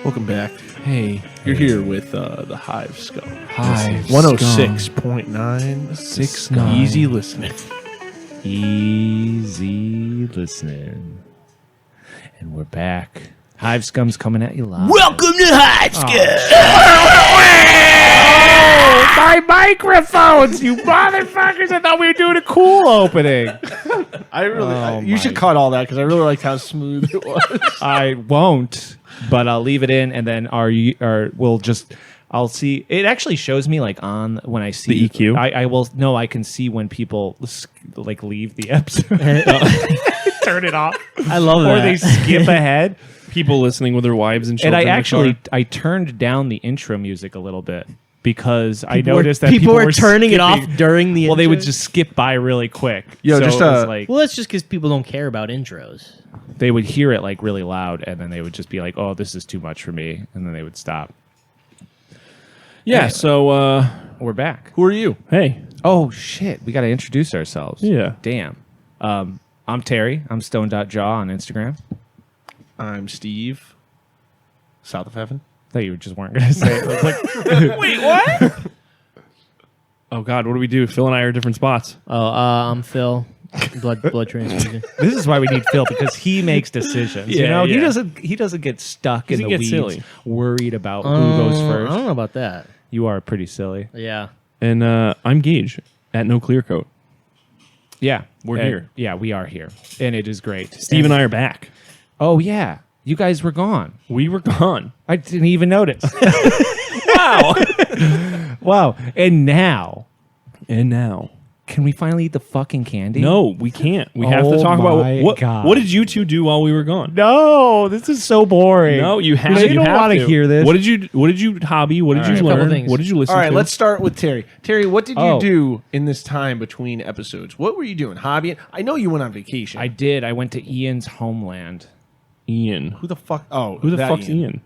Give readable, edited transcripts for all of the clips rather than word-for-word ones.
Welcome back. Hey, You're here with the Hive Scum. Hive 106.9. 69. Easy listening. Easy listening. And we're back. Hive Scum's coming at you live. Welcome to Hive Scum. Oh, my microphones, you motherfuckers! I thought we were doing a cool opening. You should cut all that because I really liked how smooth it was. I won't, but I'll leave it in, and then I'll see. It actually shows me like on when I see The EQ? I will. No, I can see when people like leave the episode, turn it off. I love Or that. they skip ahead. People listening with their wives and And children. I turned down the intro music a little bit because I People were- noticed that people were turning it skipping- off during the Well, they would intros? just skip by really quick. Yo, so just, it was like Well, that's just because people don't care about intros. they would hear it like really loud, and then they would just be like, "Oh, this is too much for me," and then they would stop. Yeah, Anyway. so, We're back. Who are you? hey. Oh shit, we got to introduce ourselves. Yeah. Damn. I'm Terry. I'm stone.jaw on Instagram. I'm Steve. South of Heaven. Thought you just weren't gonna say it. I was like, Wait, what? Oh, God, what do we do? Phil and I are different spots. Oh, I'm Phil. Blood transfusion. this is why we need Phil, because he makes decisions. You Yeah, know, he yeah. doesn't get stuck in Doesn't the get weeds, silly. worried about who goes I first. don't know about that. You are pretty silly. Yeah. And I'm Gage at No Clear Coat. Yeah, We're here. Yeah, we are here, and it is great. Steve and I are back. Oh yeah, you guys were gone. We were gone. I didn't even notice. Wow. Wow. And now, And now. can we finally eat the fucking candy? No, we can't. We have to Oh talk my about God. what did you two do while we were gone? No, this is so boring. No, you have. They you don't have want to hear this. What did you hobby? What did All you right. A couple learn? things. What did you listen All right, to? let's start with Terry. Terry, what did you Oh. do in this time between episodes? What were you doing? Hobbying? I know you went on vacation. I did. I went to Ian's homeland. Ian. Who the fuck? Oh, Who the that fuck's Ian?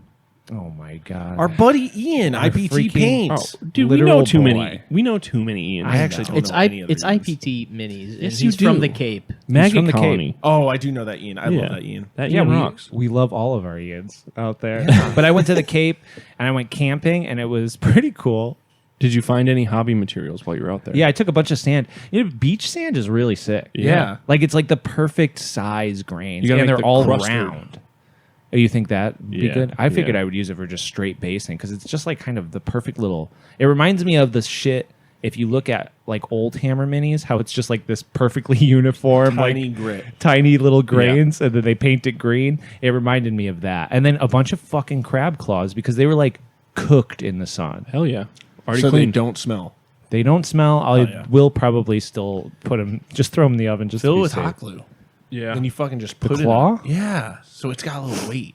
Oh my god. Our buddy Ian, IPT freaking- Paints. Dude, we Literal know too boy. many. We know too many Ians. I actually know. don't It's know any of it's the Ians. IPT minis. And Yes, he's you do. from the Cape. Maggot from the Colony. Oh, I do know that Ian. I Yeah. love that Ian. That yeah, Ian we, rocks. we love all of our Ians out there. But I went to the Cape and I went camping, and it was pretty cool. Did you find any hobby materials while you were out there? Yeah, I took a bunch of sand. You know, beach sand is really sick. Yeah. Like it's like the perfect size grains, You gotta and make they're the all crusted. round. Oh, you think that would be Yeah, good? I figured yeah. I would use it for just straight basing because it's just like kind of the perfect little. It reminds me of the shit. If you look at like old Hammer minis, how it's just like this perfectly uniform, Tiny like grit. tiny little grains, and then they paint it green. It reminded me of that, and then a bunch of fucking crab claws because they were like cooked in the sun. Hell yeah. Already So they cleaned. don't smell. They don't smell. I yeah. will probably still put them. Just throw them in the oven. Just to Fill be with safe. hot glue. Yeah. Then you fucking just put claw? it in. Yeah. So it's got a little weight.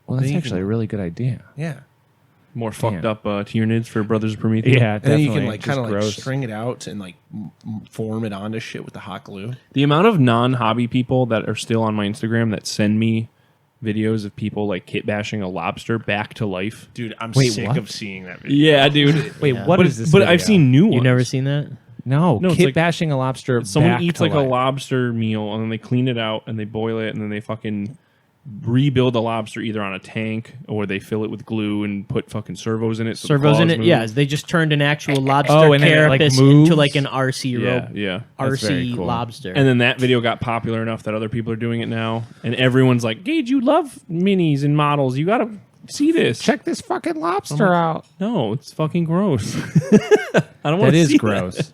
Well, that's Then you actually can- a really good idea. Yeah. More fucked Damn. up Tyranids for Brothers of Prometheus. Yeah, And then definitely. you can like Just kind of like gross. string it out and like form it onto shit with the hot glue. The amount of non-hobby people that are still on my Instagram that send me videos of people like kit bashing a lobster back to life. Dude, I'm Wait, sick what? of seeing that video. Yeah, dude. Wait, Yeah. what but is this? but I've video? seen new ones. You've never seen that? No, No, it's kit like- bashing a lobster. Someone back eats to like a life. lobster meal and then they clean it out and they boil it and then they fucking rebuild the lobster either on a tank or they fill it with glue and put fucking servos in it. So the Servos in claws it? move. Yeah, they just turned an actual lobster Oh, and then it, like, carapace moves? into like an RC Yeah, rope. yeah. That's very RC cool. lobster. And then that video got popular enough that other people are doing it now. And everyone's like, Gage, you love minis and models. You got to see this. Check this fucking lobster out. No, it's fucking gross. I don't want That to is see gross.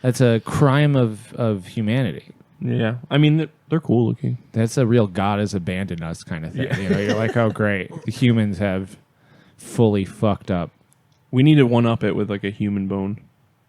That's a crime of humanity. That. Yeah. I mean, they're cool looking. That's a real God has abandoned us kind of thing. You know, you're like, oh great, the humans have fully fucked up. We need to one-up it with like a human bone.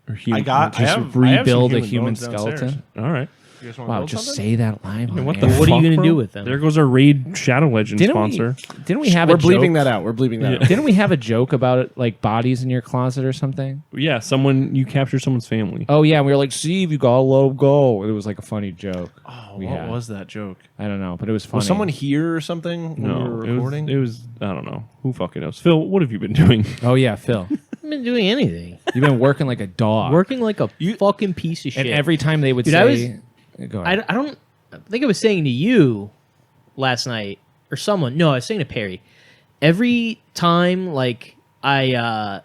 Or human, I Just have rebuild a some human bones downstairs. skeleton. All right. You guys wanna Wow, build just something? say that live. on What air. the What are you fuck, gonna bro? do with them? There goes our Raid Shadow Legends sponsor. Didn't we have We're a joke? bleeping that out. We're bleeping that out. Didn't we have a joke about it, like bodies in your closet or something? Yeah, you capture someone's family. Oh yeah, and we were like, Steve, you gotta let 'em go. It was like a funny joke. Oh, We what had. was that joke? I don't know, but it was funny. Was someone here or something when we No, were it recording? was I don't know. Who fucking knows? Phil, what have you been doing? Oh yeah, Phil, I haven't been doing anything. you've been working like a dog. Working like a fucking piece of shit. and every time they would Dude, say, go ahead. I think I was saying to you last night, or someone. No, I was saying to Perry. Every time like I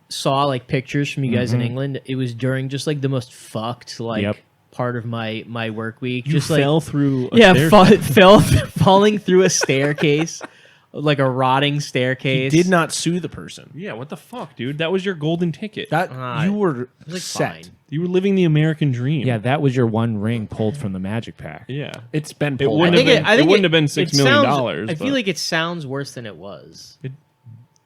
saw like pictures from you guys in England, it was during just like the most fucked like Yep. part of my work week. You just fell like through a falling through a staircase, like a rotting staircase. Did not sue the person. Yeah, what the fuck, dude? That was your golden ticket. That you were It was like set. fine. You were living the American dream. Yeah, that was your one ring pulled from the magic pack. Yeah. It's been It pulled. wouldn't out. have been- it wouldn't have been $6 million sounds- I feel but- like it sounds worse than it was.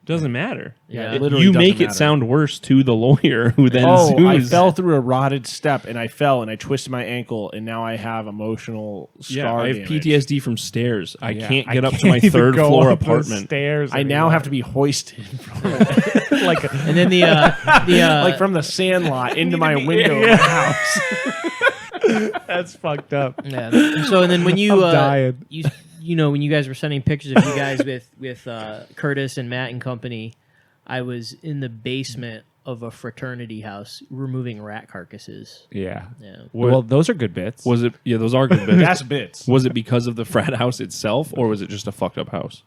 Doesn't matter. Yeah. It literally You doesn't make it matter. sound worse to the lawyer who then Oh, I sues. fell through a rotted step and I fell and I twisted my ankle and now I have emotional scar Yeah, I have damage. PTSD from stairs. I Yeah, can't I get up to can't my even third go floor up the apartment. Stairs. I now have to be hoisted like And then the like from the sandlot into my window of my house. that's fucked up. yeah. So and then when you I'm dying. you know when you guys were sending pictures of you guys with Curtis and Matt and company, I was in the basement of a fraternity house removing rat carcasses. Yeah. Yeah. Well, those are good bits. Was it? Yeah, those are good bits. That's bits. Was it because of the frat house itself, or was it just a fucked up house?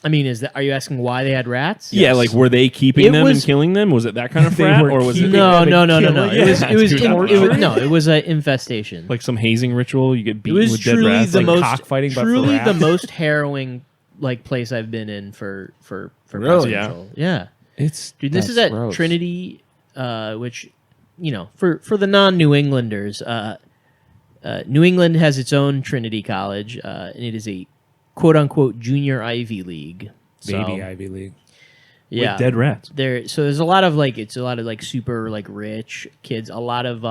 I mean, are you asking why they had rats? Yeah, like were they keeping It them was- and killing them? Was it that kind of They frat, were or was it keeping- No. They It kill was it. it was, Dude, in, that's it was torture. no, it was an infestation. like some hazing ritual? You get It beaten was with dead truly rats. the Like, most cockfighting, but for truly the rats? most harrowing like place I've been in for Really? pest Yeah. control. Yeah. It's Dude, this that's is at gross. Trinity, which, you know, for the non-New Englanders, New England has its own Trinity College, and it is a quote-unquote junior Ivy League. baby So, Ivy League. yeah, with dead rats. So there's a lot of like super like rich kids, a lot of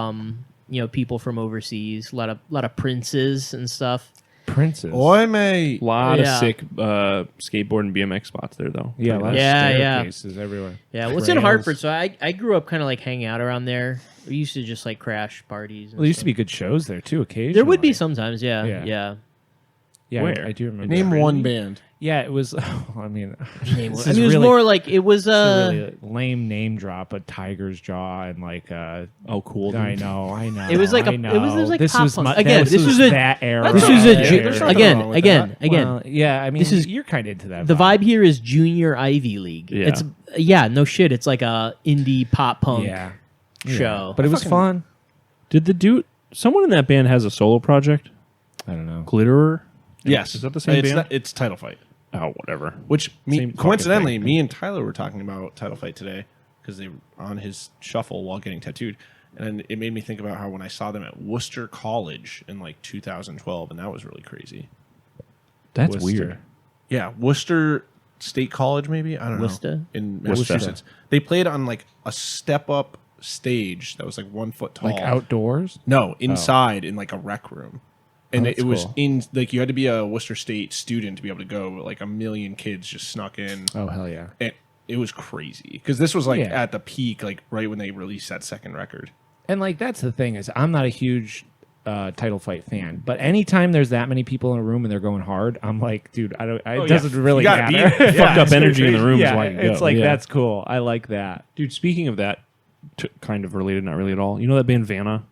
you know, people from overseas, a lot of princes and stuff. Princes. Oi, mate. A lot Yeah. of sick skateboard and BMX spots there, though. Yeah, a lot of Yeah, staircases everywhere. Yeah, well, it's in Trails. Hartford, so I grew up kind of like hanging out around there. We used to just like crash parties. And Well, there used to stuff. be good shows there too. Occasionally, There would be sometimes, yeah, Yeah. yeah. Yeah, Where? I do remember. Name that. one band. Yeah, it was. I mean, I mean, this it is was really- more like it was. It's a really lame name drop, a Tiger's Jaw and like. Oh, cool. I dude. know. It was like I it know. was like this pop was punk. my, Again, this this was a that era. this was a Yeah, ju- there's nothing again, wrong with again. Well, yeah, I mean, This is- you're kind of into that. The vibe here is junior Ivy League. Yeah. It's no shit. It's like a indie pop punk yeah, show. but it was fun. Did the dude? Someone in that band has a solo project. I don't know. Glitterer. Yes. Is that the same it's band? It's Title Fight. Oh, whatever. Which Same fucking coincidentally, thing. me and Tyler were talking about Title Fight today because they were on his shuffle while getting tattooed, and it made me think about how when I saw them at Worcester College in like 2012, and that was really crazy. That's Worcester. weird. Yeah, Worcester State College, maybe I don't Worcester? know, in Worcester. Massachusetts. They played on like a step-up stage that was like 1 foot tall. Like outdoors. No, inside in like a rec room. And Oh, that's it was cool. in like you had to be a Worcester State student to be able to go. But like 1 million kids just snuck in. Oh hell yeah! And it was crazy because this was like Yeah. at the peak, like right when they released that second record. And like that's the thing is, I'm not a huge Title Fight fan, but anytime there's that many people in a room and they're going hard, I'm like, dude, I don't. It doesn't really You gotta matter. be- Fucked up it's energy in the room is yeah, why you go. it's like Yeah. that's cool. I like that. Dude, speaking of that, kind of related, not really at all. You know that band Vanna?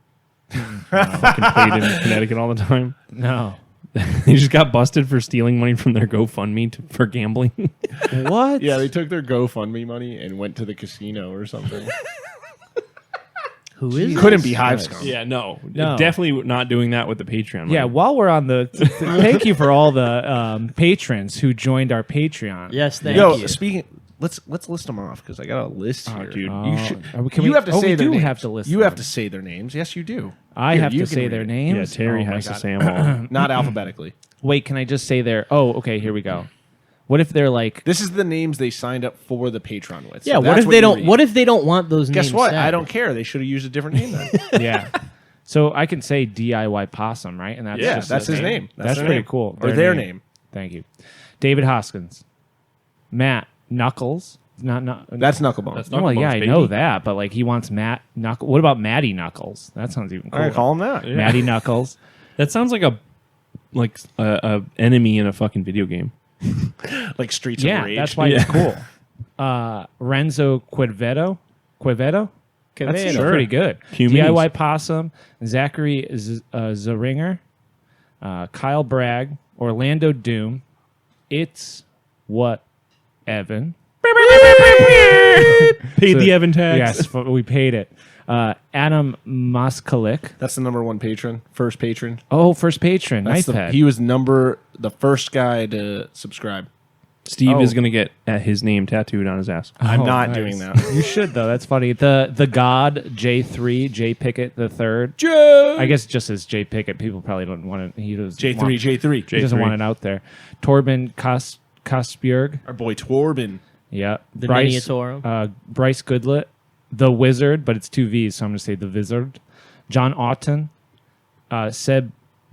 Fucking played in Connecticut all the time. No, They just got busted for stealing money from their GoFundMe for gambling. what? Yeah, they took their GoFundMe money and went to the casino or something. Who is Couldn't this? be Hive Scum. Yeah, no, No. definitely not doing that with the Patreon. Money. Yeah, while we're on the, thank you for all the patrons who joined our Patreon. Yes, thank Yo, you. speaking, let's list them off because I got a list Oh, here. dude. You should. Can you we- have to oh, say we their do names. have to list You them. have to say their names. Yes, you do. I Here, have you to can say read their it. names. Yeah, Terry Oh my has to God. say them all. Not alphabetically. Wait, can I just say their? Oh, okay. Here we go. What if they're like? This is the names they signed up for the Patreon with. So Yeah, what that's if they you don't? read. What if they don't want those names? Guess what? said? I don't care. They should have used a different name then. Yeah. So I can say DIY Possum, right? And that's Yeah, just that's his his name. That's their pretty name. cool. Or their name. Thank you, David Hoskins, Matt Knuckles. Not That's Knucklebone. That's well, yeah, Knucklebones, I know baby. that, but like he wants Matt Knuckles. What about Matty Knuckles? That sounds even All cooler. right, call him that. Matty Knuckles. That sounds like a enemy in a fucking video game. Like Streets Yeah, of Rage. that's why it's cool. Renzo Quevedo. That's Sure. pretty good. Humans. DIY Possum, Zachary Zaringer, Kyle Bragg, Orlando Doom. It's what, Evan? Paid the Evan tax. Yes, we paid it. Adam Moskalik. That's the number one patron, first patron. Oh, first patron. That's Knife Head. he was the first guy to subscribe. Steve Oh. is going to get his name tattooed on his ass. I'm Oh, not nice. doing that. You should though. That's funny. The God J3 J Pickett the third. I guess just as J Pickett, people probably don't want it. He does J3, J3. He doesn't want it out there. Torben Kosbjerg. Our boy Torben. Yeah. The Bryce, Miniatoro. Bryce Goodlet. The Wizard, but it's 2 V's, so I'm going to say the Wizard. John Otten. Seb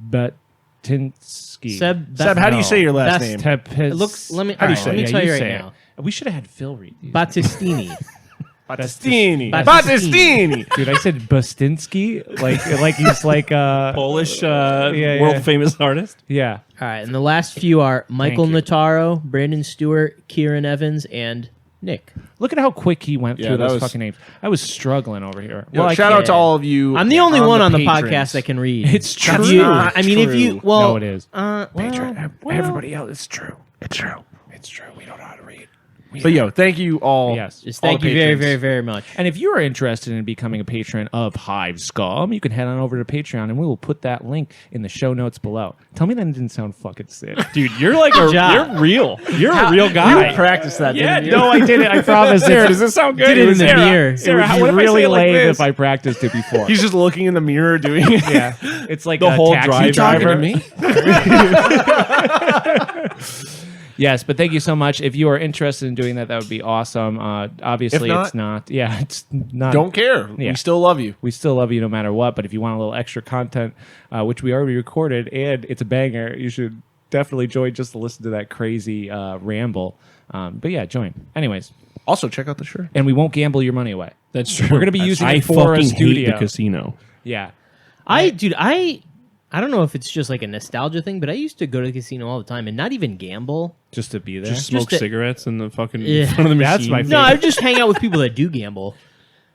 Batinsky. Seb, Seb, how do you No. say your last That's- name? It looks. Let me. How do you alright, say let me it? tell you right say now. it. We should have had Phil read these. Battistini. Battistini. Battistini. Battistini. Dude, I said Bastinsky, like he's like Polish yeah. world famous artist. yeah. All right, and the last few are Michael you. Notaro, Brandon Stewart, Kieran Evans, and Nick. Look at how quick he went Yeah, through that those was- fucking names. I was struggling over here. Yo, I shout can't- out to all of you. I'm the only one on the patrons. podcast that can read. It's Have true. you- Not I mean, if true. you well, No, it is. well, Everybody else, it's true. It's true. It's true. We don't know how to read. But yo, thank you all. Yes. just all thank the you very, patrons. very, very much. And if you are interested in becoming a patron of Hive Scum, you can head on over to Patreon, and we will put that link in the show notes below. Tell me that didn't sound fucking sick. Dude, you're like job. you're real. You're a real guy. You practiced that, Yeah, didn't you? No, I did it. I promise. Sarah, does this sound good? Did it in the Sarah, mirror. Sarah, It would what be if I say really it like lame this? if I practiced it before. He's just looking in the mirror doing it. yeah, it's like The a whole taxi drive driver. me? Yes, but thank you so much. If you are interested in doing that, that would be awesome. Obviously, If not- it's not. Yeah, it's not. Don't care. Yeah. We still love you. We still love you no matter what. But if you want a little extra content, which we already recorded, and it's a banger, you should definitely join just to listen to that crazy ramble. But yeah, join. Anyways, Also, check out the shirt. and we won't gamble your money away. That's true. We're gonna be using I it for a fucking studio. hate the casino. Yeah. I don't know if it's just like a nostalgia thing, but I used to go to the casino all the time and not even gamble. Just to be there. Just smoke to- cigarettes in the fucking Yeah. front of the machine. That's my No, I would just hang out with people that do gamble.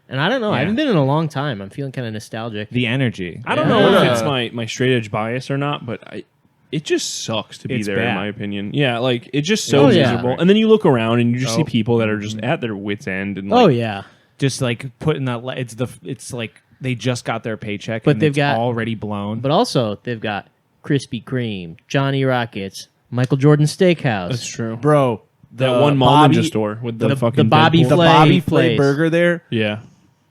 And I don't know. I Yeah. haven't been in a long time. I'm feeling kind of nostalgic. the energy. I don't know Yeah. if it's my straight edge bias or not, but it just sucks to be It's there bad. in my opinion. Yeah, like it's just so Oh, yeah. miserable. And then you look around and you just Oh. see people that are just at their wits end and like, Oh yeah. Just like putting that. It's like they just got their paycheck, But and they've it's got- already blown. But also they've got Krispy Kreme, Johnny Rockets, Michael Jordan Steakhouse. that's true. Bro, That one mall ninja store with the fucking Bobby Deadpool. the Flay Bobby Flay place. burger there, Yeah,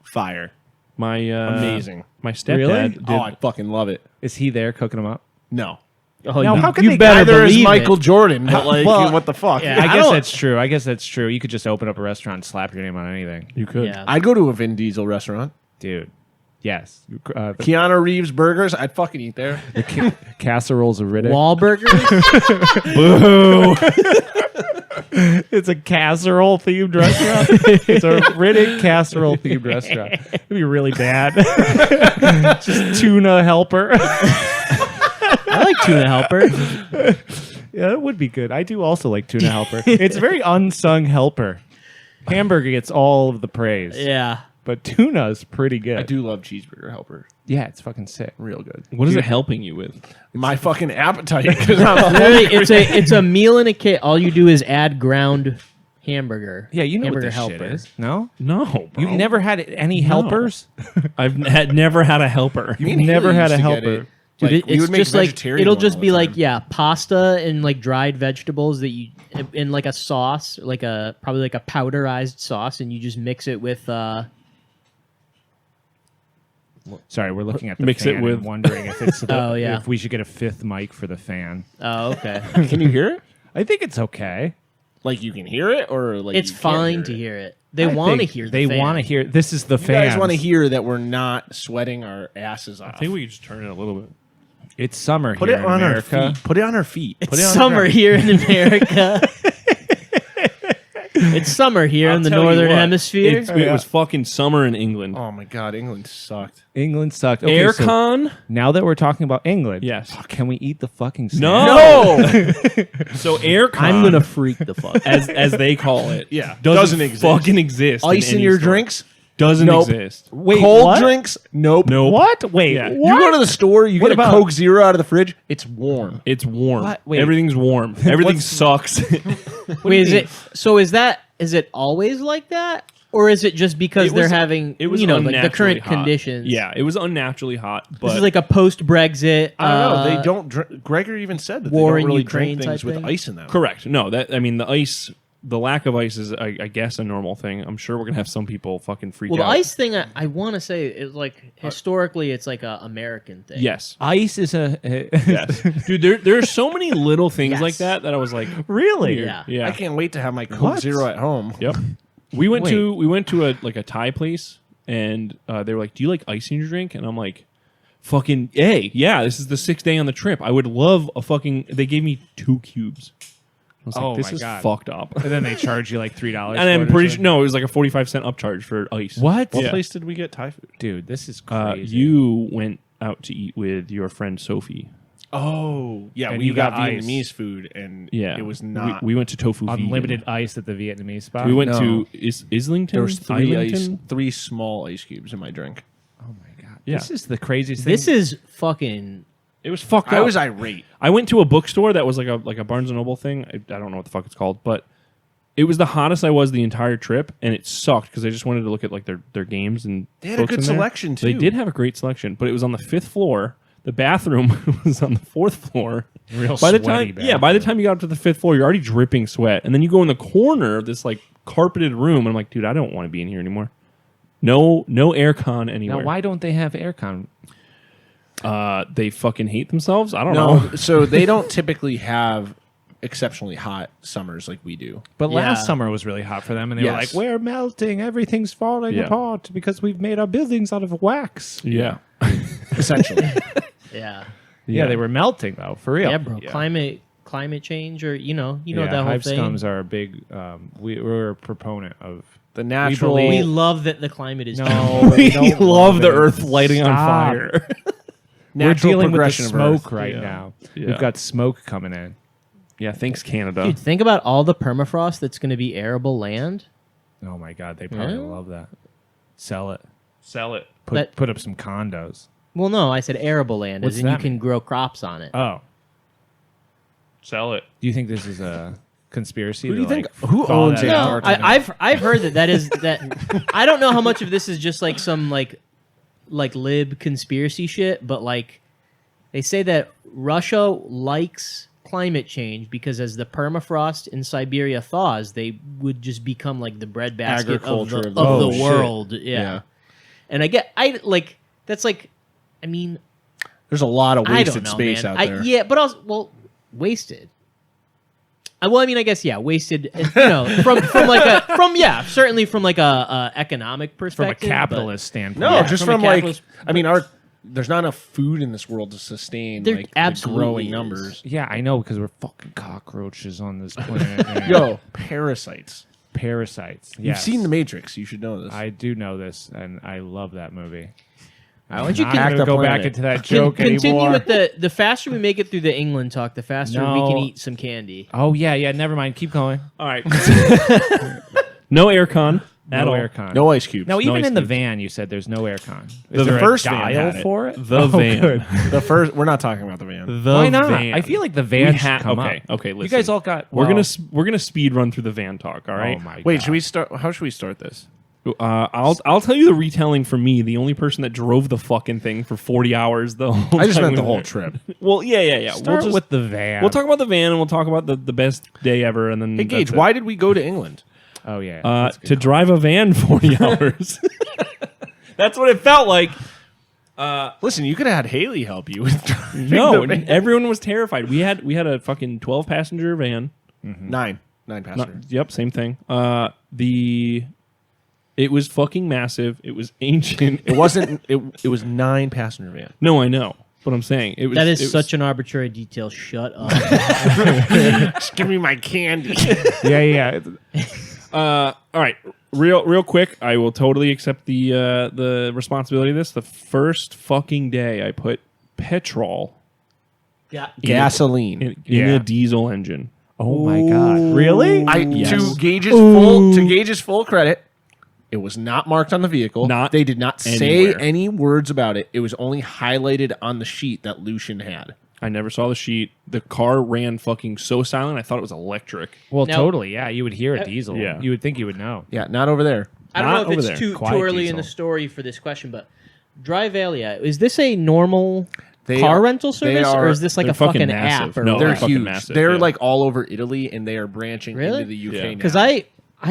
fire. my Amazing. My stepdad Really? did. Oh, I fucking love it. Is he there cooking them up? No. Oh, Now, you, how can you they better Neither is believe Michael it. Jordan, but like, Well, what the fuck? yeah. I I guess don't- that's true. I guess that's true. You could just open up a restaurant and slap your name on anything, You could. Yeah. I'd go to a Vin Diesel restaurant. dude. Yes. The Keanu Reeves burgers, I'd fucking eat there. casseroles of Riddick. Wahlburgers. It's a casserole themed restaurant. It's a Riddick casserole themed restaurant. It'd be really bad. Just tuna helper. I like tuna helper. Yeah, it would be good. I do also like tuna helper. It's a very unsung helper. Hamburger gets all of the praise, Yeah. but tuna is pretty good. I do love cheeseburger helper. Yeah, it's fucking sick. Real good. What is it helping you with? My fucking appetite. 'Cause I'm Literally, it's a meal in a kit. All you do is add ground hamburger. Yeah, you know hamburger what this shit is. No? No, bro. You've never had any helpers? never had a helper. Me and never Haley had used a to get helper. it. Dude, Like, we it's would make just like vegetarian it'll one just all be the like time. pasta and like dried vegetables that you in like a sauce, like a probably like a powderized sauce, and you just mix it with. Sorry, we're looking at the Mix fan it with- and wondering if it's Oh, yeah. if we should get a fifth mic for the fan. Oh, okay. Can you hear it? I think it's okay. Like you can hear it, or like It's you can't fine to hear it. They I want to think hear. The They fan. want to hear. This is the You fan. guys want to hear that we're not sweating our asses off. I think we could just turn it a little bit. It's summer Put here it in on America. our feet. Put it on our feet. Put It's it on summer our here in America. It's summer here in the tell you northern what, hemisphere. It was fucking summer in England. Oh my god, England sucked. England sucked. Okay, so Aircon? now that we're talking about England, Yes. can we eat the fucking sand? No. So aircon, I'm gonna freak the fuck. as they call it, Yeah, doesn't exist. fucking exist. Ice in any your store. drinks? Doesn't Nope. exist. Wait, Cold what? drinks, nope. Nope. What? Wait, Yeah. what? You go to the store, you What get about- a Coke Zero out of the fridge. It's warm. It's warm. What? Wait. Everything's warm. Everything sucks. Wait, is it always like that? Or is it just because It they're was- having, it was like the unnaturally current hot. conditions? Yeah, it was unnaturally hot. But This is like a post-Brexit. I don't know. They don't drink. Gregor even said that war they in don't really Ukraine drink things type with thing? ice in them. correct. No, the lack of ice is, I guess, a normal thing. I'm sure we're gonna have some people fucking freak Well, the out. ice thing, I want to say, is like historically, it's like a American thing. Yes. Ice is a Yes. Dude, there are so many little things Yes. like that I was like, really. weird. Yeah. Yeah. I can't wait to have my Coke What? Zero at home. Yep. We went Wait. to a Thai place, and they were like, "Do you like ice in your drink?" And I'm like, "Fucking A, yeah. This is the 6th day on the trip. I would love a fucking." They gave me 2 cubes. I was like, Oh "This my is God. fucked up." And then they charge you like $3. And I'm pretty sure no, it was like a 45-cent upcharge for ice. What? What Yeah. place did we get Thai food? Dude, this is crazy. You went out to eat with your friend Sophie. Oh, yeah. And we you got, got ice. Vietnamese food, and Yeah, it was not. We went to Tofu Vegan. Unlimited ice at the Vietnamese spot. We went No. to Islington. there was Islington? three small ice cubes in my drink. Oh my god. Yeah. This is the craziest thing. This is fucking. It was fucked I up. was irate. I went to a bookstore that was like a Barnes and Noble thing. I don't know what the fuck it's called, but it was the hottest I was the entire trip, and it sucked because I just wanted to look at like their games and They had a books good in there. selection, They too. did have a great selection, but it was on the 5th floor. The bathroom was on the 4th floor. Real by the sweaty time, by the time you got up to the 5th floor, you're already dripping sweat, and then you go in the corner of this like carpeted room, and I'm like, dude, I don't want to be in here anymore. No aircon anywhere. Now, why don't they have aircon? They fucking hate themselves? I don't No, know. so they don't typically have exceptionally hot summers like we do. But Yeah. last summer was really hot for them, and they were Yes. like, "We're melting, everything's falling Yeah. apart because we've made our buildings out of wax." Yeah. Essentially. Yeah. Yeah, they were melting though, for real. Yeah, bro. Climate change, or you know that whole hive thing. scums are a big. We're a proponent of. The natural. believe- We love that the climate is changing. No, We don't love the it. earth lighting on Stop. fire. We're natural dealing with the progression of smoke Earth. right Yeah. now. Yeah. We've got smoke coming in. Yeah, thanks, Canada. Dude, think about all the permafrost that's going to be arable land. Oh my god, they probably Yeah. love that. Sell it. Sell it. Put up some condos. Well, no, I said arable land, What's as in you that can mean? grow crops on it. Oh, Sell it. do you think this is a conspiracy? Who do to, you think- like, who thaw owns that it? out? No, I've heard that is that. I don't know how much of this is just like some like lib conspiracy shit, but like they say that Russia likes climate change because as the permafrost in Siberia thaws, they would just become like the breadbasket of Agriculture the, of of the- the shit. world. Yeah. Yeah. And that's like, I mean, There's a lot of I wasted don't know, space man. out there. Yeah, but also, wasted. Well, I mean, I guess wasted. Certainly from like a economic From a perspective. capitalist standpoint. No, Yeah, just from a from like, capitalist- I mean, there's not enough food in this world to sustain There like absolutely the growing is. numbers. Yeah, I know because we're fucking cockroaches on this planet. man. Yo, parasites. Parasites. You've Yes. seen The Matrix. You should know this. I do know this, and I love that movie. Why don't you I'm not Hack gonna the go planet. back into that Can joke continue anymore. with the faster we make it through the England talk, the faster we No. can eat some candy. Oh yeah. Never mind. Keep going. All right. No aircon at No all. aircon. no ice cubes. Now, even ice in the cubes. van, you said there's no aircon. Is The there first a van dial had it. for it? The Oh, van. good. The first, we're not talking about the van. The Why not? van. I feel like the van We should ha- come okay, up. okay, You listen. guys all got. We're well, gonna speed run through the van talk. All right. Oh my Wait, God. should we start? How should we start this? I'll tell you the retelling for me, the only person that drove the fucking thing for 40 hours though. I just meant the whole trip. Well, yeah. Start we'll with the van. We'll talk about the van and we'll talk about the best day ever, and then Hey, Gage, that's it. why did we go to England? Oh yeah. To drive a van 40 hours. That's what it felt like. Listen, you could have had Haley help you with driving No, the van. everyone was terrified. We had a fucking 12-passenger van. Nine passengers. Yep, same thing. It was fucking massive. It was ancient. It wasn't. It was 9 passenger van. No, I know. But I'm saying it was. That is it was- such an arbitrary detail. Shut up. Just give me my candy. yeah. All right, real quick. I will totally accept the responsibility of this. The first fucking day, I put petrol Gasoline. in Yeah. a diesel engine. Oh my God. Really? I Yes. to Gage's full credit, It was not marked on the vehicle. Not They did not say anywhere. any words about it. It was only highlighted on the sheet that Lucian had. I never saw the sheet. The car ran fucking so silent. I thought it was electric. Well, Now- totally. Yeah, you would hear a diesel. Yeah. You would think you would know. Yeah, not over there. I don't Not know if over it's there. too Quiet early in the diesel. story for this question, but Drivalia, is this a normal They car are- rental service, or is this like they're a fucking fucking massive. app? Or No, They're fucking huge. massive, They're yeah. like all over Italy, and they are branching Really? into the UK Yeah. now. because I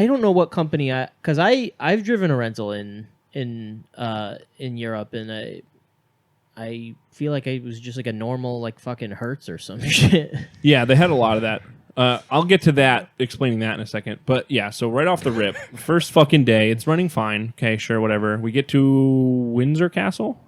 don't know what company I've driven a rental in Europe, and I feel like it was just like a normal like fucking Hertz or some shit. Yeah, they had a lot of that. I'll get to that, explaining that in a second. But yeah, so right off the rip, first fucking day, it's running fine. Okay, sure, whatever. We get to Windsor Castle,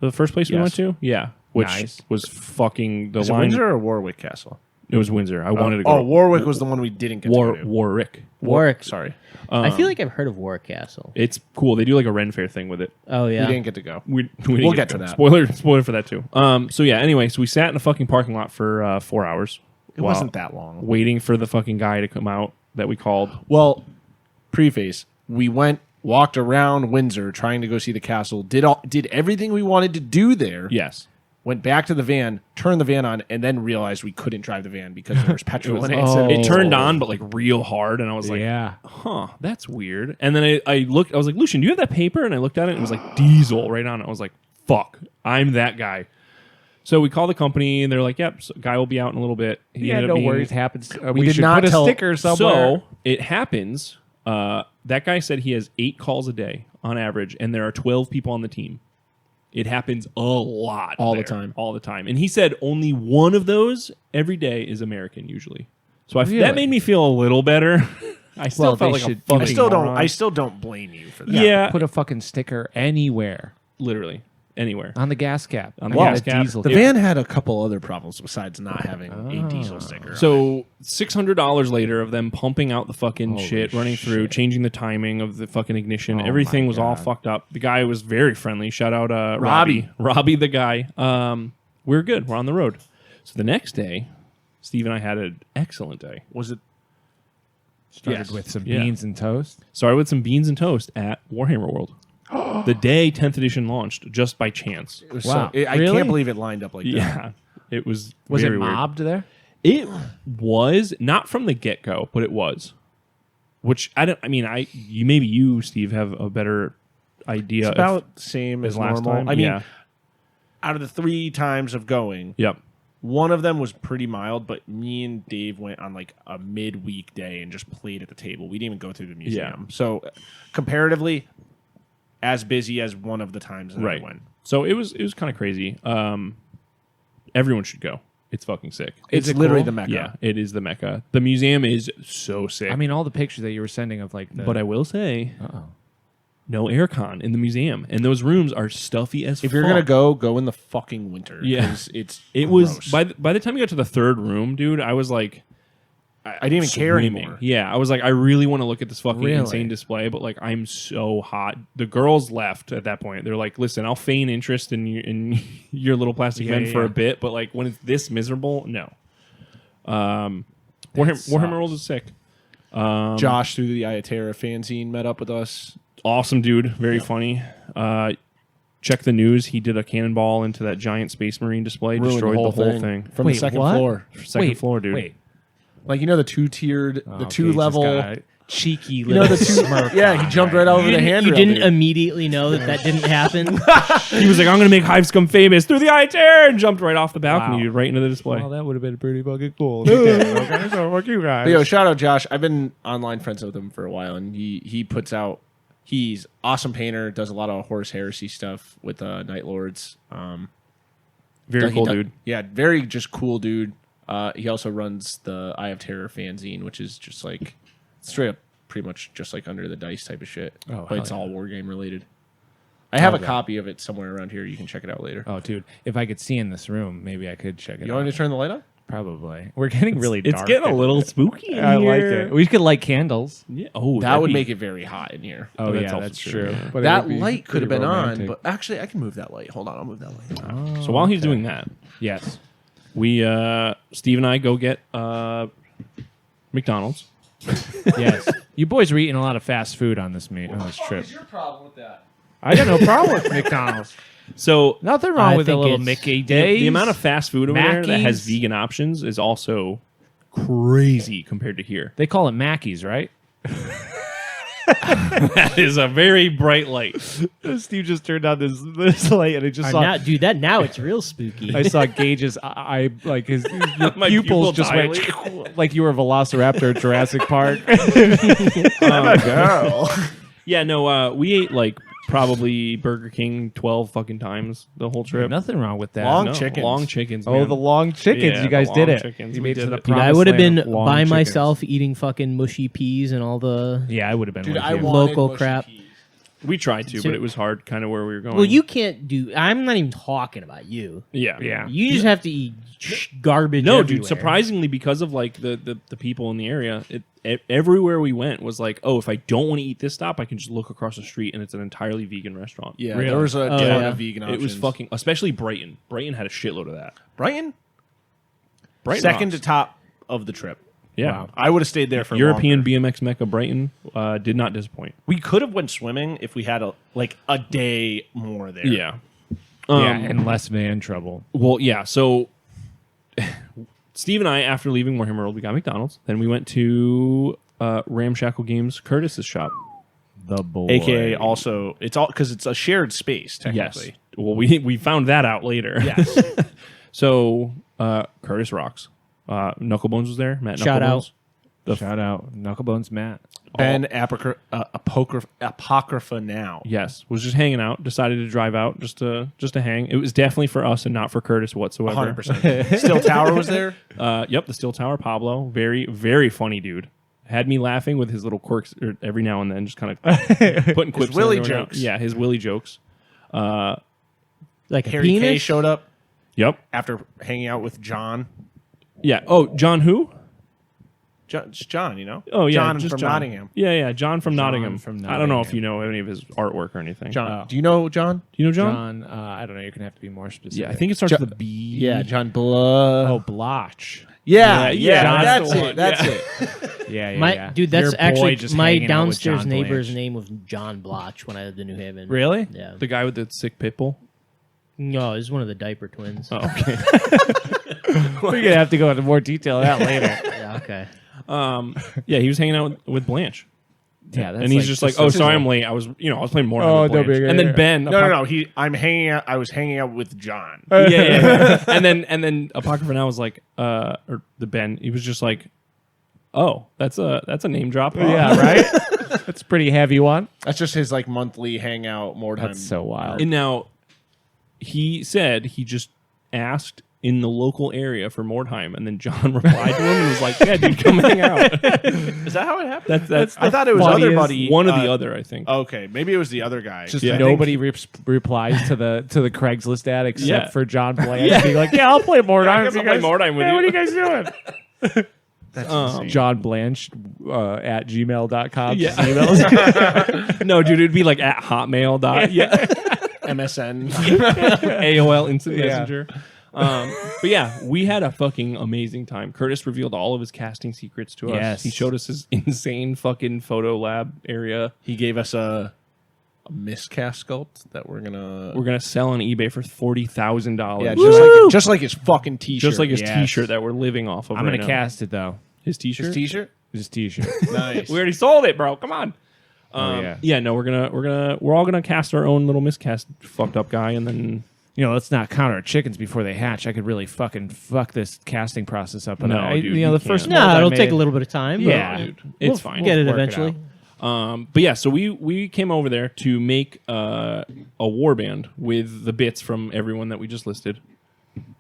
the first place we Yes. went to. Yeah, which Nice. was fucking the Is it line. Windsor or Warwick Castle? It was Windsor. I wanted to go. Oh, Warwick was the one we didn't get to go to. Warwick. Warwick. Sorry. I feel like I've heard of Warwick Castle. It's cool. They do like a Ren Fair thing with it. Oh We yeah, didn't get to go. We'll get to that. Spoiler for that too. So yeah. Anyway, so we sat in a fucking parking lot for 4 hours. It wasn't that long. Waiting for the fucking guy to come out that we called. Well, preface, we walked around Windsor trying to go see the castle, did everything we wanted to do there, Yes. went back to the van, turned the van on, and then realized we couldn't drive the van because there was petrol in it. Oh. It turned on, but like real hard, and I was like, Yeah. "Huh, that's weird." And then I looked. I was like, "Lucian, do you have that paper?" And I looked at it, and it was like diesel right on it. I was like, "Fuck, I'm that guy." So we called the company, and they're like, "Yep, so guy will be out in a little bit." He Yeah, ended no up being- worries. Happens. We We did should not put a tell- sticker somewhere. So it happens. That guy said he has 8 calls a day on average, and there are 12 people on the team. It happens a lot. All the there, time. All the time. And he said only one of those every day is American usually. So Really? that made me feel a little better. I still Well, felt they like a should- fucking I I still don't blame you for that. Yeah. Put a fucking sticker anywhere Literally anywhere. on the gas cap. On the I got gas a cap. Diesel The cap. van had a couple other problems besides not having a diesel sticker. So $600 later of them pumping out the fucking Holy shit, running through, shit. changing the timing of the fucking ignition. Oh Everything my was all God. fucked up. The guy was very friendly. Shout out Robbie the guy. We're good. We're on the road. So the next day, Steve and I had an excellent day. was it? Started Yes. with some Yeah. beans and toast. Started with some beans and toast at Warhammer World. The day 10th edition launched, just by chance. It was Wow. I Really? can't believe it lined up like that. Yeah. It was Was very it weird. mobbed there? It was not from the get go, but it was. Which maybe you, Steve, have a better idea. It's about the same as as last normal. time. I mean, yeah. out of the 3 times of going, Yep. one of them was pretty mild, but me and Dave went on like a midweek day and just played at the table. We didn't even go through the museum. So comparatively, as busy as one of the times that I went. So it was kind of crazy. Everyone should go. It's fucking sick. It's it literally cool? the Mecca. Yeah, it is the Mecca. The museum is so sick. I mean, all the pictures that you were sending of like the. but I will say, Uh-oh. no aircon in the museum, and those rooms are stuffy as If fuck. you're gonna go in the fucking winter. Yeah. 'cause it's It gross. was by the time you got to the third room, dude. I was like, I didn't even care screaming. anymore. Yeah, I was like, I really want to look at this fucking Really? insane display, but like, I'm so hot. The girls left at that point. They're like, listen, I'll feign interest in your little plastic Yeah, men yeah, for yeah. a bit, but like when it's this miserable, no. Warhammer sucks. World is sick. Josh through the Iatera fanzine met up with us. Awesome dude, very funny. Check the news. He did a cannonball into that giant Space Marine display, Ruined destroyed the whole thing. from Wait, the second what? floor. Second floor, dude. Wait. Like, you know, the 2-tiered, Oh, the okay, 2 just level. got a cheeky You know, little the 2. smirk. Yeah, he jumped right over the handrail. You didn't dude. immediately know that didn't happen. He was like, I'm going to make Hives come famous through the eye tear, and jumped right off the balcony, Wow. right into the display. Well, that would have been pretty fucking cool. Okay, so fuck you guys. But yo, shout out Josh. I've been online friends with him for a while, and he puts out. He's awesome painter. Does a lot of Horus Heresy stuff with Night Lords. Very He cool, does- dude. Yeah, very just cool dude. He also runs the Eye of Terror fanzine, which is just like straight up, pretty much just like Under the Dice type of shit. Oh, but hell it's yeah. all war game related. I have a Okay. copy of it somewhere around here. You can check it out later. Oh, dude, if I could see in this room, maybe I could check it You out. want me to turn the light on? Probably. We're getting really It's dark. getting a in little here. spooky in I like here. it. We could light candles. Yeah. Oh, That would make it very hot in here. Oh, that's yeah, also that's true. true. But it That would be light could have pretty been romantic. on, but actually, I can move that light. Hold on, I'll move that light. Oh, So while he's okay. doing that, Yes. we Steve and I go get McDonald's. Yes. You boys were eating a lot of fast food on this trip. What's your problem with that? I got no problem with McDonald's. So Nothing wrong I with a think little it's- Mickey the, Days. the amount of fast food over there that has Mackey's. vegan options is also crazy compared to here. They call it Mackey's, right? That is a very bright light. Steve just turned on this light, and I just saw. Now, dude, now it's real spooky. I saw Gage's eye, like his My pupils pupil just dilate. went like you were a Velociraptor at Jurassic Park. Girl. Yeah, no, we ate like probably Burger King 12 fucking times the whole trip. Nothing wrong with that. Long chickens. Long chickens. Oh, man. the long chickens! Yeah, You guys the did long it. chickens. You We made it to did the it. Dude, I promised would have land been of long by chickens. myself eating fucking mushy peas and all the. Yeah, I would have been. Dude, with I you. wanted Local mushy crap. peas. We tried to, but it was hard kind of where we were going. Well, you can't do. I'm not even talking about you. Yeah. Yeah. You just have to eat garbage. No, everywhere. dude, surprisingly, because of like the people in the area, everywhere we went was like, oh, if I don't want to eat this stop, I can just look across the street and it's an entirely vegan restaurant. Yeah, Really? there was a ton yeah. of vegan options. It was fucking, especially Brighton. Brighton had a shitload of that. Brighton. Brighton Second rocks. to top of the trip. Yeah. Wow. I would have stayed there for European longer. BMX Mecca Brighton did not disappoint. We could have went swimming if we had a day more there. Yeah. Yeah, and less van trouble. Well, yeah. So Steve and I, after leaving Warhammer World, we got McDonald's. Then we went to Ramshackle Games Curtis's shop. The boy, AKA also it's all because it's a shared space technically. Yes. Well, we found that out later. Yes. So Curtis rocks. Knucklebones was there. Matt Shout Knucklebones. Shout out Knucklebones Matt. Ben Apocrypha now. Yes, was just hanging out. Decided to drive out just to hang. It was definitely for us and not for Curtis whatsoever. 100%. Still Tower was there. Yep, the Steel Tower Pablo, very very funny dude. Had me laughing with his little quirks every now and then, just kind of putting quips. Willy in every now- jokes. Yeah, his Willy jokes. like a Harry Kay penis. showed up Yep. after hanging out with John. Yeah. Oh, John who? It's John, you know? Oh yeah, John just from John. Nottingham. Yeah, John from Nottingham. from I don't know if Nottingham. you know any of his artwork or anything. John. Oh. Do you know John? Do you know John? John, I don't know. You're gonna have to be more specific. Yeah, I think it starts with a B. John Blah. Oh, Blotch. yeah, yeah, yeah. John's That's the it. one. That's Yeah. it. Yeah, My yeah. dude, that's Your boy actually just my hanging out with downstairs John neighbor's Blanche. name was John Blotch when I lived in New Haven. Really? Yeah. The guy with the sick pit bull. No, he's one of the diaper twins. Oh, okay. We're gonna have to go into more detail on that later. Yeah, okay. Yeah, he was hanging out with Blanche. Yeah, that's And he's just like, oh, sorry, I'm late. I was playing more. Oh, with don't Blanche. be- And then Ben. No. I'm hanging out. I was hanging out with John. Yeah. and then Apocrypha now was like, or the Ben. He was just like, oh, that's a name drop. Yeah, right. That's a pretty heavy one. That's just his like monthly hangout more time. That's so wild. And now he said he just asked in the local area for Mordheim, and then John replied to him and was like, yeah, dude, come hang out. Is that how it happened? That's I thought it was other funniest buddy. one of the other, I think. Okay, maybe it was the other guy. Just Yeah. nobody replies to the Craigslist ad except Yeah. for John Blanche being like, "Yeah, I'll play Mordheim. Yeah, I with guess you I'll play guys. Mordheim with Hey, you." what are you guys doing?" That's insane. John Blanche at gmail.com. Yeah. Emails. No, dude, it'd be like at hotmail. Yeah. MSN. AOL Instant Yeah. Messenger. But yeah, we had a fucking amazing time. Curtis revealed all of his casting secrets to us. Yes. He showed us his insane fucking photo lab area. He gave us a miscast sculpt that we're gonna sell on eBay for $40,000. yeah, just like his fucking t-shirt. Just like his Yes. T-shirt that we're living off of. I'm right gonna now. cast it though. his T-shirt. his t-shirt. His T-shirt. Nice. We already sold it, bro. Come on. Yeah. No, we're all gonna cast our own little miscast fucked up guy, and then Let's not count our chickens before they hatch. I could really fucking fuck this casting process up. But No, I, dude, the you first can't. mold No, I it'll made- take a little bit of time. but Yeah, dude, we'll it's fine. Get it We'll work it eventually. But yeah, so we came over there to make a war band with the bits from everyone that we just listed,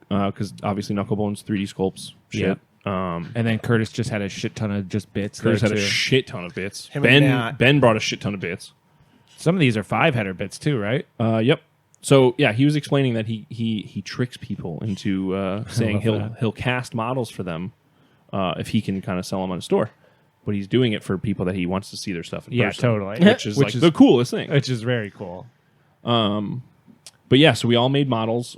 because obviously Knucklebones 3D sculpts shit. And then Curtis just had a shit ton of just bits. Curtis there, had a too. shit ton of bits. Him and Matt. Ben brought a shit ton of bits. Some of these are 5-header bits too, right? Yep. So yeah, he was explaining that he tricks people into saying he'll cast models for them if he can kind of sell them on a store, but he's doing it for people that he wants to see their stuff in Yeah, person, totally. which is like the coolest thing. Which is very cool. But yeah, so we all made models.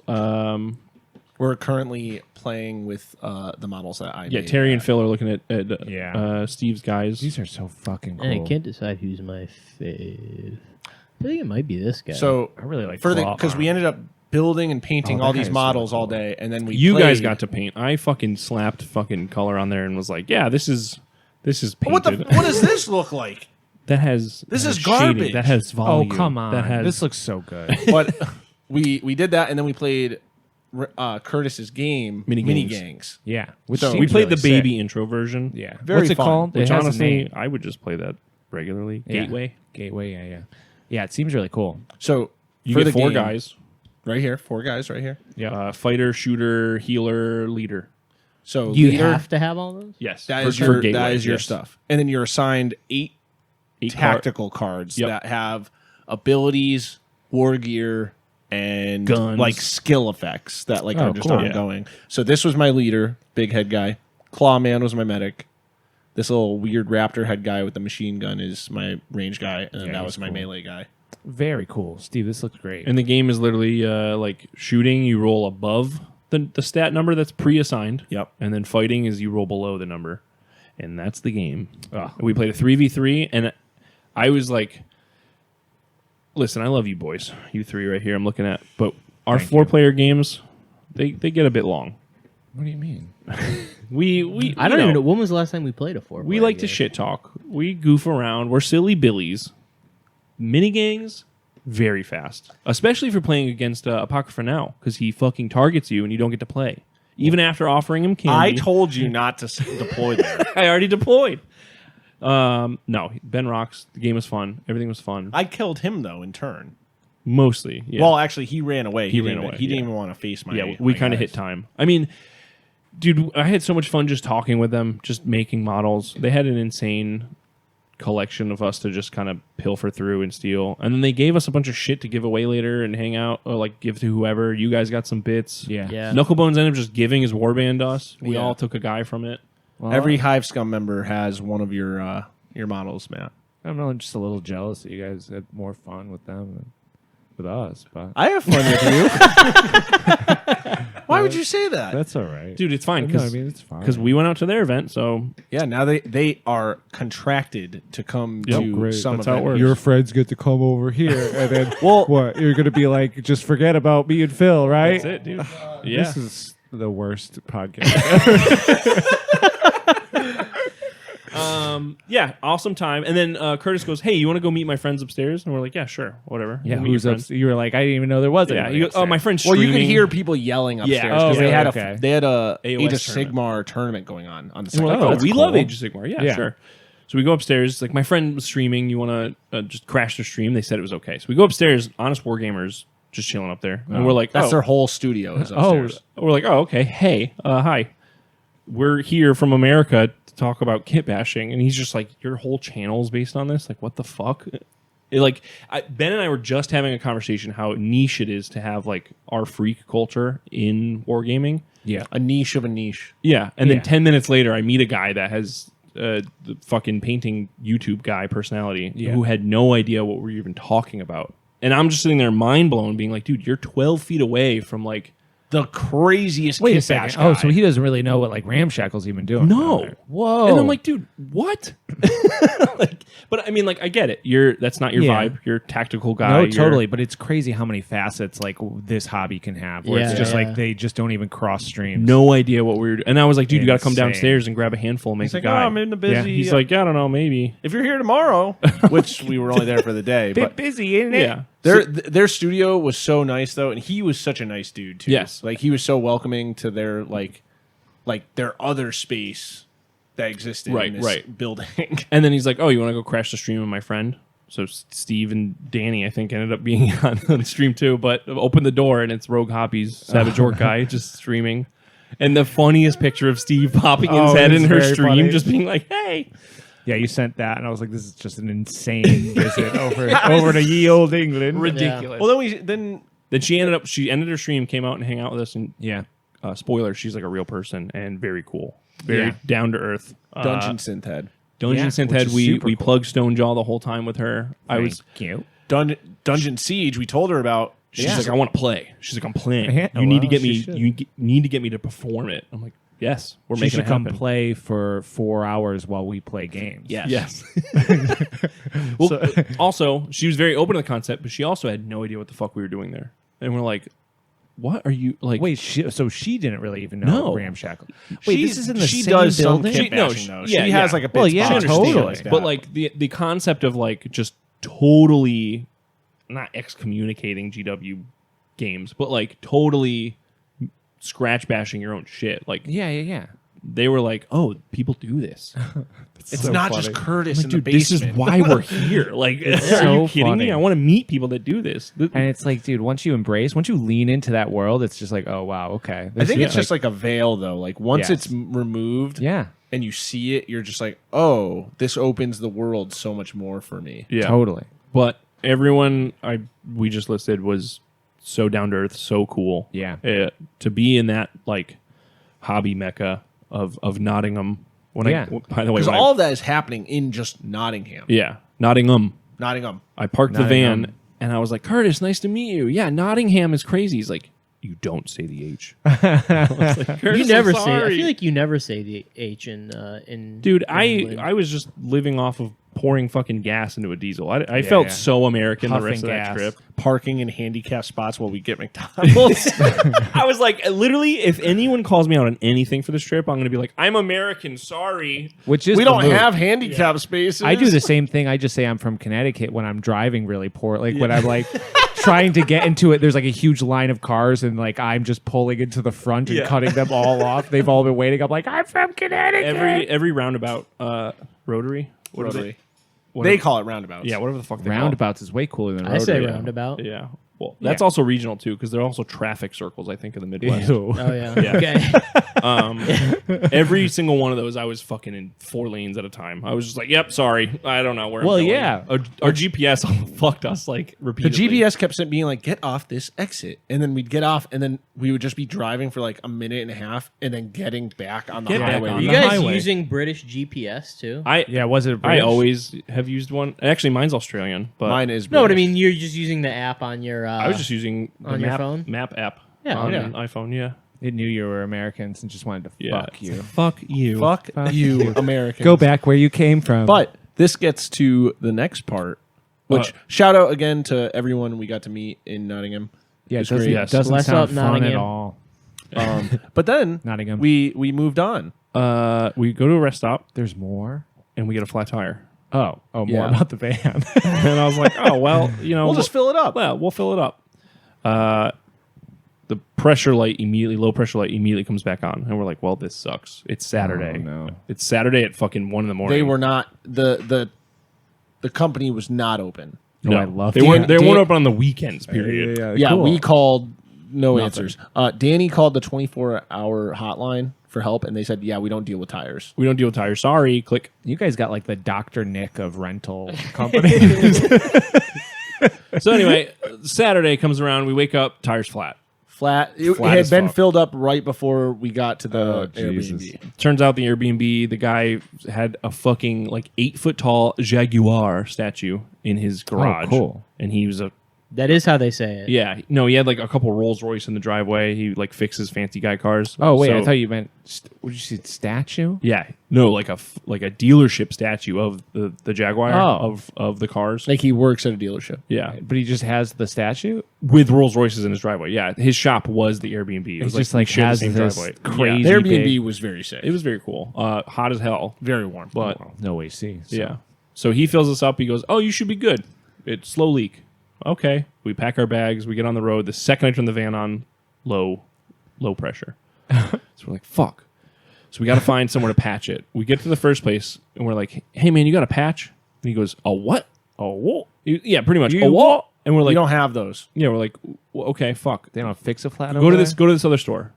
We're currently playing with the models that I Yeah, made. Terry and Phil are looking at Steve's guys. These are so fucking cool. And I can't decide who's my fave. I think it might be this guy. So I really like because we ended up building and painting Oh, all that these guy's models so all cool. day, and then You guys played. got to paint. I fucking slapped fucking color on there and was like, yeah, this is painted. What does this look like? That has This that is has shading, garbage. That has Oh, volume. come on. That has This looks so good. But we did that, and then we played Curtis's game, Mini Mini Gangs. Gangs. Yeah. Which So- we seems played really the baby sick. intro version. Yeah. Very What's it fun. called? Which It has a honestly, name. I would just play that regularly. Yeah. Gateway. Gateway, yeah. Yeah, it seems really cool. So You for get the 4 game, guys. right here, 4 guys right here. Yeah. Fighter, shooter, healer, leader. So Do you leader, have to have all those? Yes. that for- is for your Gateway, that is your yes. stuff, and then you're assigned 8 8 car- tactical cards Yep. that have abilities, war gear, and Guns. like skill effects that like Oh, are just cool. ongoing. So this was my leader, big head guy. Clawman was my medic. This little weird raptor head guy with the machine gun is my range guy, and then Yeah, that he's was my cool. melee guy. Very cool. Steve, this looks great. And the game is literally like shooting, you roll above the stat number that's pre-assigned. Yep. And then fighting is you roll below the number. And that's the game. We played a 3v3, and I was like, listen, I love you boys. You 3 right here I'm looking at. But our Thank you. 4-player games, they get a bit long. What do you mean? We I don't even know. When was the last time we played a 4? We like to shit talk. We goof around. We're silly billies. Mini gangs, very fast. Especially if you're playing against Apocrypha now, because he fucking targets you and you don't get to play. Even after offering him candy. I told you not to deploy there. I already deployed. No, Ben rocks. The game was fun. Everything was fun. I killed him though in turn. Mostly, yeah. Well, actually, he ran away. He didn't ran even- away, He didn't yeah. even want to face my. Yeah, we my kind of guys. hit time. I mean, dude, I had so much fun just talking with them, just making models. They had an insane collection of us to just kind of pilfer through and steal. And then they gave us a bunch of shit to give away later and hang out or like give to whoever. You guys got some bits. Yeah. Yeah. Knucklebones ended up just giving his warband to us. We Yeah. all took a guy from it. Well, Every Hive Scum member has one of your models, Matt. I don't know. I'm just a little jealous that you guys had more fun with them than with us, but I have fun with you. Why would you say that? that's all right. Dude, it's fine No, because I mean, it's fine. we went out to their event. So Yeah, now they are contracted to come Yep. to Great. some That's how it event. works. your friends get to come over here, and then Well- what? You're gonna be like, just forget about me and Phil, right? that's it, dude. Yeah. This is the worst podcast. Yeah, awesome time. And then Curtis goes, "Hey, you want to go meet my friends upstairs?" And we're like, "Yeah, sure, whatever." Yeah, We'll meet who's your up? friends. You were like, I didn't even know there was. Yeah, anybody he goes, "Oh, my upstairs." friend's Well, streaming." you could hear people yelling upstairs Yeah. because Oh, they had okay. they had a AOS Age of tournament. Sigmar tournament going on the And second we're like, Oh, "Oh, that's we love cool. Age of Sigmar." Yeah, Yeah. sure. So we go upstairs. It's like my friend was streaming. You want to just crash the stream? They said it was okay. So we go upstairs. Honest Wargamers just chilling up there, and we're like, That's "Oh." their whole studio is upstairs. We're like, "Oh, okay. Hey, hi. We're here from America to talk about kit bashing," and he's just like, "Your whole channel's based on this? Like, what the fuck?" Ben and I were just having a conversation how niche it is to have like our freak culture in wargaming. Yeah. A niche of a niche. Yeah, and Yeah. then 10 minutes later, I meet a guy that has the fucking painting YouTube guy personality Yeah. who had no idea what we were even talking about, and I'm just sitting there mind blown, being like, "Dude, you're 12 feet away from like." The craziest Wait a kit second. bash Oh, guy. so he doesn't really know what like Ramshackle's even doing. No. down there. Whoa. And I'm like, dude, what? But I mean, like, I get it. That's not your Yeah. vibe. You're a tactical guy. no, You're- totally. But it's crazy how many facets like this hobby can have. Where it's Yeah. just Yeah. like they just don't even cross streams. No idea what we were doing. And I was like, dude, you got to come Insane. downstairs and grab a handful and make He's a like, oh, guy. I'm in the busy. He's like, yeah, I don't know, maybe. if you're here tomorrow, which we were only there for the day, Bit but busy, isn't it? Yeah. their studio was so nice though, and he was such a nice dude too. Yes. like he was so welcoming to their like their other space that existed Right, in this right. building. And then he's like, oh, you want to go crash the stream with my friend? So Steve and Danny, I think, ended up being on stream too. But open the door and it's Rogue Hoppy's Savage Orc guy just streaming. And the funniest picture of Steve popping his Oh, head in it's her very stream, funny. just being like, hey. Yeah, you sent that, and I was like, "This is just an insane visit over to ye old England." Ridiculous. Well, then Then she ended her stream, came out and hang out with us, and Yeah, spoiler, she's like a real person and very cool, very Yeah. down to earth. Dungeon Synth Head. Dungeon Yeah, Synth which Head. is We super cool. plugged Stonejaw the whole time with her. I was cute. Dungeon Siege. We told her about She's Yeah. like, I want to play. She's like, I'm playing. Yeah, You need to well, get she me. should. Need to get me to perform it. I'm like, yes, we're She making should it come happen. play for 4 hours while we play games. Yes. Well, also, she was very open to the concept, but she also had no idea what the fuck we were doing there. And we're like, what are you like? Wait, so she didn't really even know No. Ramshackle. Wait, this is in the she same does building? some She- kid no, bashing, she- though. yeah, She has yeah. like a bit Well, yeah, spot. totally. Like that. But like the concept of like just totally not excommunicating GW games, but like totally scratch bashing your own shit. Like Yeah. they were like, oh, people do this. it's so not funny. just Curtis Like, in dude, the this is basement. why we're here. Like, are so you kidding funny. me? I want to meet people that do this. And it's like, dude, once you lean into that world, it's just like, oh wow, okay. I think it's just like a veil, though. Like once Yes. it's removed, yeah, and you see it, you're just like, oh, this opens the world so much more for me. Yeah. totally. But everyone we just listed was so down to earth, so cool. Yeah. To be in that like hobby mecca of Nottingham. By the way, Because when I- all of that is happening in just Nottingham. yeah, Nottingham. Nottingham. I parked the Nottingham. van and I was like, Curtis, nice to meet you. Yeah, Nottingham is crazy. He's like, you don't say the H. I was like, You "Curtis, never I'm say. I sorry." feel like you never say the H in. Dude, in England. I was just living off of pouring fucking gas into a diesel. I felt yeah. so American the Huffing rest of that gas. trip. Parking in handicap spots while we get McDonald's. I was like, literally, if anyone calls me out on anything for this trip, I'm going to be like, I'm American, sorry. Which is we the don't move. have handicap spaces. I do the same thing. I just say I'm from Connecticut when I'm driving really poor. Like when I'm like trying to get into it, there's like a huge line of cars and like I'm just pulling into the front and Yeah. cutting them all off. They've all been waiting. I'm like, I'm from Connecticut. Every roundabout, rotary? What are Rotary. What They are- call it roundabouts. Yeah, whatever the fuck they call it. Roundabouts is way cooler than I say rotary. roundabout. Yeah. Well, that's also regional too, because they're also traffic circles, I think, in the Midwest. Ew. Oh yeah. Yeah. Okay. Every single one of those, I was fucking in 4 lanes at a time. I was just like, "Yep, sorry, I don't know where." Well, I'm going. yeah. Our GPS fucked us like The repeatedly. GPS kept being like, get off this exit. And then we'd get off, and then we would just be driving for like a minute and a half, and then getting back on the Get back highway. on Are you the guys highway. using British GPS too? Yeah, was it? I British? always have used one. Actually, mine's Australian, but Mine is No, what I British. mean, you're just using the app on your. I was just using the on your phone? map app Yeah, on yeah. an iPhone. Yeah, It knew you were Americans and just wanted to yeah. fuck you. Fuck you. Fuck you, Americans. Go back where you came from. But this gets to the next part, which shout out again to everyone we got to meet in Nottingham. yeah, it It's doesn't, great. Yes. doesn't Bless sound up fun at Nottingham. all. But then Nottingham. we moved on. We go to a rest stop There's more. and we get a flat tire. Oh, more Yeah. about the van. And I was like, oh well, you know, We'll just fill it up. Well, we'll fill it up. The pressure light low pressure light immediately comes back on, and we're like, well, this sucks. It's Saturday. Oh, no. It's Saturday at fucking 1 a.m. They were not the company was not open. Oh, I love they that. weren't. They Dan- weren't open on the weekends. Period. Yeah, cool. we called no Nothing. answers. Danny called the 24-hour hotline for help, and they said, yeah, we don't deal with tires. We don't deal with tires. Sorry. Click. You guys got like the Dr. Nick of rental companies. So anyway, Saturday comes around. We wake up. Tires flat. Flat. It Flat had as been fuck. filled up right before we got to the Oh, Jesus. Airbnb. Turns out the Airbnb, the guy had a fucking like 8-foot tall Jaguar statue in his garage. cool. And he was a That is how they say it. yeah. No, he had like a couple Rolls Royce in the driveway. He like fixes fancy guy cars. Oh wait, I So- thought you meant. Would you say statue? Yeah, no, like a dealership statue of the Jaguar Oh. of the cars. Like he works at a dealership. Yeah, But he just has the statue. with Rolls Royces in his driveway. Yeah, his shop was the Airbnb. It was It's just like we shared the has same this driveway. crazy- The Easy Airbnb big. was very safe. Yeah, it was very cool. Hot as hell, very warm. but No AC. So. yeah. So he fills us up. He goes, "Oh, you should be good. It's slow leak." Okay. We pack our bags. We get on the road. The second I turn the van on, low pressure. So we're like, "Fuck." So we got to find somewhere to patch it. We get to the first place and we're like, "Hey man, you got a patch?" And he goes, "A what? A what?" Yeah, pretty much. You A what? And we're we like, don't have those. yeah, we're like, "Well, okay, fuck. They don't fix a flat. Go to this other store.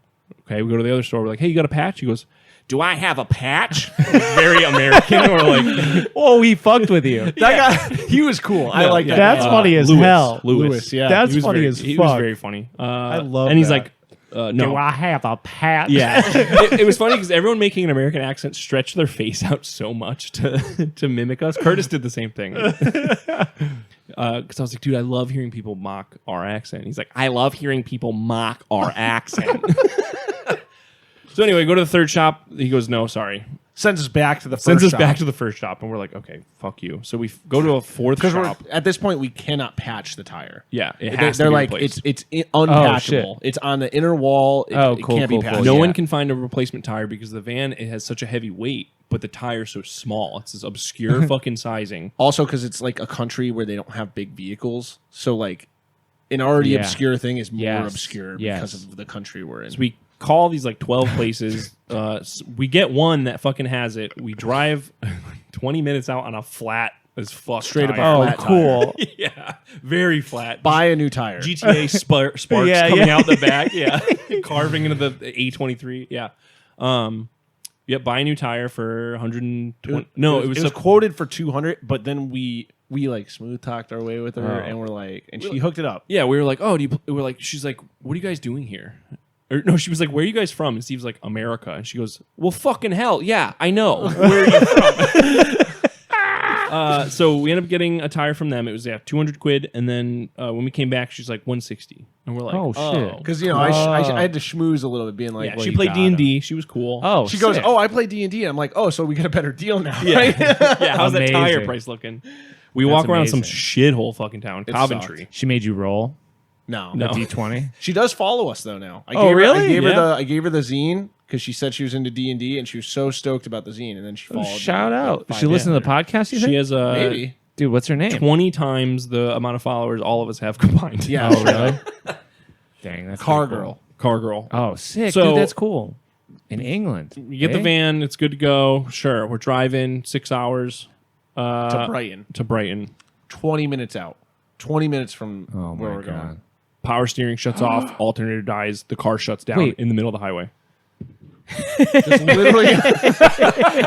Okay, we go to the other store. We're like, "Hey, you got a patch?" He goes, "Do I have a patch?" Very American. We're like, Oh, he fucked with you. That guy, he was cool. I like that. That's guy. funny as Lewis. hell. Lewis, yeah. That's He was funny very, as he was fuck. very funny. I love And he's that. like, no. Do I have a patch? Yeah, it was funny because everyone making an American accent stretched their face out so much to mimic us. Curtis did the same thing. Because I was like, dude, I love hearing people mock our accent. He's like, I love hearing people mock our accent. So anyway, go to the third shop. He goes, no, sorry. Sends us back to the first Sends us shop. back to the first shop, and we're like, okay, fuck you. So we go to a fourth shop. At this point, we cannot patch the tire. Yeah, it has They're to be like, replaced. it's unpatchable. It's on the inner wall. It can't be patched. No one can find a replacement tire because the van, it has such a heavy weight, but the tire's so small. It's this obscure fucking sizing. Also, because it's like a country where they don't have big vehicles, so like an already obscure thing is more obscure because of the country we're in. So we call these like 12 places. We get one that fucking has it. We drive 20 minutes out on a flat as fuck Straight up tire. a flat cool. Yeah, very flat. Buy a new tire. GTA sparks coming out the back. Yeah, carving into the A23. Yeah. Buy a new tire for 120. No, it was quoted for 200, but then we like smooth talked our way with her, and we're like, and she hooked it up. Yeah, we were like, oh, we're like, she's like, what are you guys doing here? Or no, she was like, where are you guys from? And Steve's like, America. And she goes, well, fucking hell, yeah, I know. Where are you from? So we ended up getting a tire from them. It was 200 quid, and then when we came back, she's like 160, and we're like, oh shit, because I had to schmooze a little bit, being like, yeah, well, she played D&D. She was cool. Oh, she goes, oh, I play D&D. I'm like, oh, so we get a better deal now. Yeah, right? yeah. How's that tire Amazing. price looking? We walk around some amazing. shithole fucking town, Coventry. sucked. she made you roll No, a D20. She does follow us though now. I Oh, gave really? Her, Yeah. I gave her the zine because she said she was into D&D, and she was so stoked about the zine, and then she followed. Shout me, out. like, She 5 listened to minutes the podcast. You think? She has a Maybe. Dude, what's her name? 20 times the amount of followers all of us have combined. Yeah. Oh, really? Dang, that's Car pretty cool. girl. Car girl. Oh, sick. So- Dude, that's cool. In England. You get the eh? van. It's good to go. Sure. We're driving 6 hours To Brighton, to Brighton. 20 minutes out. 20 minutes from Oh, where my we're God. going. Power steering shuts off. Alternator dies. The car shuts down Wait. in the middle of the highway. Just literally,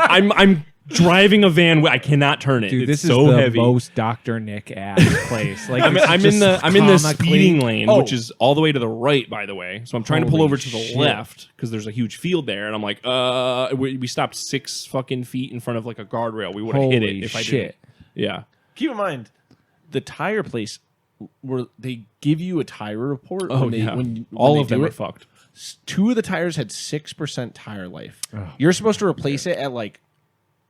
I'm driving a van. I cannot turn it. Dude, it's this so is the heavy. most Dr. Nick ass place. Like I'm it's in just the comically- speeding lane, Oh. which is all the way to the right, by the way. So I'm trying to pull Holy over to the shit. left because there's a huge field there, and I'm like, we stopped 6 fucking feet in front of like a guardrail. We would have hit Holy it if I shit. didn't. Yeah. keep in mind, the tire place where they give you a tire report. Oh when they, yeah. when all they of them do are it. fucked. 2 of the tires had 6% tire life. You're supposed to replace it at like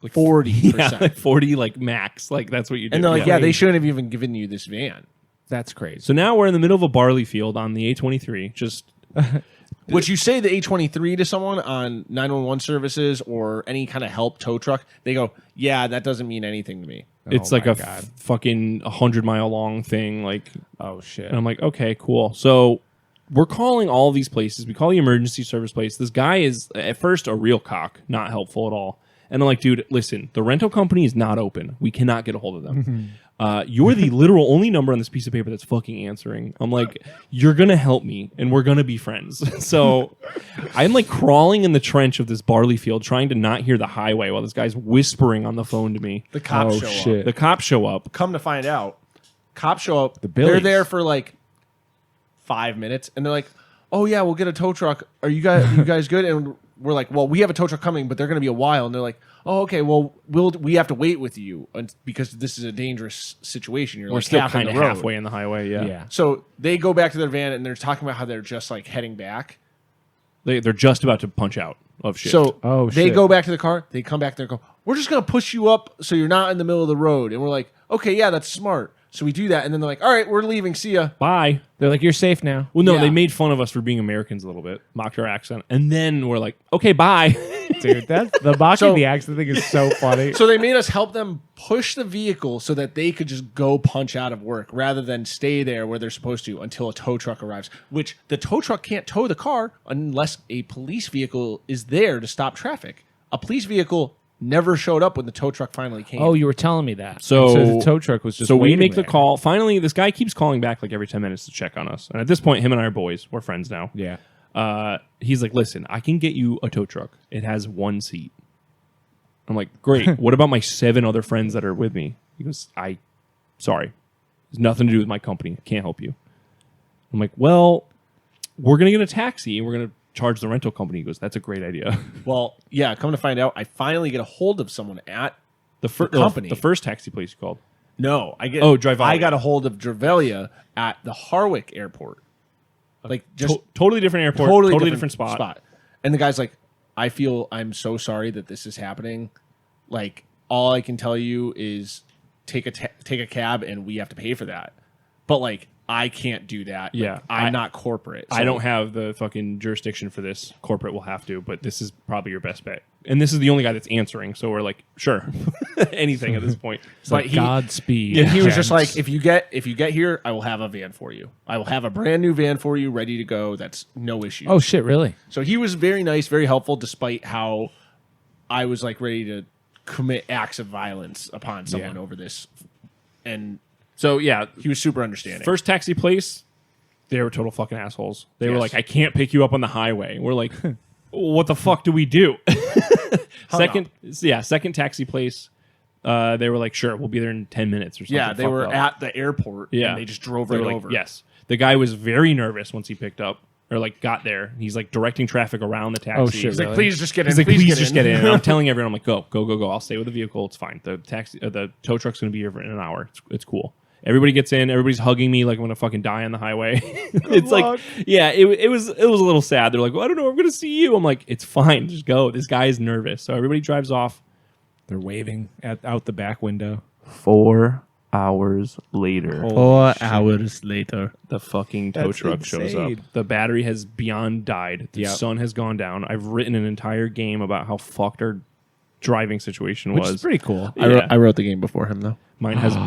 40%. Yeah, like 40 like max. Like that's what you do. And they're like, yeah, they shouldn't have even given you this van. That's crazy. So now we're in the middle of a barley field on the A23. Just Would you say the A23 to someone on 911 services or any kind of help tow truck? They go, yeah, that doesn't mean anything to me. it's Oh like my a God. fucking 100-mile long thing. Like, Oh, shit. and I'm like, okay, cool. So we're calling all these places. We call the emergency service place. This guy is at first a real cock, not helpful at all. And I'm like, dude, listen, the rental company is not open. We cannot get a hold of them. You're the literal only number on this piece of paper that's fucking answering. I'm like, you're going to help me and we're going to be friends. So I'm like crawling in the trench of this barley field trying to not hear the highway while this guy's whispering on the phone to me. The cops Oh, show shit. up. The cops show up. Come to find out, cops show up. The They're Billies. there for like 5 minutes, and they're like, "Oh yeah, we'll get a tow truck. Are you guys good?" And we're like, "Well, we have a tow truck coming, but they're going to be a while." And they're like, "Oh, okay. Well, we have to wait with you because this is a dangerous situation. You're We're like still half on kind the of road." halfway in the highway. Yeah. Yeah. So they go back to their van, and they're talking about how they're just like heading back. They're just about to punch out of shit. So Oh, they shit. go back to the car. They come back there and go, "We're just going to push you up so you're not in the middle of the road." And we're like, "Okay, yeah, that's smart." So we do that, and then they're like, "All right, we're leaving. See ya." bye. They're like, you're safe now. Well, no, Yeah. they made fun of us for being Americans a little bit, mocked our accent, and then we're like, okay, bye. Dude, that's the mocking So- the accent thing is so funny. So they made us help them push the vehicle so that they could just go punch out of work rather than stay there where they're supposed to until a tow truck arrives, which the tow truck can't tow the car unless a police vehicle is there to stop traffic. A police vehicle never showed up when the tow truck finally came. Oh, you were telling me that. So- the tow truck was just So we waiting make the there. call. Finally, this guy keeps calling back like every 10 minutes to check on us. And at this point, him and I are boys. We're friends now. Yeah. He's like, listen, I can get you a tow truck. It has 1 seat. I'm like, great. What about my 7 other friends that are with me? He goes, sorry. It's nothing to do with my company. I can't help you. I'm like, well, we're going to get a taxi and we're going to charge the rental company. He goes, that's a great idea. Well, yeah, come to find out, I finally get a hold of someone at The company. the first taxi place you called. No, I get. Drivalia. I got a hold of Dravalia at the Harwick Airport. Like just totally different airport, totally different spot. And the guy's like, I'm so sorry that this is happening. Like, all I can tell you is take a cab and we have to pay for that. But like, I can't do that. Yeah. Like, I'm not corporate. So I don't have the fucking jurisdiction for this. Corporate will have to, but this is probably your best bet. And this is the only guy that's answering, so we're like, sure, anything at this point. But Godspeed. And he was just like, if you get here, I will have a van for you. I will have a brand new van for you, ready to go. That's no issue. Oh shit, really? So he was very nice, very helpful, despite how I was like ready to commit acts of violence upon someone over this. And So yeah, he was super understanding. first taxi place, they were total fucking assholes. They were Yes. like, I can't pick you up on the highway. We're like, what the fuck do we do? Second taxi place, they were like, sure, we'll be there in 10 minutes or something. yeah, they Fuck were up. at the airport. Yeah. And they just drove They right were like, over. yes. The guy was very nervous once he picked up or like got there. He's like directing traffic around the taxi. Oh, shit, He's like, really? please just get in. He's like, please get just in. get in. And I'm telling everyone, I'm like, go. I'll stay with the vehicle. It's fine. The tow truck's going to be here in an hour. It's cool. Everybody gets in. Everybody's hugging me like I'm going to fucking die on the highway. It's like, yeah, it was a little sad. They're like, well, I don't know. I'm going to see you. I'm like, it's fine. Just go. This guy is nervous. So everybody drives off. They're waving out the back window. 4 hours later, 4 hours later. the fucking tow That's truck shows up. insane. The battery has beyond died. The Yep. sun has gone down. I've written an entire game about how fucked our driving situation Which was. is pretty cool. Yeah. I wrote the game before him, though. Mine has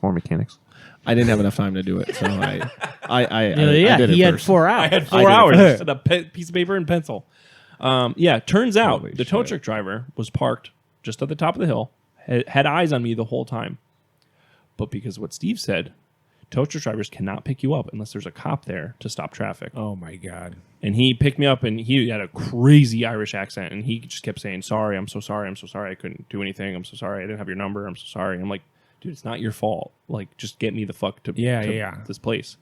more mechanics. I didn't have enough time to do it, so I did he it had first. 4 I hours. had I 4 did it hours first. just at a piece of paper and pencil. Turns out Holy the tow shit. truck driver was parked just at the top of the hill, had eyes on me the whole time. But because of what Steve said, tow truck drivers cannot pick you up unless there's a cop there to stop traffic. Oh my god. And he picked me up, and he had a crazy Irish accent, and he just kept saying, sorry, I'm so sorry, I couldn't do anything, I'm so sorry, I didn't have your number, I'm so sorry. And I'm like, dude, it's not your fault. Like, just get me the fuck to this place.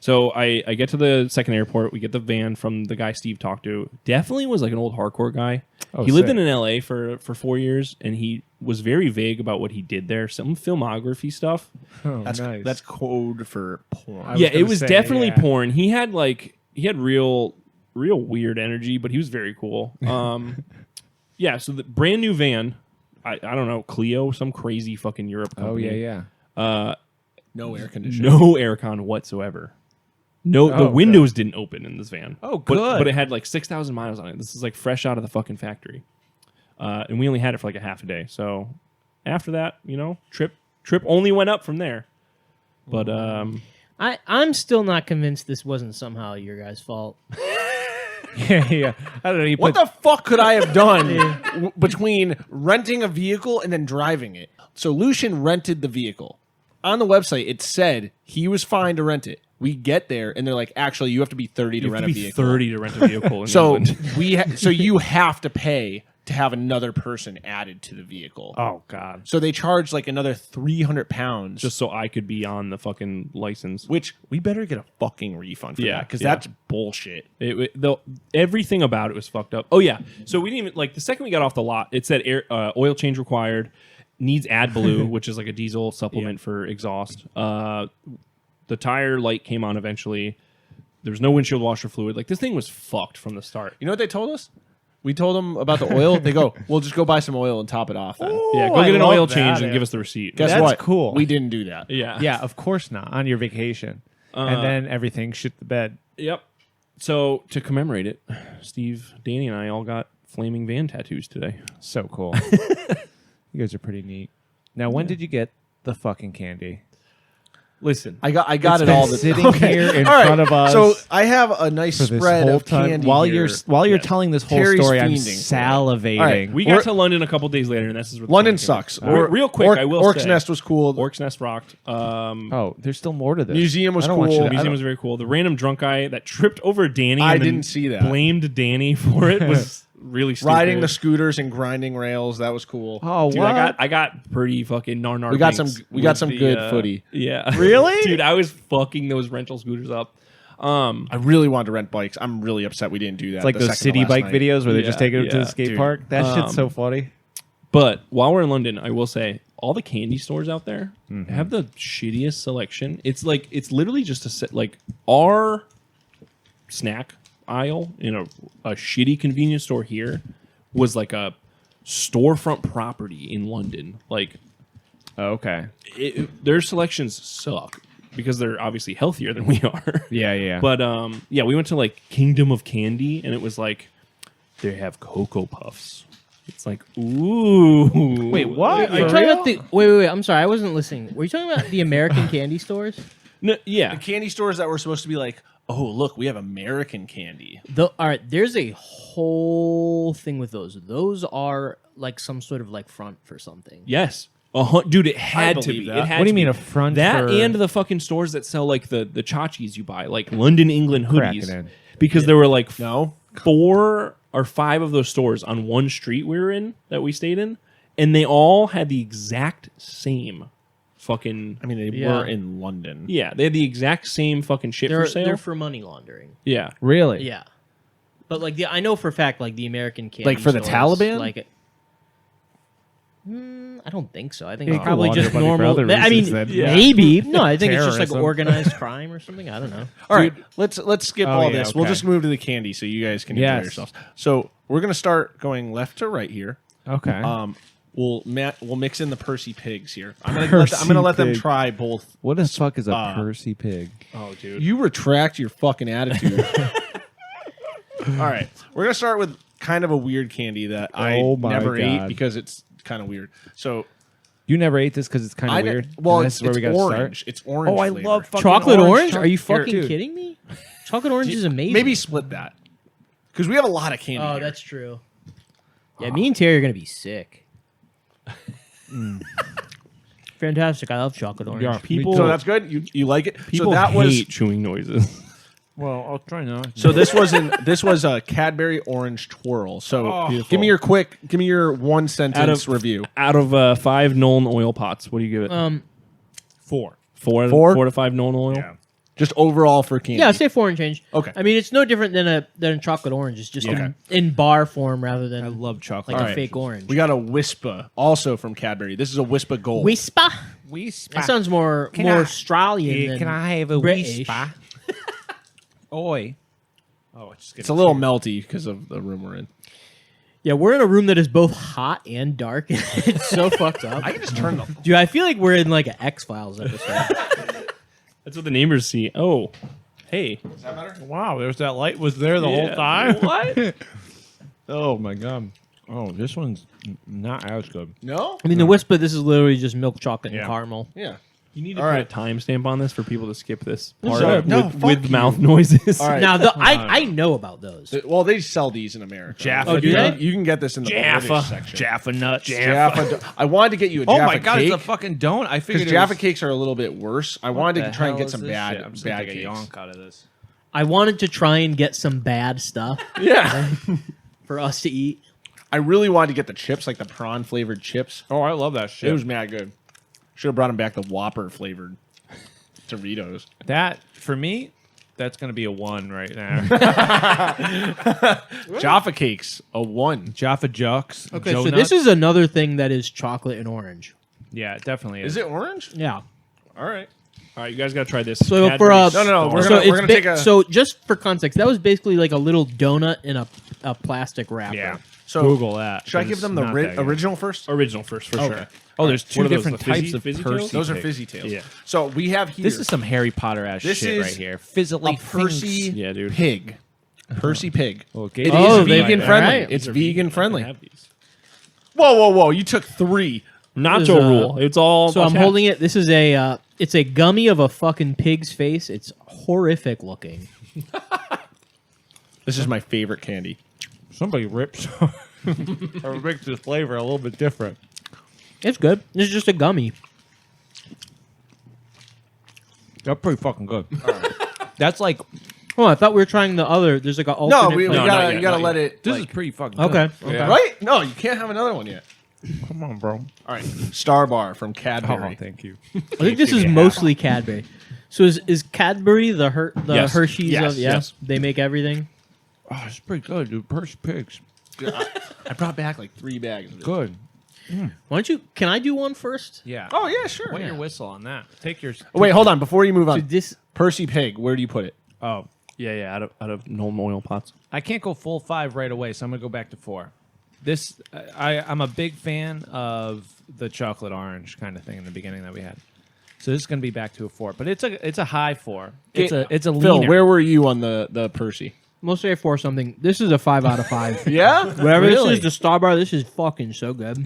So I get to the second airport, we get the van from the guy Steve talked to. Definitely was like an old hardcore guy. Oh, he lived sick. in LA for 4 years, and he was very vague about what he did there. Some filmography stuff. Oh, That's nice. that's code for porn. I was Yeah, it gonna was say, definitely yeah. porn. He had real weird energy, but he was very cool. Yeah, so the brand new van, I don't know, Clio, some crazy fucking Europe Oh company. yeah. No air conditioning. No aircon whatsoever. No, the Oh, windows didn't open in this van. Oh, But good. it had like 6,000 miles on it. This is like fresh out of the fucking factory. And we only had it for like a half a day. So after that, trip only went up from there. But I'm still not convinced this wasn't somehow your guys' fault. yeah. I don't know. You What put, the fuck could I have done between renting a vehicle and then driving it? So Lucian rented the vehicle. On the website, it said he was fine to rent it. We get there, and they're like, actually, you have to be 30 to you have rent to a be vehicle. 30 to rent a vehicle in So England. so you have to pay to have another person added to the vehicle. Oh god. So they charge like another £300 Just so I could be on the fucking license. which we better get a fucking refund for Yeah, that because yeah. that's bullshit. Everything about it was fucked up. Oh yeah, so we didn't even the second we got off the lot, it said oil change required, needs AdBlue, which is like a diesel supplement for exhaust. The tire light came on eventually. There was no windshield washer fluid. Like this thing was fucked from the start. You know what they told us? We told them about the oil. They go, "We'll just go buy some oil and top it off." Then. Yeah, go I get an love oil that. change and give us the receipt. Guess That's what? cool. We didn't do that. Yeah, Yeah, of course not. On your vacation. And then everything shit the bed. Yep. So to commemorate it, Steve, Danny, and I all got flaming van tattoos today. So cool. You guys are pretty neat. Now, when did you get the fucking candy? Listen, I got It's it been all sitting here in All right, front of us So I have a nice for this spread whole of time. candy While here. you're telling this whole Terry's story, I'm fiending for it. salivating. All right, we Or- got to London a couple days later, and this is where the London fun came. sucks. Real quick, I will Orc's say, Nest was cool. Orc's Nest rocked. Oh, there's still more to this. Museum was I don't want you cool. to- The museum was very cool. The random drunk guy that tripped over Danny. I and then didn't see that. Blamed Danny for it was really stupid. Riding the scooters and grinding rails. That was cool. Oh, Dude, what? I got pretty fucking nar. We got some good footy. Yeah, Really? dude. I was fucking those rental scooters up. I really wanted to rent bikes. I'm really upset we didn't do that. It's like the those second to city last bike night. videos where they Yeah, just take it to yeah, the skate dude. park. That shit's so funny. But while we're in London, I will say all the candy stores out there have the shittiest selection. It's like it's literally just a set like our snack aisle in a shitty convenience store here was like a storefront property in London. Like, Okay. their selections suck because they're obviously healthier than we are. Yeah. But yeah, we went to like Kingdom of Candy, and it was like they have Cocoa Puffs. It's like, ooh, Wait, what? Are you talking about the? Wait. I'm sorry, I wasn't listening. Were you talking about the American candy stores? No, yeah, The candy stores that were supposed to be like, oh, look, we have American candy. All right, there's a whole thing with those. Those are like some sort of like front for something. yes, dude, it had to believe be. that. It had What do you to mean be. a front that for- and the fucking stores that sell like the tchotchkes you buy, like London, England Crack hoodies, it in. because there were like No? 4 or 5 of those stores on one street we were in that we stayed in, and they all had the exact same fucking. I mean, they Yeah. were in London. Yeah, they had the exact same fucking shit They're for sale. they're for money laundering. Yeah, Really? Yeah, but like I know for a fact like the American candy Like for the stores, Taliban? like. I don't think so. I think They it's could probably launder just money for normal. other I mean, reasons than- Yeah. maybe no. I think it's just like Terrorism. organized crime or something. I don't know. All right, let's skip Oh, all yeah, this. We'll okay. just move to the candy so you guys can enjoy Yes. yourselves. So we're gonna start going left to right here. Okay. We'll mix in the Percy pigs here. I'm gonna Percy let them pig. try both. what the fuck is a Percy pig? oh dude, You retract your fucking attitude. All right, we're gonna start with kind of a weird candy that I Oh my never ate God. because it's kind of weird. So You never ate this because it's kind I of ne- weird. Well, And it's, this is where it's we got to orange. start. It's orange. Oh, I flavor. love fucking Chocolate orange? Are you Here, fucking dude. kidding me? Chocolate orange is amazing. Maybe split that because we have a lot of candy. Oh, here. that's true. Yeah, me and Terry are gonna be sick. Fantastic! I love chocolate orange. Yeah. people. so that's good. You like it? people so that hate was chewing noises. Well, I'll try not. so this was a Cadbury orange twirl. So give me your one sentence review. Out of 5 Nolan oil pots, what do you give it? 4. 4 4? 4 to 5 Nolan oil. Yeah. Just overall for candy. Yeah, I'd say 4 and change. Okay. I mean, it's no different than a chocolate orange. It's just in bar form rather than I love chocolate. like All a right. fake orange. We got a Wispa also from Cadbury. This is a Wispa Gold. Whisper. Whisper. That sounds more Can I- Australian. than Can I have a British. whisper? Oi. Oh, It's a little melty because of the room we're in. Yeah, we're in a room that is both hot and dark. It's so fucked up. I can just turn the. Dude, I feel like we're in like an X-Files episode. That's what the neighbors see. Oh, hey. Does that matter? Wow, there's that light was there the whole Yeah. time. What? Oh my god. Oh, this one's not as good. No. I mean, the Whisper, this is literally just milk chocolate Yeah. and caramel. Yeah. You need to All put right. a timestamp on this for people to skip this No, part sure. with, No, fuck with you. mouth noises. All right. Now, I know about those. Well, they sell these in America. Jaffa, Oh, do you, they? you can get this in the British section. Jaffa nuts. Jaffa. I wanted to get you a Oh Jaffa my god, cake it's a fucking donut. I figured because it Jaffa was, cakes are a little bit worse. I wanted to try and get some bad I'm just bad gonna take a cakes. yonk out of this. I wanted to try and get some bad stuff Yeah. for us to eat. I really wanted to get the chips, like the prawn flavored chips. Oh, I love that shit. It was mad good. Should have brought them back the Whopper flavored Doritos. That for me, that's gonna be a 1 right now. Jaffa cakes, a 1. Jaffa Jux. Okay, so this is another thing that is chocolate and orange. yeah, it definitely is. Is it orange? Yeah. All right. All right, you guys got to try this. So for Cadbury a No, we're so gonna- it's take a- so just for context, that was basically like a little donut in a plastic wrapper. Yeah. So Google that. should I give It's them the not that good. original first? original first for Okay. sure. Oh, there's What two are those, different the fizzy- types of fizzy Percy. tails? Those are pig. fizzy tails. Yeah. So we have here. This is some Harry Potter ass This shit is right here. Fizzily a Percy Yeah, dude. pig. Percy pig. Okay. It is Oh, they- vegan friendly. alright. It's These are vegan I friendly. can have these. Whoa! You took 3. Nacho This is, rule. It's all. So I'm holding it. This is a it's a gummy of a fucking pig's face. It's horrific looking. This is my favorite candy. Somebody rips or makes this flavor a little bit different. It's good. It's just a gummy. That's pretty fucking good. That's like Oh, I thought we were trying the other. There's like an No, alternate. we flavor. not gotta yet, you gotta not let yet. it. this like- is pretty fucking Okay. good. Okay. right. No, you can't have another one yet. Come on, bro. All right, Star Bar from Oh, Cadbury. thank you. I think this is mostly Cadbury. So is Cadbury the Yes. Hershey's Yes, of yeah? yes. They make everything. Oh, it's pretty good, dude. Percy pigs. I brought back like 3 bags of it. Good. Why don't you? Can I do one first? Yeah. Oh yeah, sure. Wet your whistle on that. Take your. Oh, wait, hold on. Before you move on, Dude, this Percy Pig. Where do you put it? Oh, Yeah, out of normal oil pots. I can't go full 5 right away, so I'm gonna go back to 4. This I'm a big fan of the chocolate orange kind of thing in the beginning that we had. So this is gonna be back to a 4, but it's a high 4. It's a Phil, leaner. where were you on the Percy? most say 4 something. This is a 5 out of 5. Yeah, Whatever Really? this is, the Star Bar. This is fucking so good.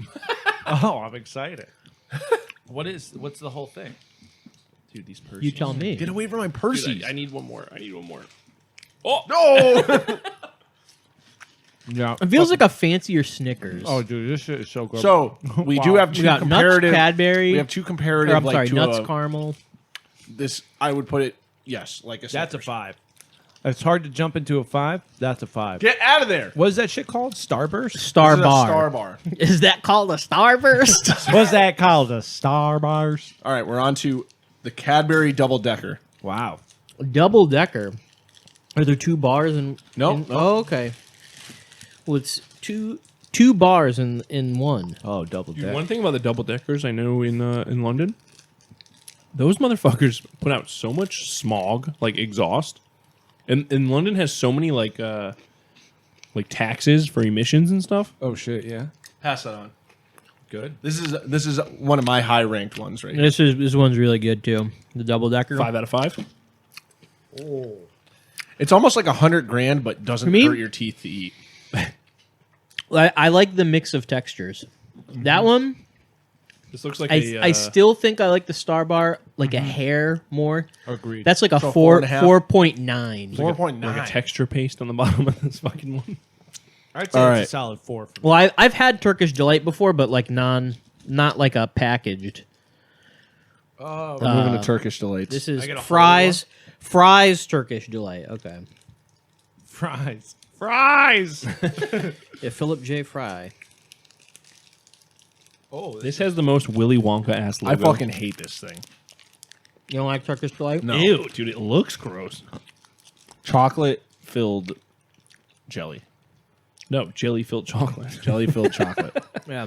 Oh, I'm excited. What's the whole thing? Dude, these Persians. You tell me. Get away from my Percy. Dude, I need one more. Oh no! Yeah. It feels like a fancier Snickers. Oh, dude, this shit is so good. So we do Wow. have we two got nuts, comparative. Cadbury. We have two or, comparative. I'm like, sorry, to nuts, a- caramel. This I would put it. Yes, like a. that's a Snickers. 5. It's hard to jump into a 5. That's a 5. Get out of there. What is that shit called? Starburst? Star This is a Bar. Star Bar. Is that called a Starburst? What's that called? A Starburst? All right, we're on to the Cadbury Double Decker. Wow. Double decker. Are there 2 bars in? Nope, in- nope. Oh, okay. Well, it's two bars in one. Oh, double Dude, deck. one thing about the double deckers I know in London, those motherfuckers put out so much smog, like exhaust. And London has so many like taxes for emissions and stuff. Oh shit, yeah. Pass that on. Good. This is one of my high ranked ones right here. This one's really good too. The double decker. 5 out of 5. It's almost like $100,000, but doesn't For me? hurt your teeth to eat. I like the mix of textures. That one, This looks like I still think I like the Star Bar like a hair more. Agreed. That's like a So 4 4.5? 4.9. 4.9. like a texture paste on the bottom of this fucking one. I'd say All it's right. a solid 4 for me. Well, I've had Turkish Delight before, but like not like a packaged. We're moving to Turkish Delights. This is I get a fries Turkish Delight. Okay. Fries. Yeah, Philip J. Fry. Oh, This has the most Willy Wonka ass logo. I fucking hate this thing. You don't like Turkish Delight? No. Ew, dude, it looks gross. Chocolate filled jelly. No, jelly filled chocolate. Jelly filled chocolate. Yeah.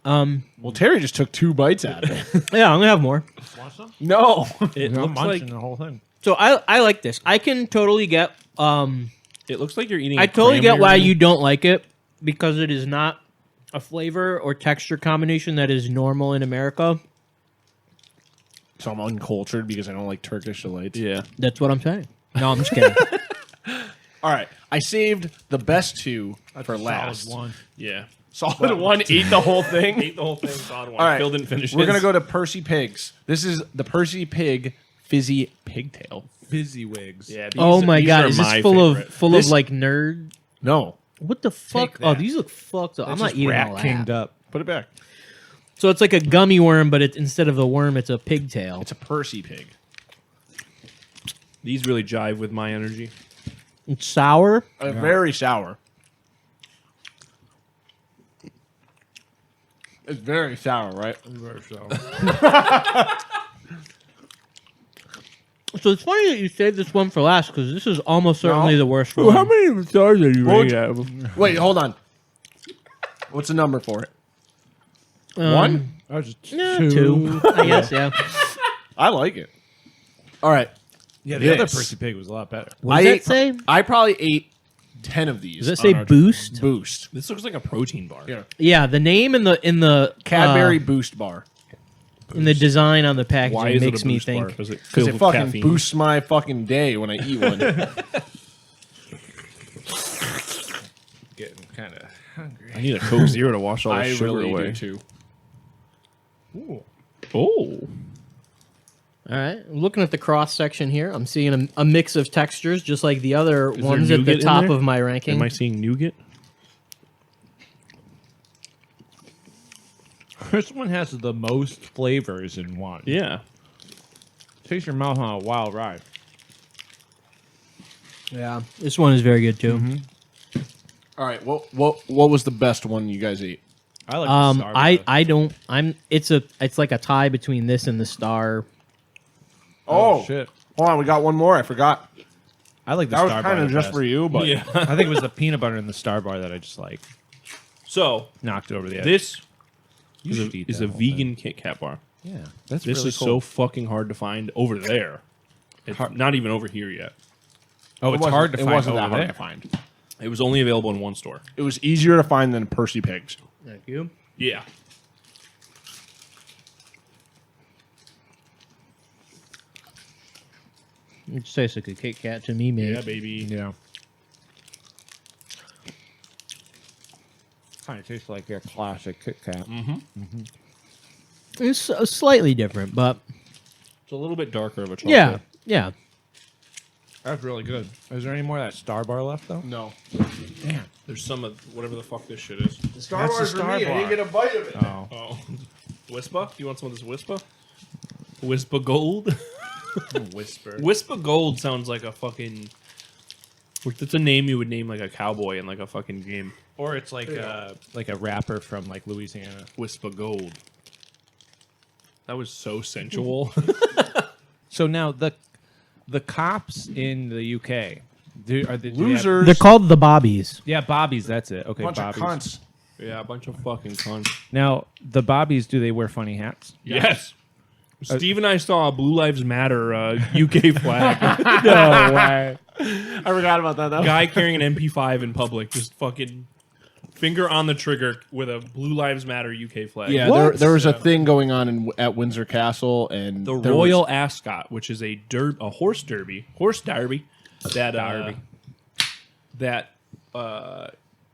Well, Terry just took 2 bites out of it. Yeah, I'm gonna have more. Want some? No. It I'm looks munching like the whole thing. So I like this. I can totally get it looks like you're eating. I a totally get why cranberry. you don't like it because it is not a flavor or texture combination that is normal in America. So I'm uncultured because I don't like Turkish Delights. Yeah. That's what I'm saying. No, I'm just kidding. All right. I saved the best 2 for last. Solid 1. Yeah. Solid 1. Ate the whole thing. Ate the whole thing. Saw one. All right. Phil didn't finish. We're going to his. go to Percy Pigs. This is the Percy Pig Fizzy Pigtail. Fizzy wigs. Yeah. Oh these- my these god, are is my this full favorite. of full This- of like nerd? No. What the fuck? Take Oh, that. these look fucked up. I'm It's not just eating rat all kinged that. up. Put it back. So it's like a gummy worm, but instead of a worm, it's a pigtail. It's a Percy Pig. These really jive with my energy. It's sour. Very sour. It's very sour, right? So it's funny that you saved this one for last because this is almost certainly the worst one. How many stars are you rating rating at? Wait, hold on. What's the number for it? 1? I was just Yeah, 2. I guess, yeah. I like it. All right. Yeah, the other This. Percy Pig was a lot better. What does that say? I probably ate 10 of these. Does that say no, boost? Boost? This looks like a protein bar. Yeah. Yeah, the name in the Cadbury Boost Bar. in the design on the packaging Why is makes it a me boost think. bar? Is it Because filled it with fucking caffeine? boosts my fucking day when I eat one. Getting kind of hungry. I need a Coke Zero to wash all I this sugar really away. do too. Oh. All right, I'm looking at the cross section here. I'm seeing a mix of textures, just like the other there ones at the nougat in top there? of my ranking. Am I seeing nougat? This one has the most flavors in one. Yeah. Takes your mouth on a wild ride. Yeah, this one is very good too. All right. What was the best one you guys ate? I like the Star I don't. It's like a tie between this and the Star. Oh, shit. Hold on, we got one more. I forgot. I like the That was Star kind Bar of the just best. for you, but I think it was the peanut butter in the Star Bar that I just like. So Knocked over the edge. this You should eat is that a whole vegan Kit Kat bar. thing. Yeah, that's This really is cool. so fucking hard to find over there. It's not even over here yet. Oh, it's hard to It find wasn't over that hard there. to find. It was only available in one store. It was easier to find than Percy Pigs. Thank you. Yeah. It tastes like a Kit Kat to me, man. Yeah, baby. Yeah. Kind of tastes like your classic Kit Kat. It's slightly different, but It's a little bit darker of a chocolate. yeah, yeah. That's really good. Is there any more of that Star Bar left, though? No. Damn. There's some of whatever the fuck this shit is. The Star That's Wars the for Star me. I Bar. didn't get a bite of it. Oh. Oh. Wispa? You want some of this Wispa? Wispa Gold? Whisper. Wispa Gold sounds like a fucking... That's a name you would name like a cowboy in like a fucking game. Or it's like a rapper from like Louisiana. Wispa Gold. That was so sensual. So now the cops in the UK, do they have- Losers. They're called the Bobbies. yeah, Bobbies. That's it. Okay, bunch Bobbies. of cunts. Yeah, a bunch of fucking cunts. Now the Bobbies, do they wear funny hats? Yes. Steve and I saw a Blue Lives Matter UK flag. No way. I forgot about that, though. Guy carrying an MP5 in public, just fucking finger on the trigger with a Blue Lives Matter UK flag. Yeah, What? there was a thing going on at Windsor Castle, and The there Royal was- Ascot, which is a horse derby that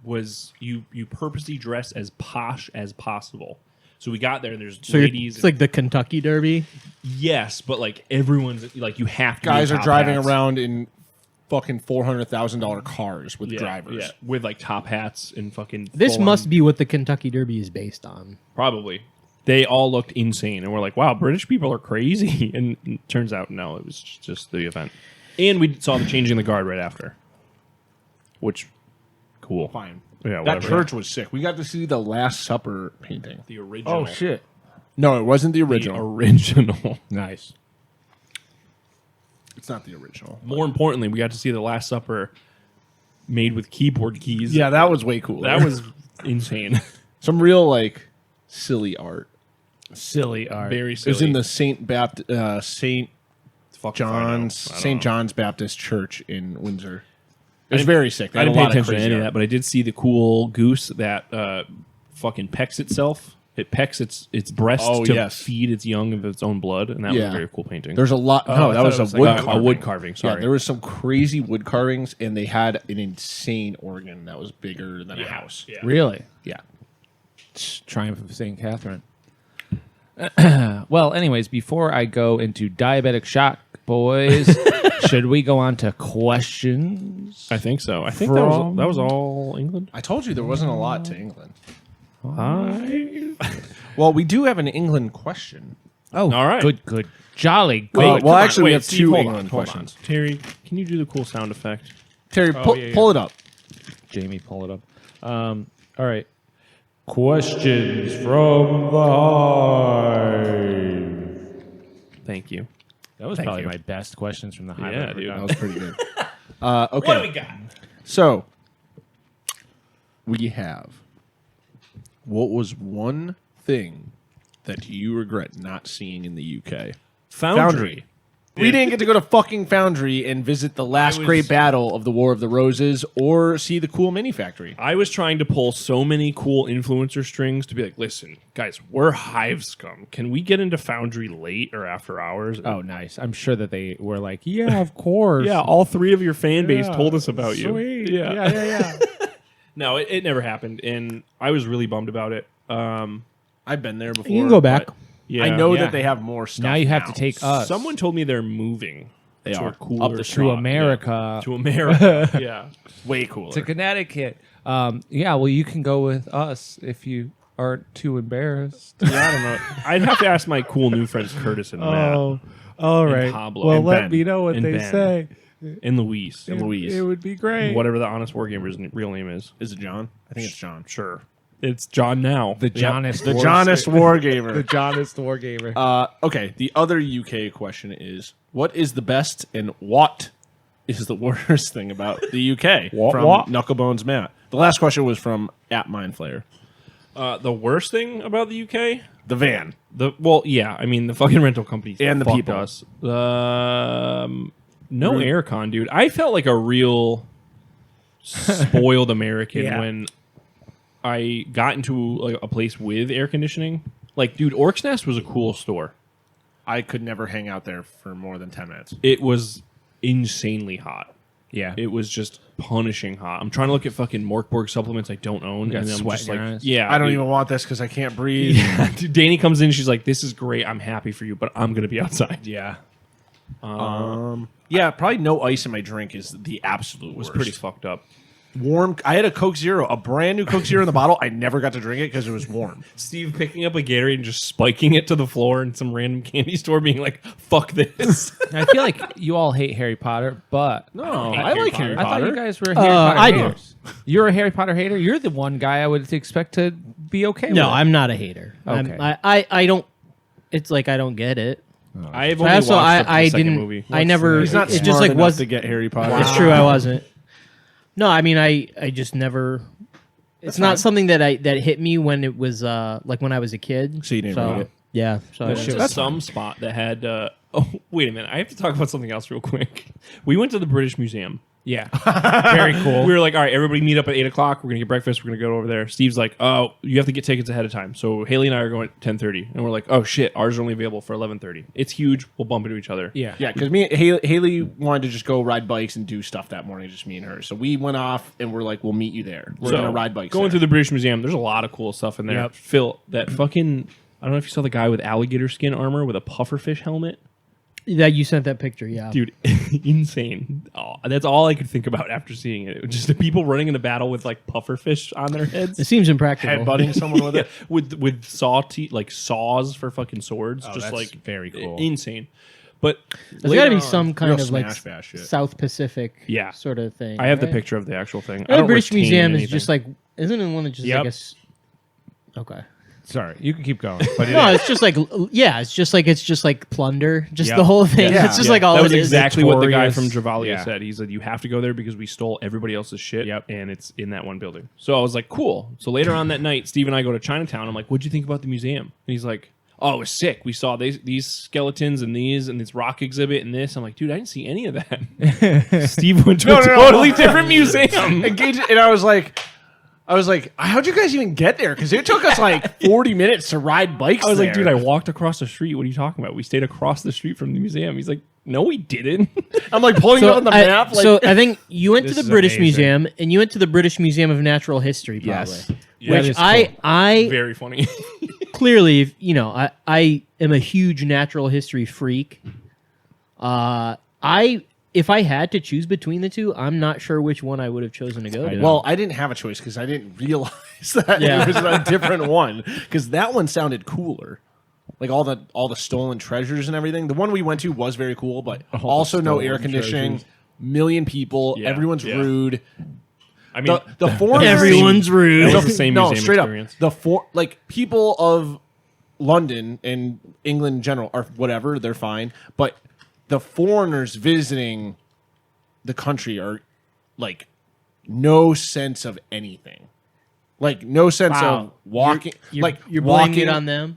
was you purposely dress as posh as possible. So we got there, and there's So ladies. it's like the Kentucky Derby. yes, but like everyone's like you have to. be guys in are top driving hats. around in fucking $400,000 cars with Yeah, drivers. yeah, with like top hats and fucking. This full-on- must be what the Kentucky Derby is based on. probably. They all looked insane, and we're like, "Wow, British people are crazy." And it turns out, no, it was just the event. And we saw the changing the guard right after, which cool. Fine. Yeah, That whatever. church was sick. We got to see the Last Supper painting. The original. No, it wasn't the The original. original. Nice. It's not the original. More importantly, we got to see the Last Supper made with keyboard keys. Yeah, that was way cool. that was insane. some real like silly art. Silly art. Very It silly. was in the St. Fucking find out. John's I don't St. know. John's Baptist Church in Windsor. It was didn't- very sick. They I had didn't a pay lot attention to crazy any of art. that, but I did see the cool goose that fucking pecks itself. It pecks its breast Oh, to yes. feed its young of its own blood, and that was Yeah. a very cool painting. There's a lot. I No, that thought was it was a like wood a carving. a wood carving. Yeah, Sorry, there was some crazy wood carvings, and they had an insane organ that was bigger than a house. Yeah. Really? Yeah. Triumph of St. Catherine. Well, anyways, before I go into diabetic shock, boys, should we go on to questions? I think so. I think From- that was all England. I told you there wasn't a lot to England. Hi. Well, we do have an England question. Oh, All right. Good. Jolly good. Well, come on, actually, we have Steve, two hold England hold questions. Terry, can you do the cool sound effect? Terry, pull yeah. it up. Jamie, pull it up. All right. Questions from the hive. Thank you. That was Thank probably you. my best questions from the hive. Yeah, I've ever dude. done. That was pretty good. Okay. What do we got? So, we have. What was one thing that you regret not seeing in the UK? Foundry. We didn't get to go to fucking Foundry and visit the last was- great battle of the War of the Roses or see the cool mini factory. I was trying to pull so many cool influencer strings to be like, listen, guys, we're Hive Scum. Can we get into Foundry late or after hours? Oh, nice. I'm sure that they were like, yeah, of course. yeah, all three of your fan base Yeah, told us about sweet. you. Yeah. No, it never happened, and I was really bummed about it. I've been there before. You can go back. but Yeah, I know Yeah. that they have more stuff. Now you have to take us Someone told me they're moving. They to are. a cooler Up the to street. America. Yeah. To America. Yeah. way cooler. to Connecticut. Yeah, well, you can go with us if you aren't too embarrassed. I don't know. I'd have to ask my cool new friends Curtis and Matt all And right. Pablo. Well, And let Ben. me know what And they Ben. say. and Luis. It would be great. Whatever the Honest Wargamer's real name is. Is it John? I think it's John. Sure. It's John now. The Johnest The War- Johnest The Wargamer. Johnest Wargamer. Okay, the other UK question is, what is the best and what is the worst thing about the UK? What, from what? Knucklebones Matt. The last question was from at Mindflayer. The worst thing about the UK, The van. the fucking rental companies And the fucked people. us. No aircon, dude. I felt like a real spoiled American Yeah. when I got into like a place with air conditioning. Like, dude, Orc's Nest was a cool store. I could never hang out there for more than 10 minutes. It was insanely hot. Yeah. It was just punishing hot. I'm trying to look at fucking Morkborg supplements I don't own, got and I'm sweat just in like, your eyes. yeah, I don't dude. even want this because I can't breathe. Yeah, dude, Danny comes in, she's like, "This is great. I'm happy for you, but I'm gonna be outside." Yeah. Yeah, probably no ice in my drink is the absolute It was worst. pretty fucked up. Warm. I had a Coke Zero, a brand new Coke Zero in the bottle. I never got to drink it because it was warm. Steve picking up a Gatorade and just spiking it to the floor in some random candy store, being like, "Fuck this." I feel like you all hate Harry Potter, but No, I like Harry I thought Potter. you guys were Harry Potter I do. haters. You're a Harry Potter hater? You're the one guy I would expect to be okay with. No, I'm not a hater. Okay. I don't. It's like I don't get it. I've But only also, watched up to the I second didn't. movie. I never. He's not It smart just like enough was. to get Harry Potter. It's true. I wasn't. No, I mean, I just never. It's not something that hit me when it was like when I was a kid. So you didn't read it? Yeah. So I I went didn't- to some spot that had. Oh, wait a minute! I have to talk about something else real quick. We went to the British Museum. Yeah. Very cool. We were like, all right, everybody meet up at 8:00. We're gonna get breakfast. We're gonna go over there. Steve's like, oh, you have to get tickets ahead of time. So Haley and I are going at 10:30, and we're like, oh shit, ours are only available for 11:30. It's huge. We'll bump into each other. Yeah. Yeah, because me and Haley wanted to just go ride bikes and do stuff that morning, just me and her. So we went off and we're like, we'll meet you there. We're gonna ride bikes. Going there. through the British Museum, there's a lot of cool stuff in there. Yep. Phil, that fucking, I don't know if you saw the guy with alligator skin armor with a pufferfish helmet. that you sent that picture. Yeah. Dude, insane. Oh, that's all I could think about after seeing it. It was just the people running into battle with like pufferfish on their heads. It seems impractical. headbutting someone with it. with saws for fucking swords. Oh, just that's like very cool. insane. But There's got to be on, some kind real of like Smash Bash shit. South Pacific Yeah. sort of thing. I have the right? picture of the actual thing. The British Museum is just like, isn't it one that just Yep. like a okay. Sorry, you can keep going. But No, it's just like it's just like plunder, just Yep. the whole thing. Yeah. It's just like all that was it is. exactly what the guy from Victorious. Dravalia Yeah. said. He said, you have to go there because we stole everybody else's shit. Yep. And it's in that one building. So I was like, cool. So later on that night, Steve and I go to Chinatown. I'm like, what'd you think about the museum? And he's like, oh, it was sick. We saw these skeletons and this rock exhibit and this. I'm like, dude, I didn't see any of that. Steve went to a totally different museum. And Gage, and I was like, how'd you guys even get there? Because it took us like 40 minutes to ride bikes. I was like, there. dude, I walked across the street. What are you talking about? We stayed across the street from the museum. He's like, no, we didn't. I'm like pulling it up on the map. Like, so I think you went to This the is British amazing. Museum and you went to the British Museum of Natural History, probably. Yes. That Which is I Very funny. clearly, I am a huge natural history freak. If I had to choose between the two, I'm not sure which one I would have chosen to go to. well, I didn't have a choice because I didn't realize that Yeah. it was a different one. Because that one sounded cooler, like all the stolen treasures and everything. The one we went to was very cool, but also no air conditioning, treasures. million people, Yeah, everyone's yeah. rude. I mean, The foreigners, Everyone's rude. That was the same no, museum straight experience. up. Like people of London and England in general or whatever, they're fine. But the foreigners visiting the country are like no sense of anything. Like no sense of walking. You're walking blaming it on them.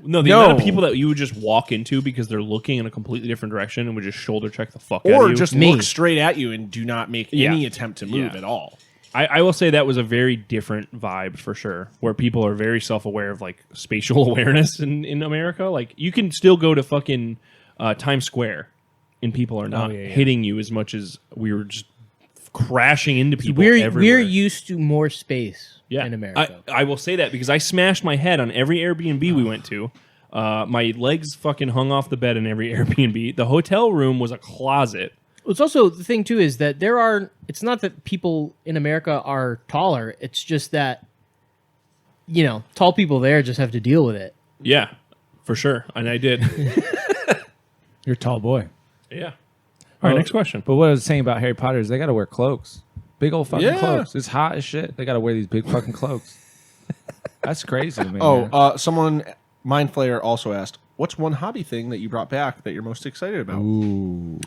No, the amount of people that you would just walk into because they're looking in a completely different direction and would just shoulder check the fuck out of or you. just Me. look straight at you and do not make Yeah. any attempt to move Yeah. at all. I will say that was a very different vibe for sure, where people are very self-aware of like spatial awareness in America. Like you can still go to fucking Times Square and people are not yeah. hitting you as much as we were just crashing into people We're everywhere. used to more space in America. I will say that because I smashed my head on every Airbnb we went to. My legs fucking hung off the bed in every Airbnb. The hotel room was a closet. It's also the thing too is that it's not that people in America are taller. It's just that tall people there just have to deal with it. Yeah, for sure. And I did. You're a tall boy. Yeah. All right, next question. But what I was saying about Harry Potter is they got to wear cloaks. Big old fucking Yeah. cloaks. It's hot as shit. They got to wear these big fucking cloaks. That's crazy to me. Oh, man. someone Mindflayer also asked, "What's one hobby thing that you brought back that you're most excited about?" Ooh.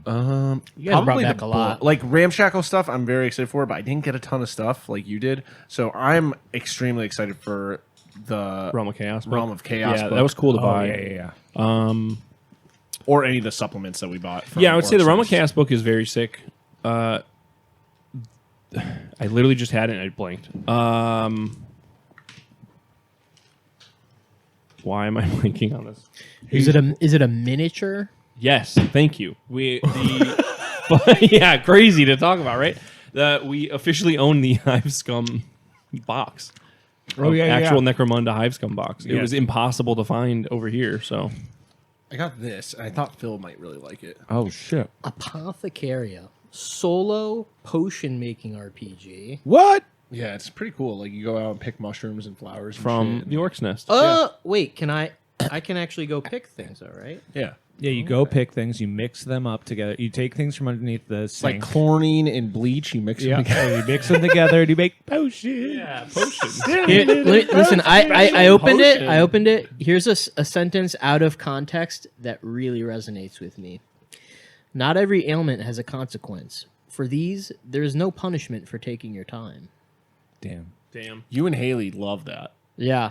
You guys Probably brought back the a lot. Like Ramshackle stuff, I'm very excited for, but I didn't get a ton of stuff like you did. So I'm extremely excited for the Realm of Chaos. Realm of Chaos Yeah, book. that was cool to buy. Yeah. Or any of the supplements that we bought. From Yeah, I would say the Realm of Orcs. Chaos book is very sick. I literally just had it and I blanked. Why am I blanking on this? Is it a miniature? Yes, thank you. Yeah, crazy to talk about, right? We officially own the Hive Scum box. Oh, yeah, actual yeah. Necromunda Hive Scum box. It Yeah. was impossible to find over here, so I got this, and I thought Phil might really like it. Oh shit. Apothecaria. Solo potion making RPG. What? Yeah, it's pretty cool. Like you go out and pick mushrooms and flowers and from shit. the Orc's Nest. Wait, can I can actually go pick things, all right? Yeah. Yeah, you go pick things, you mix them up together. You take things from underneath the It's like sink. chlorine and bleach. You mix them together. you mix them together and you make potions. Yeah, potions. Here, listen, I opened it. Potion. I opened it. Here's a sentence out of context that really resonates with me. Not every ailment has a consequence. For these, there is no punishment for taking your time. Damn. Damn. You and Haley love that. Yeah.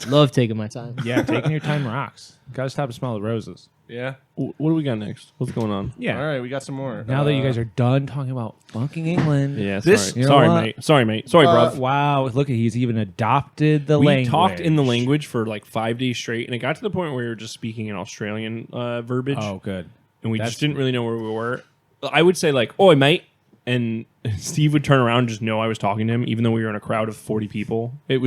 Love taking my time. Yeah, taking your time rocks. Gotta stop and smell the roses. Yeah. What do we got next? What's going on? Yeah. All right, we got some more. Now that you guys are done talking about fucking England. Yeah, This- sorry. you know Sorry, what? mate. Sorry, mate. Sorry, bruv. Wow, look at he's even adopted the We language. talked in the language for like 5 days straight, and it got to the point where we were just speaking in Australian verbiage, Oh, good. and we that's- just didn't really know where we were. I would say like, "Oi, mate," and Steve would turn around and just know I was talking to him, even though we were in a crowd of 40 people. It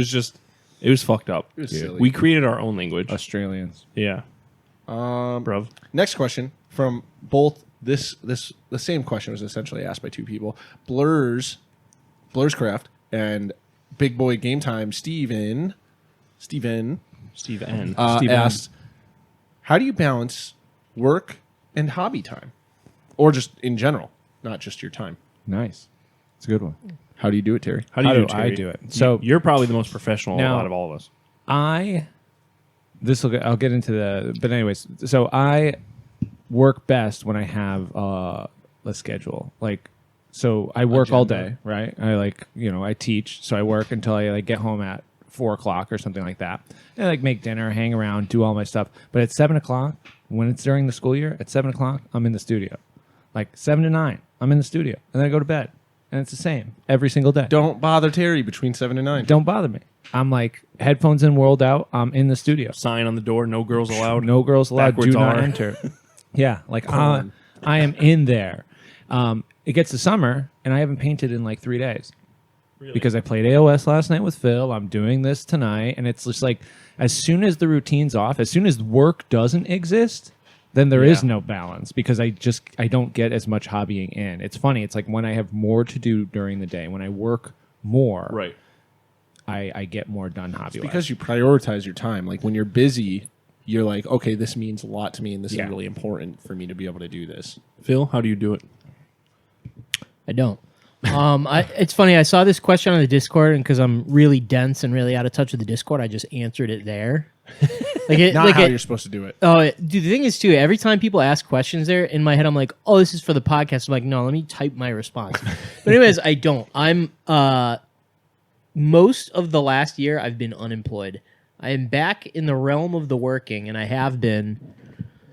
was fucked up. It was silly. We created our own language. Australians. Yeah, bruv. Next question from both the same question was essentially asked by two people. Blur's Craft and Big Boy Game Time Steven Steve N. Steve N. asked, how do you balance work and hobby time? Or just in general, not just your time. Nice. It's a good one. How do you do it, Terry? How do you How do, do Terry? I do it? So You're probably the most professional Now- out of all of us. I'll get into but anyways, so I work best when I have a schedule. Like, so I work all day, right? I teach, so I work until I get home at 4:00 or something like that. And I make dinner, hang around, do all my stuff. But at 7:00, when it's during the school year, at 7:00, I'm in the studio. Like 7 to 9, I'm in the studio, and then I go to bed, and it's the same every single day. Don't bother Terry between 7 and 9. Don't bother me. I'm like headphones in, world out. I'm in the studio. Sign on the door: no girls allowed. No girls allowed. Backwards Do not R. enter. Yeah, like I am in there. It gets to summer, and I haven't painted in like 3 days because I played AOS last night with Phil. I'm doing this tonight, and it's just like as soon as the routine's off, as soon as work doesn't exist, then there is no balance because I don't get as much hobbying in. It's funny. It's like when I have more to do during the day, when I work more, Right. I get more done hobby. Because you prioritize your time. Like when you're busy, you're like, okay, this means a lot to me, and this is Yeah. really important for me to be able to do this. Phil, how do you do it? I don't. It's funny. I saw this question on the Discord, and because I'm really dense and really out of touch with the Discord, I just answered it there. Not how you're supposed to do it. Oh, dude, the thing is, too, every time people ask questions there, in my head, I'm like, oh, this is for the podcast. I'm like, no, let me type my response. But anyways, I don't. I'm, most of the last year, I've been unemployed. I am back in the realm of the working, and I have been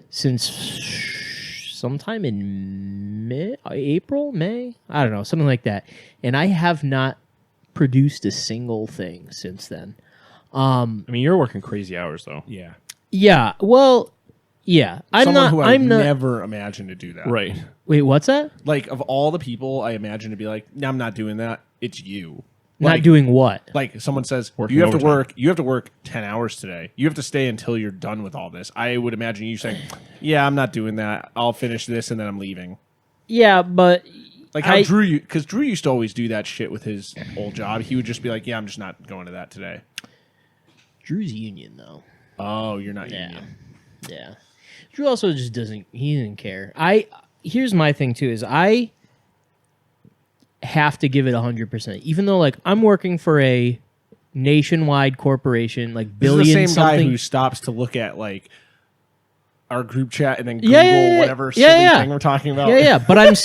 since sometime in May. I don't know, something like that. And I have not produced a single thing since then. I mean, you're working crazy hours though. Yeah. Yeah, well, yeah. Someone who I would I'm not. never imagine to do that. Right. Wait, what's that? Like of all the people I imagine to be like, no, I'm not doing that. It's you. Not Like- doing what? Like someone says, Working you have to overtime. work. You have to work 10 hours today. You have to stay until you're done with all this. I would imagine you saying, "Yeah, I'm not doing that. I'll finish this and then I'm leaving." Yeah, but Like how I- Drew, because Drew used to always do that shit with his old job. He would just be like, "Yeah, I'm just not going to that today." Drew's union though. Oh, you're not Yeah. union. Yeah. Drew also just doesn't. He doesn't care. Here's my thing too: is I have to give it 100%, even though like I'm working for a nationwide corporation, like This is billion the same guy something. who stops to look at like our group chat and then Google Yeah. whatever Yeah, silly yeah. thing we're talking about. Yeah. But I'm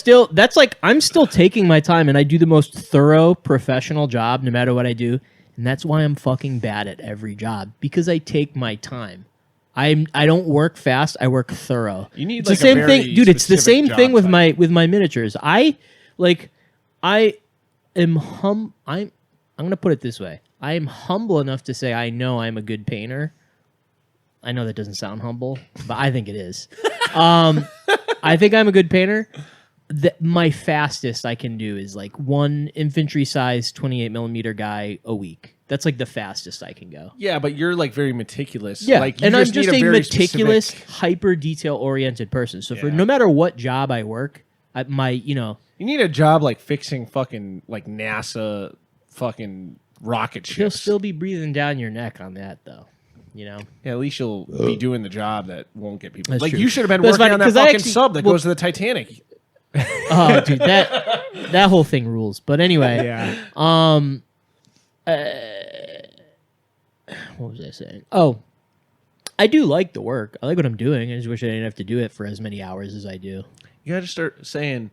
still taking my time, and I do the most thorough professional job no matter what I do. And that's why I'm fucking bad at every job, because I take my time. I don't work fast. I work thorough. You need it's like the same a very thing, dude. It's the specific same job thing with type. my miniatures. I'm gonna put it this way. I am humble enough to say I know I'm a good painter. I know that doesn't sound humble, but I think it is. I think I'm a good painter. My fastest I can do is like one infantry size 28 millimeter guy a week. That's like the fastest I can go. Yeah, but you're like very meticulous. Yeah, like, you and I'm need just a very meticulous, specific- hyper detail oriented person. So for Yeah. no matter what job I work, You need a job like fixing fucking like NASA fucking rocket he'll ships. still be breathing down your neck on that though. Yeah, at least you'll be doing the job that won't get people. That's Like true. you should have been But it's working funny, on that 'cause I fucking actually- sub that well- goes to the Titanic. Oh, dude, that whole thing rules. But anyway, what was I saying? Oh, I do like the work. I like what I'm doing. I just wish I didn't have to do it for as many hours as I do. You got to start saying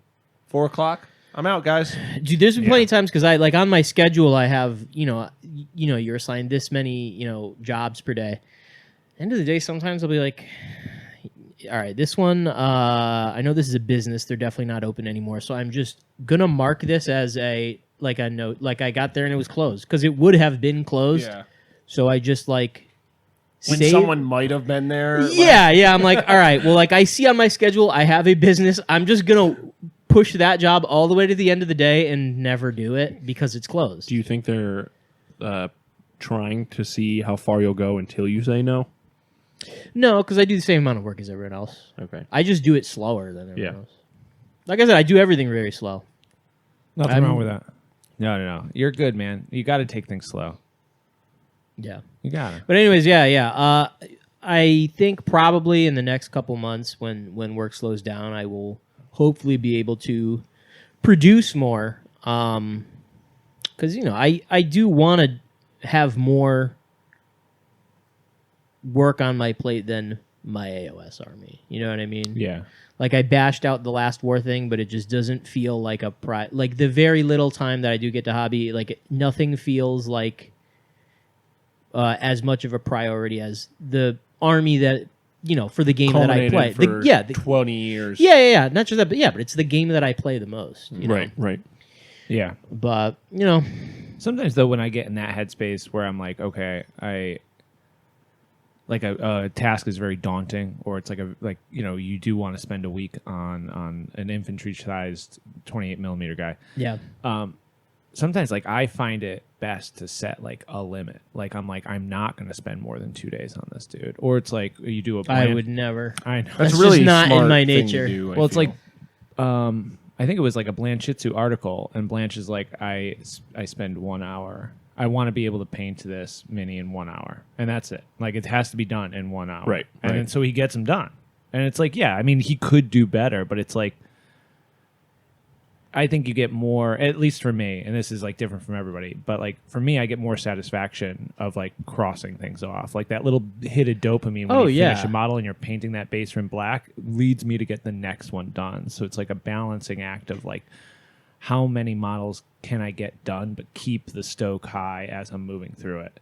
4 o'clock. I'm out, guys. Dude, there's been plenty of times because I like on my schedule I have you're assigned this many jobs per day. End of the day, sometimes I'll be like, all right, this one I know this is a business. They're definitely not open anymore, so I'm just gonna mark this as a note. Like I got there and it was closed because it would have been closed. Yeah. So I just like When save- someone might have been there. like- yeah. I'm like, all right, well, like I see on my schedule, I have a business. I'm just gonna push that job all the way to the end of the day and never do it because it's closed. Do you think they're trying to see how far you'll go until you say no? No, because I do the same amount of work as everyone else. Okay. I just do it slower than everyone Yeah. else. Like I said, I do everything very slow. Nothing I'm- wrong with that. No. You're good, man. You got to take things slow. Yeah. You got to. But anyways, yeah. I think probably in the next couple months when work slows down, I will hopefully be able to produce more. Because, I do want to have more work on my plate than my AOS army. You know what I mean? Yeah. Like I bashed out the last war thing, but it just doesn't feel like like the very little time that I do get to hobby, like nothing feels like as much of a priority as the army that for the game that I play. Culminated for 20 years. Yeah. Not just that, but it's the game that I play the most. You know? Right. Yeah. But Sometimes though, when I get in that headspace where I'm like, okay, a task is very daunting, or it's you do want to spend a week on an infantry-sized 28 millimeter guy. yeah, Sometimes I find it best to set a limit. I'm not going to spend more than 2 days on this dude. Or it's you do a I bland- would never. I know. That's really just not in smart my thing to nature. do, I Well, it's feel. I think it was a Blanchitsu article, and Blanche is I spend 1 hour. I want to be able to paint this mini in 1 hour, and that's it. It has to be done in 1 hour, Right, And right. then so he gets them done, and it's he could do better, but it's I think you get more, at least for me, and this is different from everybody, but for me, I get more satisfaction of crossing things off, that little hit of dopamine when you finish a model and you're painting that base rim black leads me to get the next one done. So it's a balancing act of how many models can I get done, but keep the stoke high as I'm moving through it.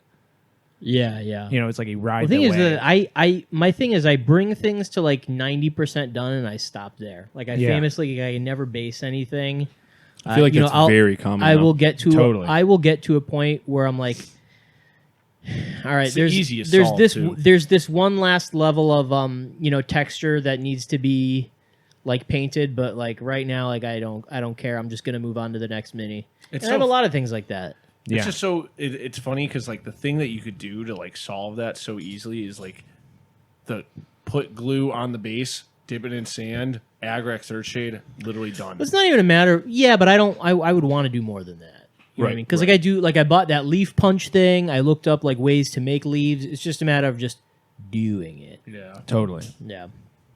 Yeah. It's you ride The thing the is wave. that my thing is I bring things to 90% done and I stop there. I Yeah. famously I never base anything. I feel like that's very common. I though. will get to Totally. I will get to a point where I'm all right. It's the easiest there's solve, this too. there's this one last level of texture that needs to be painted, but right now I don't care. I'm just gonna move on to the next mini. It's And I have so a lot of things like that. Yeah. It's just so it's funny because the thing that you could do to solve that so easily is the put glue on the base, dip it in sand, Agrax Earthshade, literally done. It's not even a matter. Yeah, but I would want to do more than that. You know what I Right, mean? Because I do I bought that leaf punch thing. I looked up ways to make leaves. It's just a matter of just doing it. Yeah. Totally. Yeah.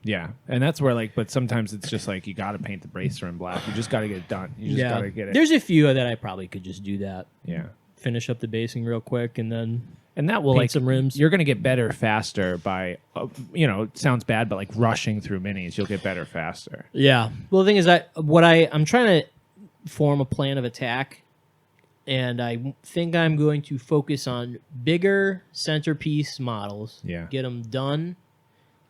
Yeah, and that's where but sometimes it's just you got to paint the bracer in black. You just got to get it done. You just got to get it. There's a few that I probably could just do that. Yeah. finish up the basing real quick, and then And that will paint like some rims. You're going to get better faster by, it sounds bad, but like rushing through minis, you'll get better faster. Yeah. Well, the thing is that I'm trying to form a plan of attack, and I think I'm going to focus on bigger centerpiece models. Yeah. Get them done,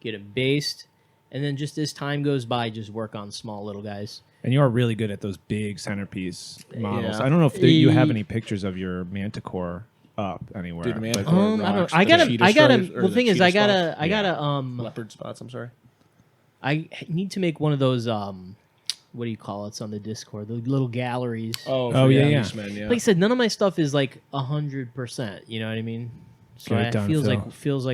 get them based, and then just as time goes by, just work on small little guys. And you are really good at those big centerpiece models. Yeah. I don't know if you have any pictures of your Manticore up anywhere. Dude, man, but- I gotta. Well, the thing is, I gotta. leopard spots. I'm sorry. I need to make one of those. What do you call it? It's on the Discord. The little galleries. Oh, yeah. Men, yeah. Like I said, none of my stuff is like 100%. You know what I mean? So Get it it done, feels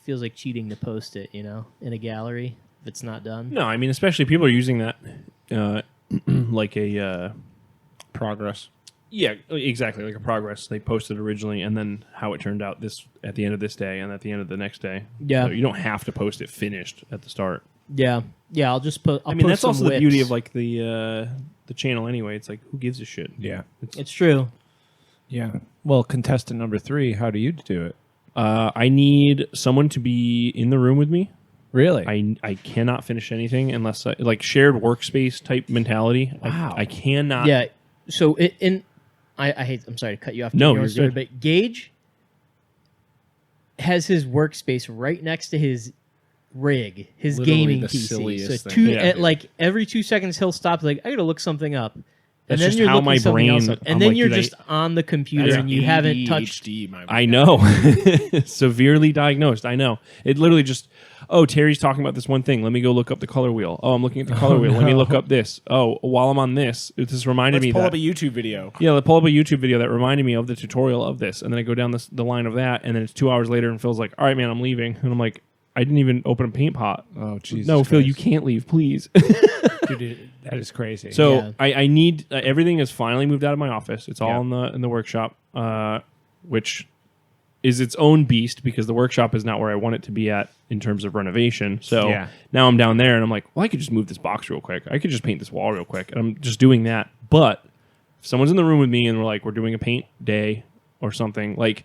Phil. like cheating to post it. In a gallery if it's not done. No, I mean, especially people are using that like a Progress. yeah, exactly, like a progress. They posted originally, and then how it turned out this at the end of this day and at the end of the next day. Yeah. So you don't have to post it finished at the start. Yeah. I'll just put. I mean, that's also the beauty of like the channel anyway. It's like, who gives a shit? Yeah. It's true. Yeah. Well, contestant number 3, how do you do it? I need someone to be in the room with me. Really? I cannot finish anything unless like shared workspace type mentality. Wow. I cannot. Yeah. So I hate. I'm sorry to cut you off. No, You're you're good. But Gage has his workspace right next to his rig, his Literally gaming the PC. silliest So thing. Yeah. like every 2 seconds he'll stop. Like I gotta look something up. That's And then just you're how looking my something else brain- up. And I'm then like, you're dude, just on the computer That's and you haven't touched. ADHD, my I know. Severely diagnosed. I know. It literally just, oh, Terry's talking about this one thing. Let me go look up the color wheel. Oh, I'm looking at the color wheel. Let me look up this. Oh, while I'm on this, it just reminded Let's me pull that. up a YouTube video. Yeah, let's pull up a YouTube video that reminded me of the tutorial of this. And then I go down the line of that, and then it's 2 hours later, and Phil's like, all right, man, I'm leaving. And I'm like, I didn't even open a paint pot. Oh, Jesus. No, Phil, Christ. you can't leave, please. Dude, that is crazy. So Yeah. I need everything is finally moved out of my office. It's all Yeah. in the workshop, which is its own beast because the workshop is not where I want it to be at in terms of renovation. So Yeah. now I'm down there and I'm like, well, I could just move this box real quick. I could just paint this wall real quick, and I'm just doing that. But if someone's in the room with me and we're like, we're doing a paint day or something, like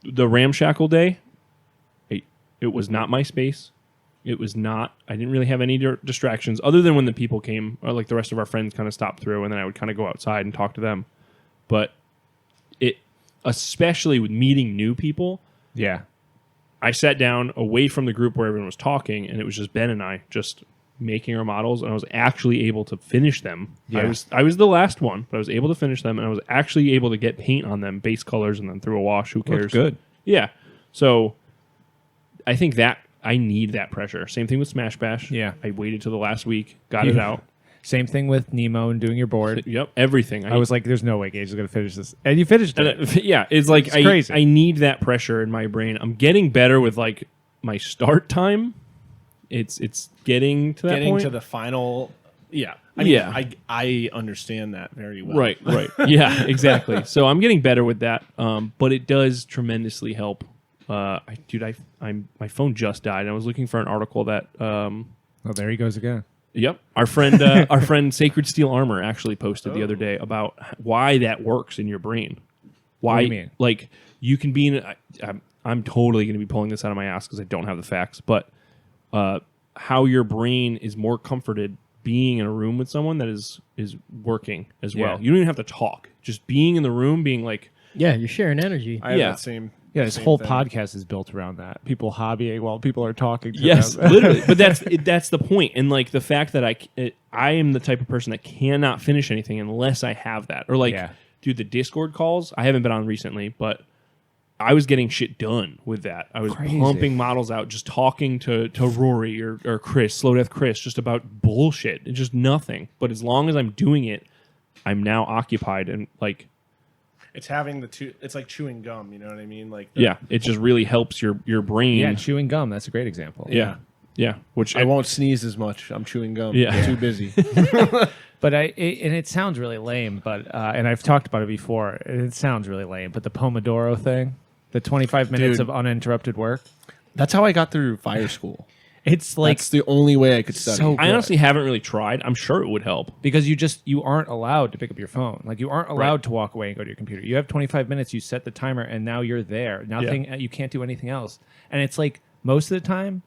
the ramshackle day, it was not my space. It was not. I didn't really have any distractions other than when the people came, or like the rest of our friends kind of stopped through, and then I would kind of go outside and talk to them. But it, especially with meeting new people, yeah. I sat down away from the group where everyone was talking, and it was just Ben and I just making our models, and I was actually able to finish them. Yeah. I was the last one, but I was able to finish them, and I was actually able to get paint on them, base colors, and then through a wash. Who cares? Looks good. Yeah. So I think that I need that pressure. Same thing with Smash Bash. Yeah. I waited till the last week, got it out. Same thing with Nemo and doing your board. Yep, everything. I was like, there's no way Gage is going to finish this. And you finished it. yeah, it's like It's crazy. I need that pressure in my brain. I'm getting better with like my start time. It's getting to that Getting point. to the final. Yeah. I mean, Yeah. I understand that very well. Right. Yeah, exactly. So I'm getting better with that, but it does tremendously help. My phone just died. I was looking for an article that. Oh, there he goes again. Yep, our friend Sacred Steel Armor actually posted the other day about why that works in your brain. Why, What do you mean? like, you can be in. I'm totally going to be pulling this out of my ass because I don't have the facts, but how your brain is more comforted being in a room with someone that is working as well. Yeah. You don't even have to talk. Just being in the room, being like, Yeah, you're sharing energy. I have Yeah. that same. Yeah, this same whole thing. podcast is built around that. People hobbying while people are talking to yes, them. literally. But that's the point. And like the fact that I am the type of person that cannot finish anything unless I have that. Or like, Yeah. dude, the Discord calls. I haven't been on recently, but I was getting shit done with that. I was Crazy. pumping models out, just talking to Rory or Chris, Slow Death Chris, just about bullshit. It's just nothing. But as long as I'm doing it, I'm now occupied and like. It's having the two. It's like chewing gum. You know what I mean? Like Yeah, it just really helps your brain. Yeah, chewing gum. That's a great example. yeah. Which I won't sneeze as much. I'm chewing gum. Yeah. I'm too busy. But and it sounds really lame, but and I've talked about it before. It sounds really lame, but the Pomodoro thing, the 25 minutes Dude. of uninterrupted work. That's how I got through fire school. It's like That's the only way I could study. so I honestly haven't really tried. I'm sure it would help. because you aren't allowed to pick up your phone. Like you aren't allowed to walk away and go to your computer. You have 25 minutes. You set the timer, and now you're there. Nothing. You can't do anything else. And it's like most of the time,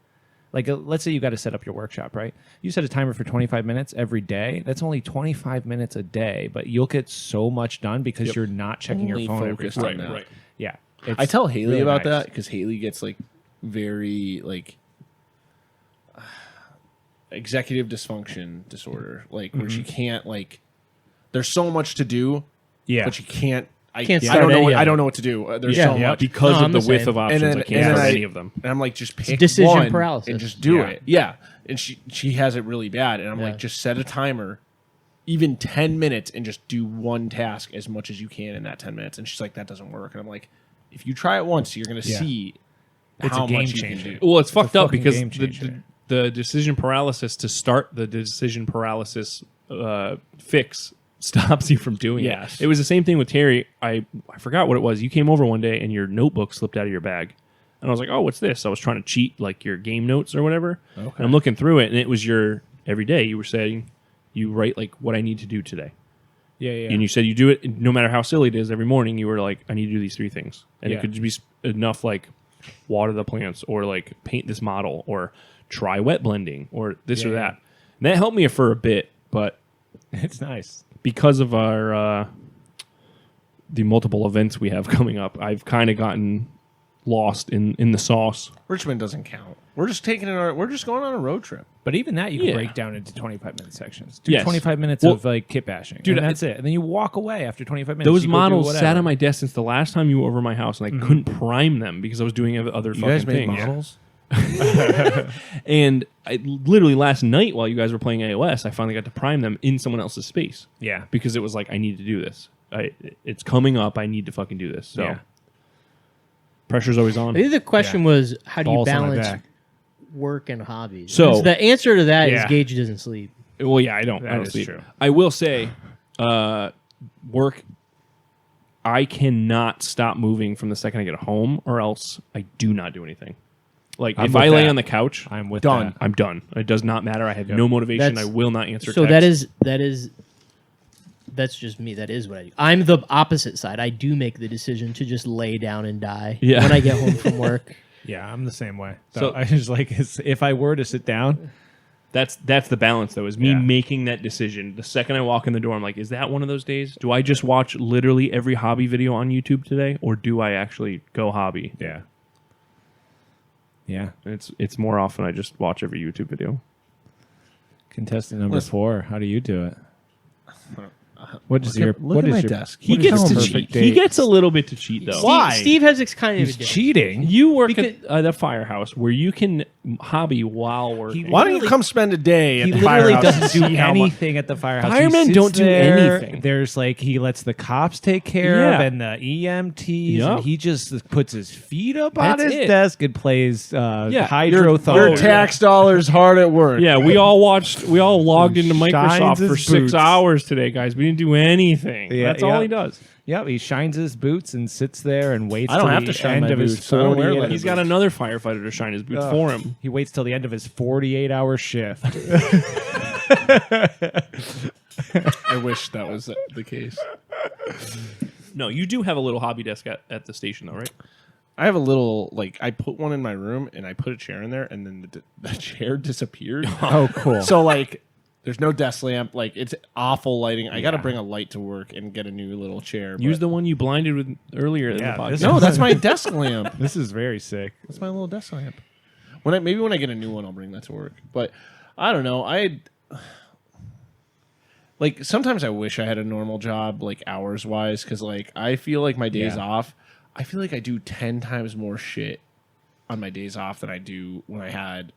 like let's say you got to set up your workshop, right? You set a timer for 25 minutes every day. That's only 25 minutes a day, but you'll get so much done because you're not checking Only your phone every focused on time. that. Right. Yeah. I tell Haley really about nice. that because Haley gets like very like executive dysfunction disorder, like where she can't like. There's so much to do, Yeah. but she can't. I Can't I start don't know. any What, of I it. don't know what to do. There's Yeah. so Yeah. much. Because No, of I'm the the width same. of options, I can't and start I- any of them. And I'm like, just pick decision one paralysis. and just do Yeah. it. Yeah. And she has it really bad. And I'm Yeah. like, just set a timer, even 10 minutes, and just do one task as much as you can in that 10 minutes. And she's like, that doesn't work. And I'm like, if you try it once, you're going to Yeah. see It's how a game much you changer. can do. Well, it's fucked up fucking because game the changer. the decision paralysis to start the decision paralysis fix stops you from doing Yes. it. It was the same thing with Terry. I forgot what it was. You came over one day and your notebook slipped out of your bag. And I was like, oh, what's this? I was trying to cheat like your game notes or whatever. Okay. And I'm looking through it and it was your every day you were saying you write like what I need to do today. Yeah. Yeah. And you said you do it no matter how silly it is every morning. You were like, I need to do these 3 things. And Yeah. it could just be enough like water the plants or like paint this model or try wet blending or this or Yeah, that. And that helped me for a bit, but It's nice. because of our the multiple events we have coming up, I've kind of gotten lost in the sauce. Richmond doesn't count. We're just taking it. We're just going on a road trip. But even that you can Yeah. break down into 25-minute sections. Do Yes. 25 minutes Well, of like kit bashing. dude, And that's it. And then you walk away after 25 minutes. Those You go do models whatever. sat on my desk since the last time you were over my house, and I couldn't prime them because I was doing other You fucking guys made things. models? And I literally last night while you guys were playing AOS, I finally got to prime them in someone else's space Yeah. because it was like I need to do this. It's coming up. I need to fucking do this. So Yeah. pressure's always on. I think the question was, how do you Balls on my balance back. work and hobbies? So- And the answer to that is Yeah. Gage doesn't sleep. Well, yeah, I don't. That I don't is sleep. true. I will say, work. I cannot stop moving from the second I get home, or else I do not do anything. Like I'm if with I lay that. on the couch, I'm with Done. that. I'm done. It does not matter. I have no motivation. I will not answer. So texts. that's just me. That is what I do. I'm the opposite side. I do make the decision to just lay down and die Yeah. when I get home from work. Yeah, I'm the same way. So- So I just like if I were to sit down, That's the balance, though, is me Yeah. making that decision. The second I walk in the door, I'm like, is that one of those days? Do I just watch literally every hobby video on YouTube today, or do I actually go hobby? yeah. Yeah. It's more often I just watch every YouTube video. Contestant number Listen. 4, how do you do it? What is Look your at- look what at is my your desk. He what is gets your to perfect cheat. date? He gets a little bit to cheat, though. Steve has kind of He's a different. cheating. You work Because- at the firehouse where you can hobby while working. Why don't you come spend a day at He the literally firehouse and doesn't do see how much? anything at the firehouse. He Firemen sits don't do there. anything. There's like he lets the cops take care of Yeah. and the EMTs, Yup. and he just puts his feet up on That's his it. desk and plays Your hydrotherapy. tax dollars hard at work. Yeah, we all logged into Shines Microsoft his for 6 boots. hours today, guys. We didn't do anything. Yeah, That's all yeah. he does. Yep, he shines his boots and sits there and waits. I don't till have the to shine end my of his boots. I don't wear 48 leather He's got another firefighter to shine his boots for him. He waits till the end of his 48-hour shift. I wish that was the case. No, you do have a little hobby desk at the station, though, right? I have a little, like, I put one in my room and I put a chair in there and then the chair disappeared. Oh, cool. So, like, there's no desk lamp. Like, it's awful lighting. I got to bring a light to work and get a new little chair. Use but- the one you blinded with earlier in the Yeah, podcast. this- No, that's my desk lamp. This is very sick. That's my little desk lamp. Maybe when I get a new one, I'll bring that to work. But I don't know. Like, sometimes I wish I had a normal job, like, hours-wise, because, like, I feel like my days Yeah. off, I feel like I do 10 times more shit on my days off than I do when I had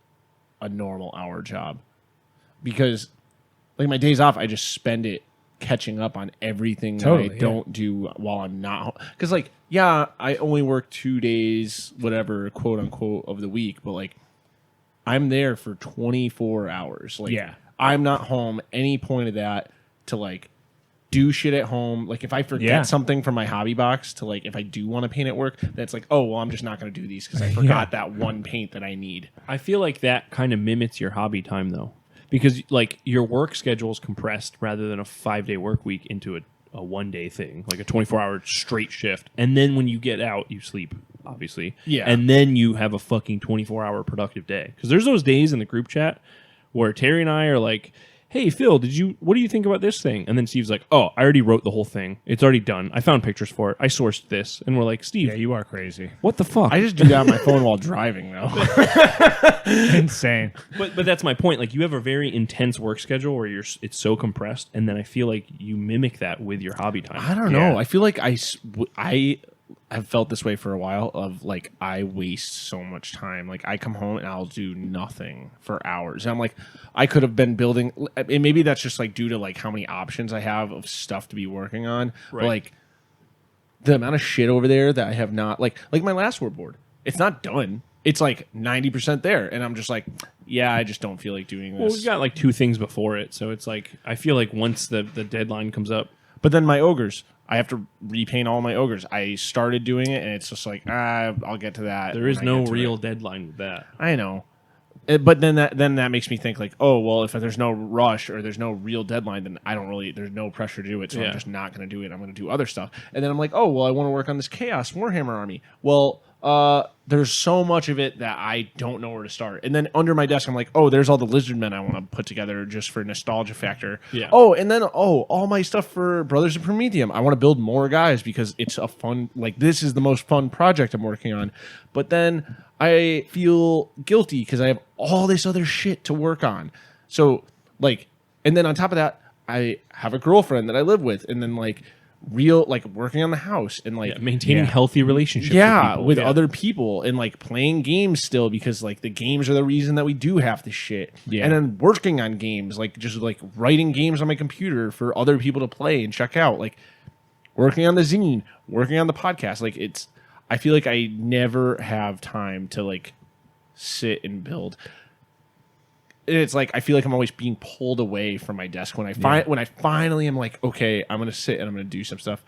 a normal hour job. Because, like, my days off, I just spend it catching up on everything Totally, that I yeah. don't do while I'm not home. Because, like, yeah, I only work 2 days, whatever, quote-unquote, of the week, but, like, I'm there for 24 hours. Like, Yeah. I'm not home any point of that to, like, do shit at home. Like if I forget something from my hobby box to like if I do want to paint at work, then it's like, oh well, I'm just not going to do these because I forgot that one paint that I need. I feel like that kind of mimics your hobby time though, because like your work schedule is compressed rather than a 5-day work week into a 1-day thing, like a 24-hour straight shift, and then when you get out, you sleep. Obviously, and then you have a fucking 24-hour productive day. Because there's those days in the group chat where Terry and I are like, hey, Phil, what do you think about this thing? And then Steve's like, oh, I already wrote the whole thing. It's already done. I found pictures for it. I sourced this. And we're like, Steve. Yeah, you are crazy. What the fuck? I just do that on my phone while driving, though. Insane. But that's my point. Like, you have a very intense work schedule where it's so compressed. And then I feel like you mimic that with your hobby time. I don't know. I feel like I have felt this way for a while of like I waste so much time. Like I come home and I'll do nothing for hours. And I'm like, I could have been building, and maybe that's just like due to like how many options I have of stuff to be working on. Right. But like the amount of shit over there that I have not like my last word board. It's not done. It's like 90% there. And I'm just like, yeah, I just don't feel like doing this. Well, we've got like 2 things before it. So it's like, I feel like once the deadline comes up. But then my ogres, I have to repaint all my ogres. I started doing it, and it's just like, I'll get to that. There is no real deadline with that. I know. But then that makes me think like, oh, well, if there's no rush or there's no real deadline, then there's no pressure to do it, so I'm just not going to do it. I'm going to do other stuff. And then I'm like, oh, well, I want to work on this Chaos Warhammer army. Well, there's so much of it that I don't know where to start. And then under my desk, I'm like, oh, there's all the lizard men I want to put together just for nostalgia factor. Yeah. Oh, and then, all my stuff for Brothers of Prometheum. I want to build more guys because it's a fun, like, this is the most fun project I'm working on. But then I feel guilty because I have all this other shit to work on. So, like, and then on top of that, I have a girlfriend that I live with. And then, like, working on the house and like maintaining healthy relationships with other people and like playing games still because like the games are the reason that we do half the shit. And then working on games, like just like writing games on my computer for other people to play and check out, like working on the zine, working on the podcast. Like I feel like I never have time to like sit and build. It's like I feel like I'm always being pulled away from my desk when I finally am like, okay, I'm gonna sit and I'm gonna do some stuff.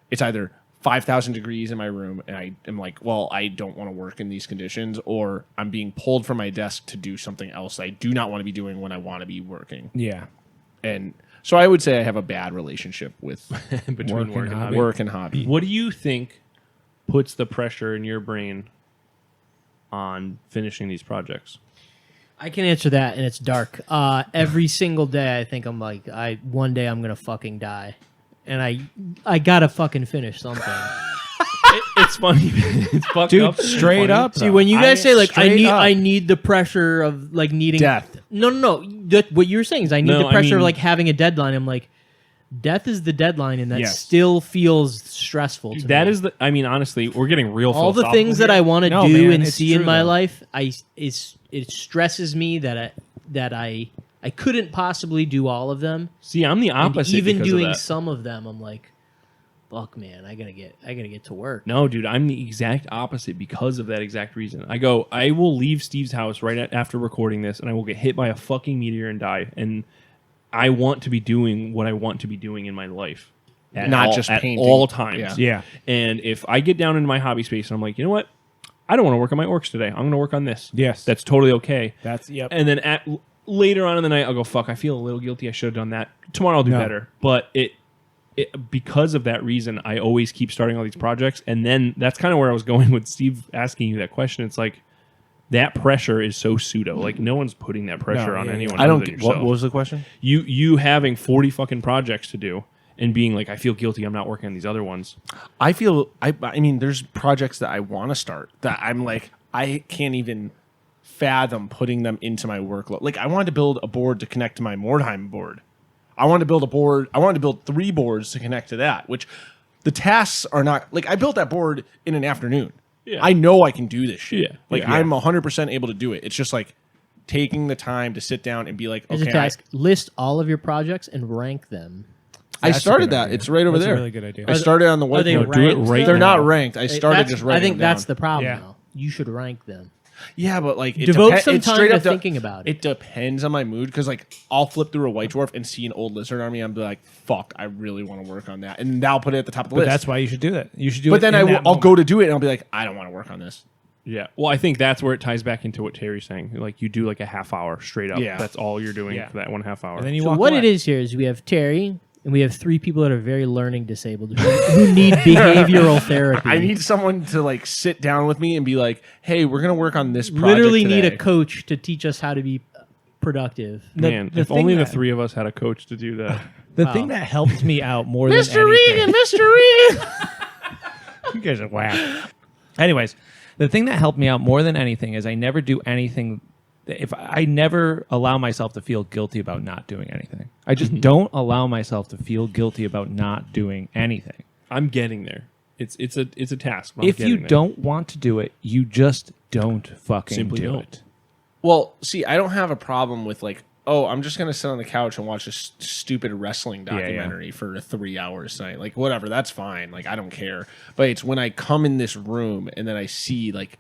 It's either 5,000 degrees in my room and I am like, well, I don't want to work in these conditions, or I'm being pulled from my desk to do something else I do not want to be doing when I want to be working. Yeah. And so I would say I have a bad relationship with between work and hobby. What do you think puts the pressure in your brain on finishing these projects? I can answer that, and it's dark. Every single day, I think I'm like, one day I'm gonna fucking die, and I gotta fucking finish something. It's funny, it's fucked Dude, up. straight up. See, when you guys say like straight up. I need the pressure of like needing death. No. What you're saying is I need the pressure of like having a deadline. I'm like, death is the dedeadline, and that still feels stressful to That me. is the. I mean, honestly, we're getting real. All the things that I want to do and see in my life. It stresses me that I couldn't possibly do all of them. See, I'm the opposite. And even because doing of that. some of them, I'm like, fuck, man, I gotta get to work. No, dude, I'm the exact opposite because of that exact reason. I will leave Steve's house right after recording this, and I will get hit by a fucking meteor and die. And I want to be doing what I want to be doing in my life. Not just painting. At all times. Yeah. And if I get down into my hobby space and I'm like, you know what? I don't want to work on my orcs today. I'm going to work on this. Yes. That's totally okay. Yep. And then later on in the night, I'll go, fuck, I feel a little guilty. I should have done that. Tomorrow I'll do better. But because of that reason, I always keep starting all these projects. And then that's kind of where I was going with Steve asking you that question. It's like, that pressure is so pseudo. Like, no one's putting that pressure on anyone. I don't other than get what yourself. was the question? You having 40 fucking projects to do and being like, I feel guilty, I'm not working on these other ones. I feel I mean there's projects that I want to start that I'm like I can't even fathom putting them into my workload. Like I wanted to build a board to connect to my Mordheim board. I wanted to build a board. I wanted to build 3 boards to connect to that, which the tasks are not like I built that board in an afternoon. Yeah. I know I can do this shit. Yeah. Like Yeah. I'm 100% able to do it. It's just like taking the time to sit down and be like, Here's okay, a task: list all of your projects and rank them. I That's a started good that. idea. It's right over That's there. a really good idea. I started on the Are they whiteboard. ranked? Do it right They're now. not ranked. I started just writing I think them that's down. the problem. Yeah. Though. You should rank them. Yeah, but like Devote some it's time straight to up thinking about it. It depends on my mood because like I'll flip through a White Dwarf and see an old lizard army. I'm be like, fuck, I really want to work on that, and then I'll put it at the top of the But list. that's why you should do that. You should do But it. then in that I'll moment. go to do it, and I'll be like, I don't want to work on this. Yeah. Well, I think that's where it ties back into what Terry's saying. Like you do like a half hour straight up. Yeah. That's all you're doing Yeah. for that 1.5 hour. And then you So walk what away. it is here is we have Terry and we have 3 people that are very learning disabled who need behavioral therapy. I need someone to like sit down with me and be like, hey, we're gonna work on this project literally need today. a coach to teach us how to be productive. Man, the if thing only the that- 3 of us had a coach to do that. The thing that helped me out more than Mr. Regan, anything. Mr. Regan. You guys are whack. Anyways, the thing that helped me out more than anything is I never do anything. If I never allow myself to feel guilty about not doing anything, I just don't allow myself to feel guilty about not doing anything. I'm getting there. It's a task. but I'm If you getting there. don't want to do it, you just don't fucking Simply do don't. it. Well, see, I don't have a problem with like, oh, I'm just gonna sit on the couch and watch a stupid wrestling yeah. documentary for 3 hours tonight. Like, whatever, that's fine. Like, I don't care. But it's when I come in this room and then I see like,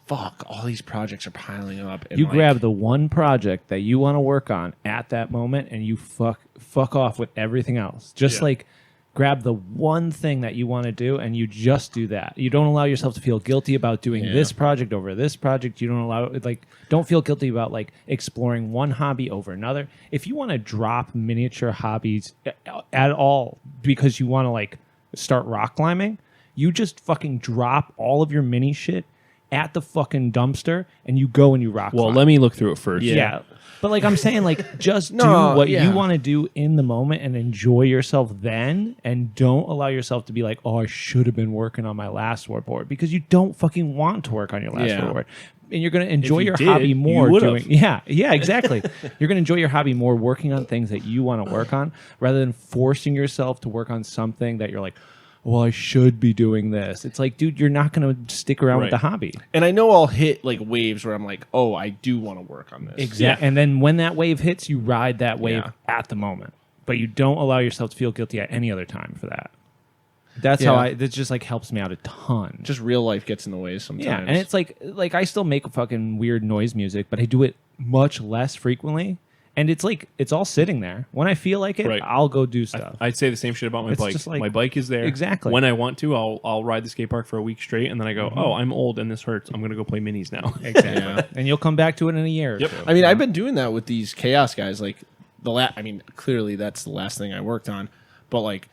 fuck, all these projects are piling up. And You like, grab the one project that you want to work on at that moment, and you fuck off with everything else. Just Yeah. like grab the one thing that you want to do, and you just do that. You don't allow yourself to feel guilty about doing Yeah. this project over this project. You don't feel guilty about like exploring one hobby over another. If you want to drop miniature hobbies at all because you want to like start rock climbing, you just fucking drop all of your mini shit at the fucking dumpster and you go and you rock Well, climb. let me look through it first. Yeah. But like I'm saying, like just No, do what yeah. you want to do in the moment and enjoy yourself then, and don't allow yourself to be like, oh, I should have been working on my last board, because you don't fucking want to work on your last Yeah. board. And you're going to enjoy you your did, hobby you more would've. doing yeah, exactly. You're going to enjoy your hobby more working on things that you want to work on, rather than forcing yourself to work on something that you're like, well, I should be doing this. It's like, dude, you're not going to stick around with Right. the hobby. And I know I'll hit like waves where I'm like, oh, I do want to work on this. Exactly. And then when that wave hits, you ride that wave Yeah. at the moment. But you don't allow yourself to feel guilty at any other time for that. That's Yeah. how that just like helps me out a ton. Just real life gets in the way sometimes. yeah, and it's like I still make fucking weird noise music, but I do it much less frequently. And it's like it's all sitting there. When I feel like it, Right. I'll go do stuff. I'd say the same shit about my It's bike. just like- My bike is there. Exactly. When I want to, I'll ride the skate park for a week straight, and then I go, oh, I'm old and this hurts. I'm gonna go play minis now. exactly. Yeah. And you'll come back to it in a year. Yep. Or two. I mean, I've been doing that with these chaos guys. Like I mean, clearly that's the last thing I worked on. But like,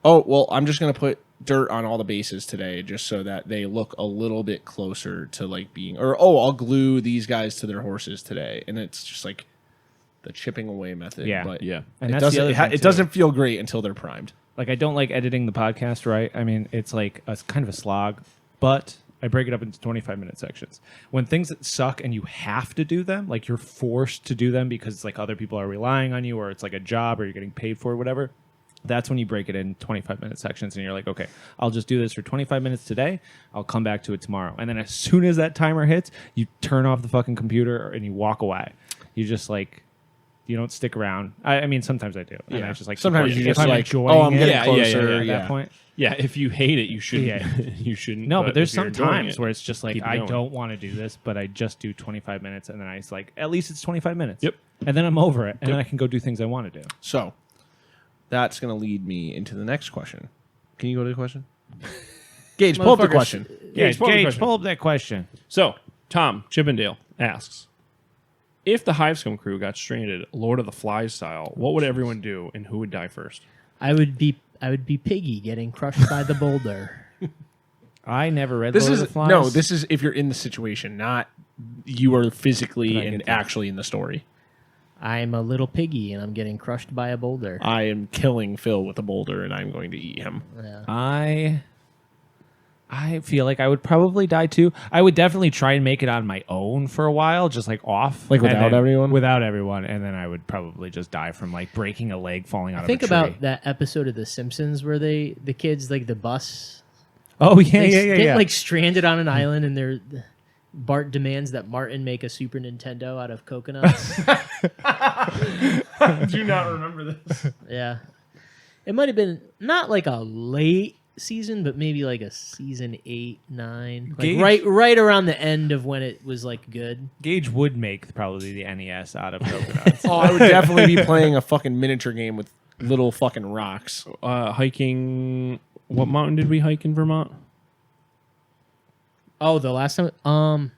oh well, I'm just gonna put dirt on all the bases today, just so that they look a little bit closer to like being. Or oh, I'll glue these guys to their horses today, and it's just like the chipping away method. Yeah. but Yeah. And it that's the doesn't. other thing, It too. doesn't feel great until they're primed. Like I don't like editing the podcast, right? I mean, it's like it's kind of a slog, but I break it up into 25-minute sections. When things that suck and you have to do them, like you're forced to do them because it's like other people are relying on you, or it's like a job, or you're getting paid for it, whatever. That's when you break it in 25-minute sections, and you're like, okay, I'll just do this for 25 minutes today. I'll come back to it tomorrow. And then as soon as that timer hits, you turn off the fucking computer and you walk away. You just like. You don't stick around. I mean, sometimes I do. And I just like Sometimes you if just I'm like, enjoying oh, I'm it getting Yeah, closer. at Yeah, that point. Yeah, if you hate it, you shouldn't. Yeah. You shouldn't. No, but there's if you're some enjoying times it, where it's just like keep it I going. don't want to do this, but I just do 25 minutes, and then I was like, at least it's 25 minutes. Yep. And then I'm over it, and Yep. then I can go do things I want to do. So that's going to lead me into the next question. Can you go to the question? Gage, pull up the Motherfuckers. question. Yeah, pull up the Gage, question. pull up that question. So, Tom Chippendale asks, if the Hivescom crew got stranded Lord of the Flies style, what would everyone do, and who would die first? I would be Piggy getting crushed by the boulder. I never read This Lord is of the Flies. no. This is if you're in the situation, not you are physically But I and get that. actually in the story. I'm a little piggy and I'm getting crushed by a boulder. I am killing Phil with a boulder, and I'm going to eat him. Yeah. I feel like I would probably die too. I would definitely try and make it on my own for a while, just like off, Like and without then- everyone? Without everyone, and then I would probably just die from like breaking a leg, falling out Think of a tree. about that episode of The Simpsons where the kids like the bus Oh yeah, they get yeah. like stranded on an island and Bart demands that Martin make a Super Nintendo out of coconuts. Do not remember this. Yeah. It might have been not like a late season, but maybe like a season 8, 9, like Gage- right around the end of when it was like good. Gage would make probably the NES out of coconuts. Oh, I would definitely be playing a fucking miniature game with little fucking rocks. Hiking. What mountain did we hike in Vermont? Oh, the last time,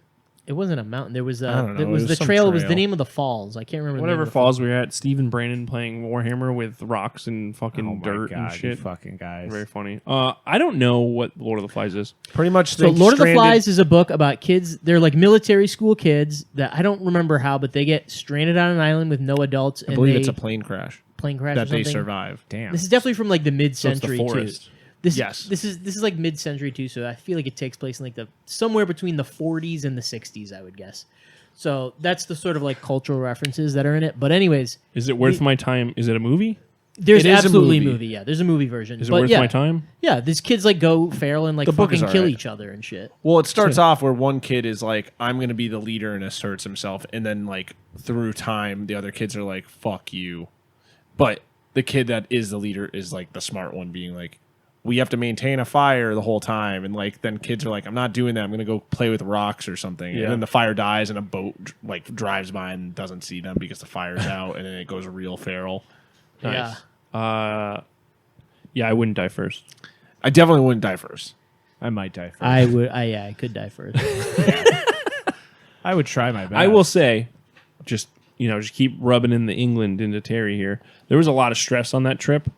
it wasn't a mountain. There was I don't know. it was It was the some trail. It was trail. the name of the falls. I can't remember. the name Whatever of the falls we were at. Steve and Brandon playing Warhammer with rocks and fucking Oh my dirt God, and you shit. fucking guys. Very funny. I don't know what Lord of the Flies is. Pretty much. So Lord of the Flies is a book about kids. They're like military school kids that I don't remember how, but they get stranded on an island with no adults. I And believe they, it's a plane crash plane crash that or they something. survive. Damn. This is definitely from like the So it's mid-century the too. forest. Yes. This is like mid-century too, so I feel like it takes place in like the somewhere between the 40s and the 60s, I would guess. So that's the sort of like cultural references that are in it. But anyways, Is it worth my time? Is it a movie? there's It is a absolutely a movie. movie. Yeah, there's a movie version. Is it but worth yeah, my time? Yeah, these kids like go feral and like The book is fucking kill alright. each other and shit. Well, it starts off where one kid is like, I'm going to be the leader and asserts himself. And then, like, through time, the other kids are like, fuck you. But the kid that is the leader is like the smart one, being like, we have to maintain a fire the whole time. And, like, then kids are like, I'm not doing that. I'm going to go play with rocks or something. Yeah. And then the fire dies and a boat, like, drives by and doesn't see them because the fire's out. And then it goes real feral. Nice. Yeah, I wouldn't die first. I definitely wouldn't die first. I might die first. I could die first. I would try my best. I will say, just keep rubbing in the England into Terry here. There was a lot of stress on that trip.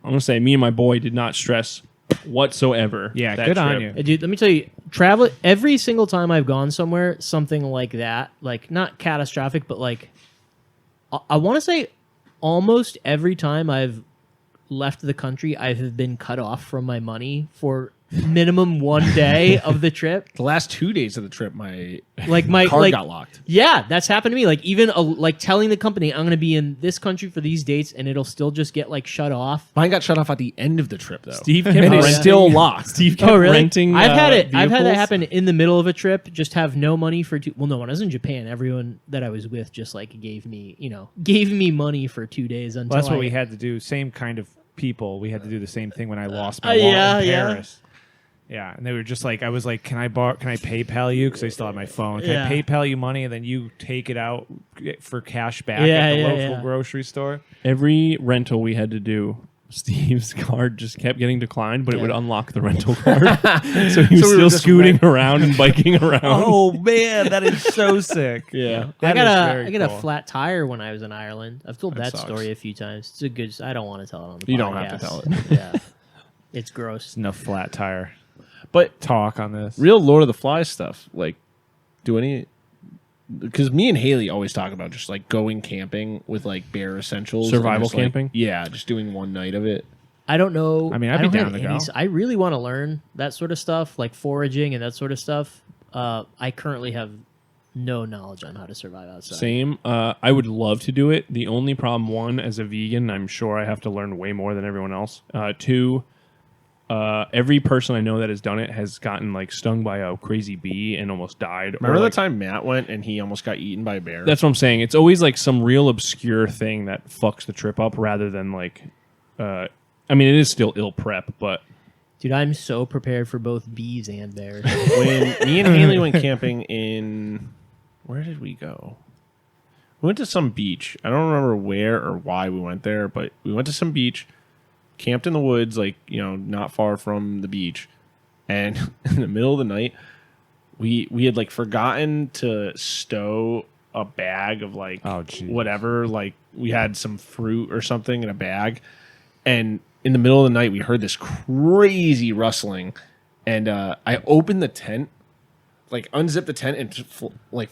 I'm gonna say, me and my boy did not stress whatsoever. Yeah, that good on trip. you. Dude, let me tell you, travel every single time I've gone somewhere, something like that, like not catastrophic, but like I want to say almost every time I've left the country, I have been cut off from my money for minimum one day of the trip. The last 2 days of the trip, my Like my card like got locked. yeah, that's happened to me. Like even like telling the company I'm going to be in this country for these dates, and it'll still just get like shut off. Mine got shut off at the end of the trip, though. Steve kept and it's renting- still locked. Steve kept renting. I've had it. I've had that vehicles. happen in the middle of a trip. Just have no money for two. Well, no, when I was in Japan, everyone that I was with just like gave me money for 2 days until Well, that's what I- we had to do. Same kind of people. We had to do the same thing when I lost my yeah, wallet in yeah. Paris. Yeah, and they were just like, I was like, can I PayPal you? Because I still had my phone. Can Yeah. I PayPal you money and then you take it out for cash back Yeah, at the yeah, local yeah. grocery store? Every rental we had to do, Steve's card just kept getting declined, but it Yeah. would unlock the rental card. So he was So we were still just scooting around and biking around. Oh man, that is so sick. yeah. I That got is a very I got cool. a flat tire when I was in Ireland. I've told That that sucks. story a few times. It's a good. I don't want to tell it on the podcast. You don't have to tell it. Yeah, it's gross. No flat tire But talk on this. real Lord of the Flies stuff, like, do any... Because me and Haley always talk about just, like, going camping with, like, bare essentials. and Survival just, like, camping? yeah, just doing one night of it. I don't know. I mean, I'd be don't down have to any go. I really want to learn that sort of stuff, like foraging and that sort of stuff. I currently have no knowledge on how to survive outside. Same. I would love to do it. The only problem, one, as a vegan, I'm sure I have to learn way more than everyone else. Two, every person I know that has done it has gotten like stung by a crazy bee and almost died. Remember like, the time Matt went and he almost got eaten by a bear? That's what I'm saying. It's always like some real obscure thing that fucks the trip up rather than like. I mean, it is still ill prep, but Dude, I'm so prepared for both bees and bears. when me and Haley went camping in... Where did we go? We went to some beach. I don't remember where or why we went there, but we went to some beach, camped in the woods, like, not far from the beach. And in the middle of the night, we had, like, forgotten to stow a bag of, like, Oh, geez. whatever. Like, we had some fruit or something in a bag. And in the middle of the night, we heard this crazy rustling. And I opened the tent, like, unzip the tent and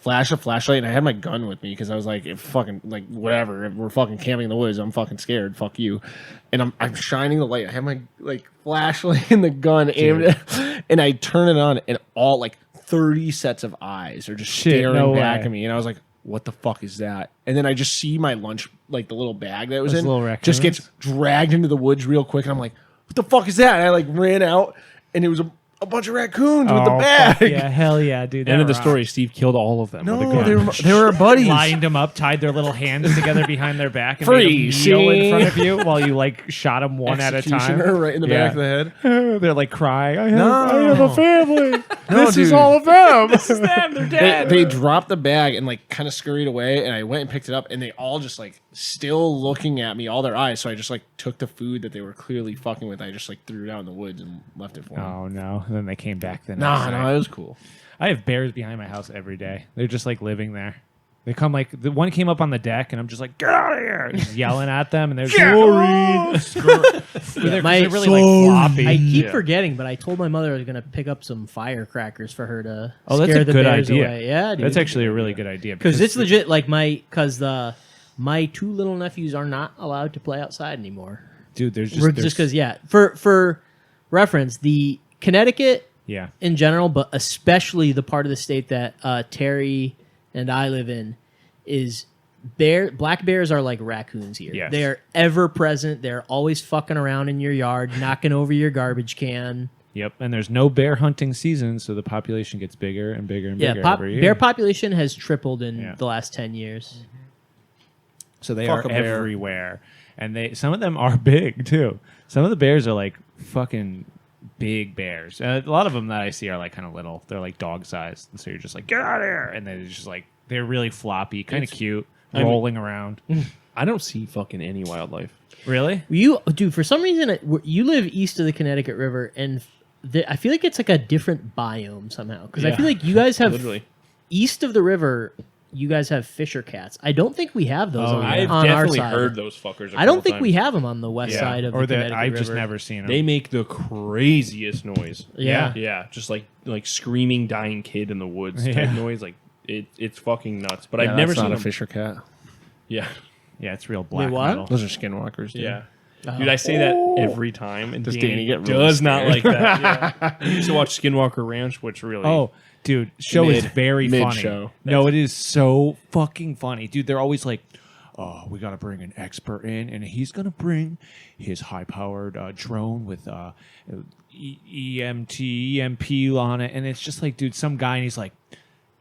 flash a flashlight, and I had my gun with me because I was like, if fucking, like, whatever, if we're fucking camping in the woods, I'm fucking scared, fuck you. And I'm shining the light. I have my, like, flashlight and the gun aimed and I turn it on, and all, like, 30 sets of eyes are just staring no back way. at me, and I was like, what the fuck is that? And then I just see my lunch, like, the little bag that it was Those in, little raccoons? just gets dragged into the woods real quick, and I'm like, what the fuck is that? And I, like, ran out, and it was a bunch of raccoons with Oh, the bag. fuck yeah, hell yeah, dude. End that of the rocks. story. Steve killed all of them. with a No, gun. they were buddies. Lined them up, tied their little hands together behind their back, and Free, made them kneel in see? front of you while you like shot them one at a time. Executioner right in the back of the head. They're like crying. I No. have a family. No, this is dude. all of them. This is them. They're They, dead. they dropped the bag and like kind of scurried away, and I went and picked it up, and they all just like still looking at me, all their eyes. So I just like took the food that they were clearly fucking with. I just like threw it out in the woods and left it for them. Oh no! And then they came back the next No, night. it was cool. I have bears behind my house every day. They're just like living there. They come like the one came up on the deck, and I'm just like, get out of here! Just yelling at them, and they're they're My- really like floppy. I keep forgetting, but I told my mother I was gonna pick up some firecrackers for her to Oh, that's scare a the good bears idea. away. Yeah, dude. That's actually a really good idea because it's legit. Like my two little nephews are not allowed to play outside anymore. dude. There's Just just because, yeah. For reference, the Connecticut yeah. in general, but especially the part of the state that Terry and I live in, is black bears are like raccoons here. Yes. They are ever present. They're always fucking around in your yard, knocking over your garbage can. Yep, and there's no bear hunting season, so the population gets bigger and bigger and Yeah, bigger every year. bear population has tripled in Yeah. the last 10 years. So they Fuck are a bear. everywhere, and some of them are big too. Some of the bears are like fucking big bears. A lot of them that I see are like kind of little. They're like dog sized, and so you're just like get out of here, and they're just like they're really floppy, kind of cute, rolling around. I don't see fucking any wildlife. Really? Dude, for some reason, you live east of the Connecticut River, and I feel like it's like a different biome somehow. Because I Yeah. feel like you guys have Literally. east of the river, you guys have fisher cats. I don't think we have those Oh, on, yeah. I've on our definitely side. heard those fuckers. I don't think we have them on the west side of or the that Connecticut I've River. just never seen them. They make the craziest noise. Yeah. Yeah, just like screaming dying kid in the woods Yeah. type noise. Like it's fucking nuts. But Yeah, I've never that's seen not a them. fisher cat. Yeah, Yeah, it's real black what? metal. Those are skinwalkers. Dude. yeah. Dude, I say that every time, and Does Danny, Danny get really does not scared? like that. Yeah. I used to watch Skinwalker Ranch, which really Oh, dude, show is Mid- very mid funny. show. No, it is so fucking funny, dude. They're always like, "Oh, we got to bring an expert in, and he's gonna bring his high-powered drone with EMP on it." And it's just like, dude, some guy, and he's like,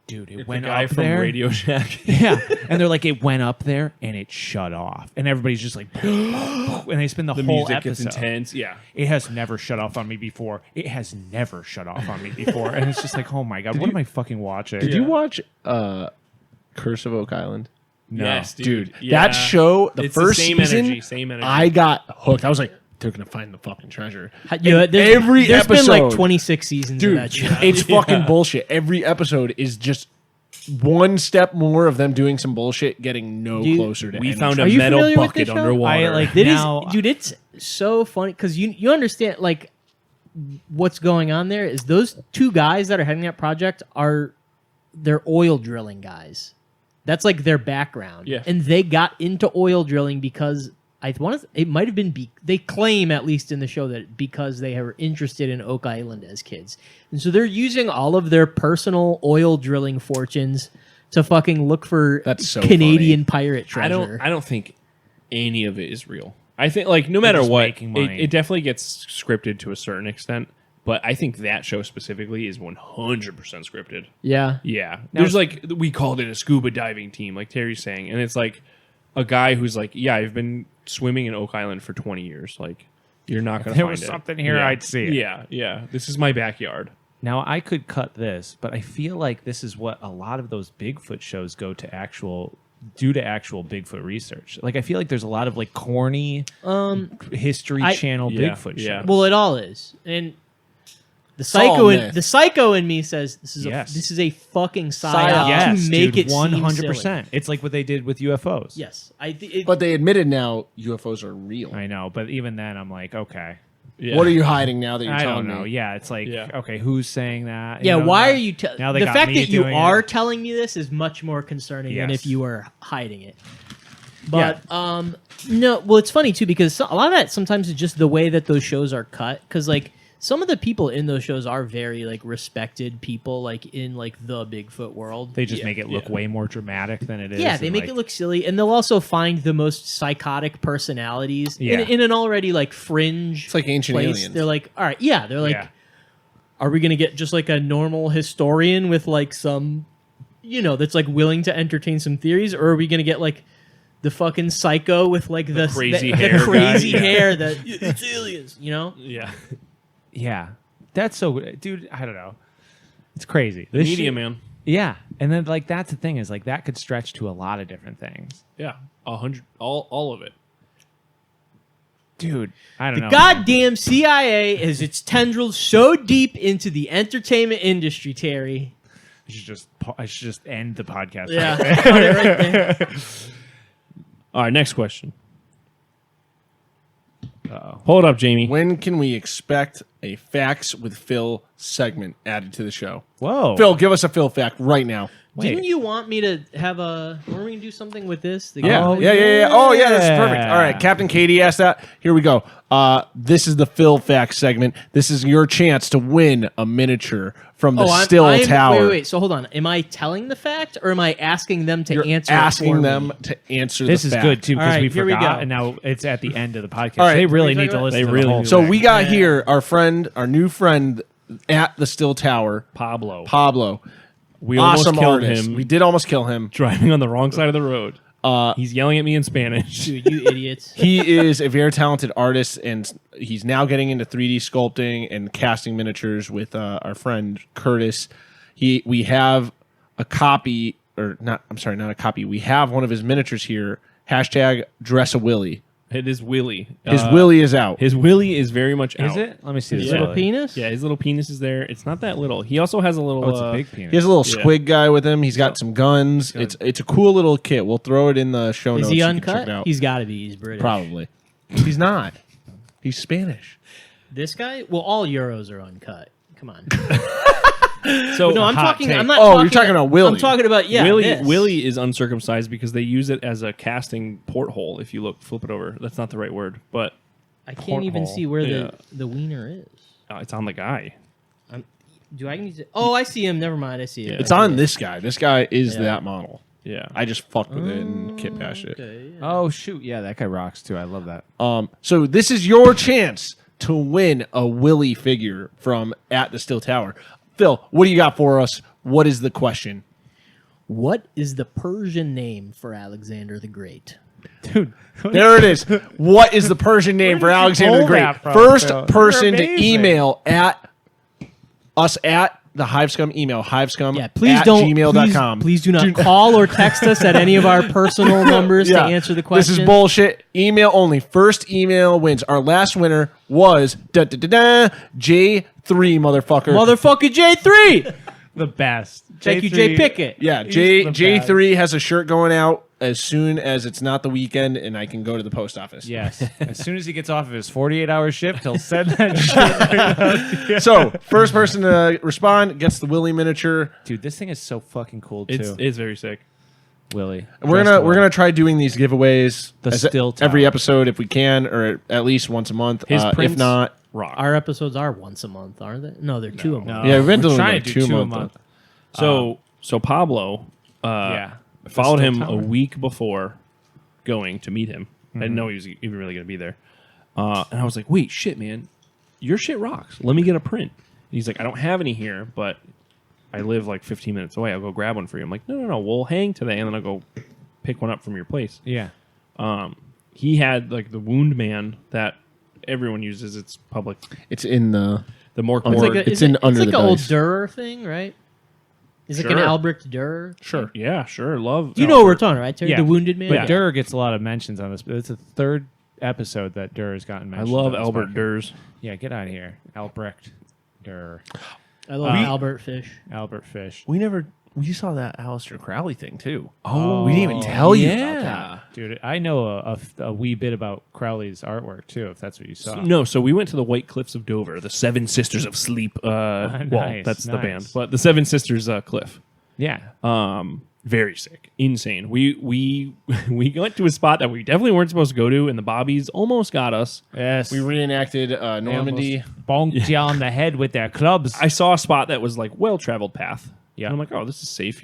"Dude, it went the guy up from there." Radio Shack. Yeah, and they're like, "It went up there, and it shut off," and everybody's just like, and they spend the The whole music gets episode. intense. Yeah, It has never shut off on me before. It has never shut off on me before. And it's just like, oh my God, what am I fucking watching? Did you watch Curse of Oak Island? No. Yes, Dude, Yeah. that show, the It's first the same season, energy. Same energy. I got hooked. I was like, they're gonna find the fucking treasure. Yeah, Every there's been like episode- 26 seasons Dude, of that show. it's fucking bullshit. Every episode is just one step more of them doing some bullshit, getting no Dude, closer to we any found treasure. a Are you metal familiar with bucket this show? underwater. I like It now. is, dude. It's so funny because you understand like what's going on there is those two guys that are heading that project they're oil drilling guys. That's like their background. Yeah. And they got into oil drilling because it might have been they claim at least in the show that because they were interested in Oak Island as kids, and so they're using all of their personal oil drilling fortunes to fucking look for That's so Canadian pirate treasure. I don't think any of it is real. I think like no matter just what, making money. it definitely gets scripted to a certain extent. But I think that show specifically is 100% scripted. Yeah. Yeah, there's like we called it a scuba diving team, like Terry's saying, and it's like a guy who's like, yeah, I've been swimming in Oak Island for 20 years. Like, you're not gonna there find was it. something here, Yeah. I'd see it. Yeah, yeah. This is my backyard. Now, I could cut this, but I feel like this is what a lot of those Bigfoot shows go to due to actual Bigfoot research. Like, I feel like there's a lot of like corny History Channel Yeah, Bigfoot yeah. shows. Well, it all is, and the all myth. the psycho in me says this is Yes. this is a fucking psyop yes, to make dude, it seem 100%. silly. It's like what they did with UFOs. Yes, But they admitted now UFOs are real. I know, but even then, I'm like, okay. Yeah. What are you hiding now that you're I telling don't know. me? Yeah, it's like, Yeah. okay, who's saying that? yeah. You know, Why now- are you? now they The got fact me that you doing are it. telling me this is much more concerning than Yes. if you were hiding it. But no. Well, it's funny too because a lot of that sometimes is just the way that those shows are cut. Because like some of the people in those shows are very like respected people, like in like the Bigfoot world. They just make it look yeah. way more dramatic than it is. Yeah, they and, make like, it look silly, and they'll also find the most psychotic personalities Yeah. in an already like fringe. It's like Ancient place. Aliens. They're like, all right, yeah, they're like, Yeah. Are we going to get just like a normal historian with like some, that's like willing to entertain some theories? Or are we going to get like the fucking psycho with like the crazy the hair crazy guy? hair that it's aliens, Yeah. Yeah, that's so, dude. I don't know. It's crazy. The media, man. Yeah, and then like that's the thing is like that could stretch to a lot of different things, Yeah. 100. All of it. dude. I don't know. goddamn CIA is its tendrils so deep into the entertainment industry, Terry. I should just end the podcast. Yeah. Cut it right there. All right, next question. Hold up, Jamie. When can we expect a Facts with Phil segment added to the show? Whoa, Phil, give us a Phil fact right now. Wait. Didn't you want me to have a? Weren't we gonna do something with this? Yeah. Oh, Yeah. Oh, yeah, that's perfect. yeah. All right, Captain Katie asked that. Here we go. This is the Phil Fact segment. This is your chance to win a miniature from the Still Tower. Wait. So hold on. Am I telling the fact, or am I asking them to You're answer? it for asking them me? to answer This the is fact. good too All because right, we here we forgot, go. and now it's at the end of the podcast. All right. They really What are you need to talking listen about? to They the whole really So thing. we got here our new friend at the Still Tower, Pablo. We almost awesome killed artist. him. We did almost kill him. Driving on the wrong side of the road. He's yelling at me in Spanish. Dude, you idiots. He is a very talented artist, and he's now getting into 3D sculpting and casting miniatures with our friend Curtis. We have a copy, or not? I'm sorry, not a copy. We have one of his miniatures here. Hashtag Dress a Willy. It is Willy. His Willy is out. His Willy is very much Is out. it? Let me see this. His little Willy. penis. Yeah, his little penis is there. It's not that little. He also has a little. Oh, it's a big penis. He has a little Yeah. squig guy with him. He's got some guns. It's a cool little kit. We'll throw it in the show Is notes. he You can check uncut? it out. He's got to be. He's British. Probably. He's not. He's Spanish. This guy? Well, all Euros are uncut. Come on. So No, I'm hot talking. take. I'm not. Oh, you're talking about Willy. I'm talking about this. Willy is uncircumcised because they use it as a casting porthole. If you flip it over. That's not the right word, but I can't even porthole. see where Yeah. the wiener is. it's on the guy. Do I need to? Oh, I see him. Never mind. I see it. Yeah. It's on this guy. This guy is Yeah. that model. Yeah. I just fucked with it and kit bashed it. Okay, yeah. Oh shoot! Yeah, that guy rocks too. I love that. So this is your chance to win a Willy figure from at the Still Tower. Phil, what do you got for us? What is the question? What is the Persian name for Alexander the Great? Dude, There it is. What is the Persian name for did you Alexander the pull Great? that from, First Phil? person You're to amazing. email at us at the Hivescum email, hivescum Yeah, please at don't. gmail.com. Please do not call or text us at any of our personal numbers to answer the question. This is bullshit. Email only. First email wins. Our last winner was J3, motherfucker. Motherfucker J3. the best. Thank you, Jay Pickett. Yeah, He's J the J3 has a shirt going out as soon as it's not the weekend and I can go to the post office. Yes. As soon as he gets off of his 48-hour shift, he'll send that shit. So, first person to respond gets the Willy miniature. Dude, this thing is so fucking cool too. It's very sick. Willy. And we're gonna try doing these giveaways The as Still every Tower. episode if we can, or at least once a month. His prints if not, rock. Our episodes are once a month, aren't they? No, they're 2 a month. yeah, we've been We're doing trying like to do 2 2 a months. So Pablo, Yeah. followed Still him Tower. a week before going to meet him. I didn't know he was even really going to be there. And I was like, wait, shit, man, your shit rocks. Let me get a print. And he's like, I don't have any here, but I live like 15 minutes away. I'll go grab one for you. I'm like, no, we'll hang today, and then I'll go pick one up from your place. Yeah. He had like the Wound Man that everyone uses. It's public. It's in the. The more It's like It's It's in under like the an old dice. Durer thing, right? Is it like an Sure. Albrecht Durer? Sure. yeah, sure, love. You know what we're talking, right? Terry? Yeah. The Wounded Man. But Yeah. Durr gets a lot of mentions on this. But it's the third episode that Durr has gotten I mentioned. love on this Albert podcast. Durs. Yeah, get out of here. Albrecht Durr. I love Albert Fish. Albert Fish. We saw that Aleister Crowley thing too. Oh, we didn't even tell you about yeah. that. Dude, I know a wee bit about Crowley's artwork too, if that's what you saw. No, so we went to the White Cliffs of Dover, the Seven Sisters of Sleep. Well, Nice, that's the nice. band, but the Seven Sisters cliff. Yeah. Very sick, insane. We went to a spot that we definitely weren't supposed to go to, and the Bobbies almost got us. Yes. We reenacted Normandy. Bonked you on the head with their clubs. I saw a spot that was like well traveled path. Yeah. and I'm like, oh, this is safe,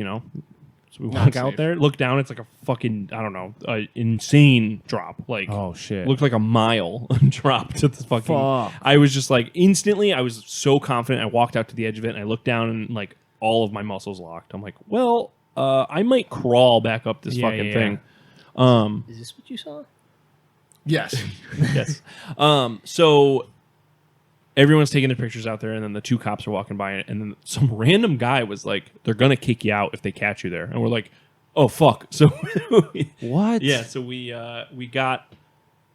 So we Not walk out safe. there, look down. It's like a fucking, I don't know, insane drop. Like, Oh shit. looked like a mile drop to the fucking. Fuck. I was just like, instantly, I was so confident. I walked out to the edge of it and I looked down and like all of my muscles locked. I'm like, well, I might crawl back up this fucking thing. Is this what you saw? Yes. Yes. So everyone's taking their pictures out there, and then the two cops are walking by, and then some random guy was like, "They're gonna kick you out if they catch you there," and we're like, "Oh fuck!" So What? yeah, so we got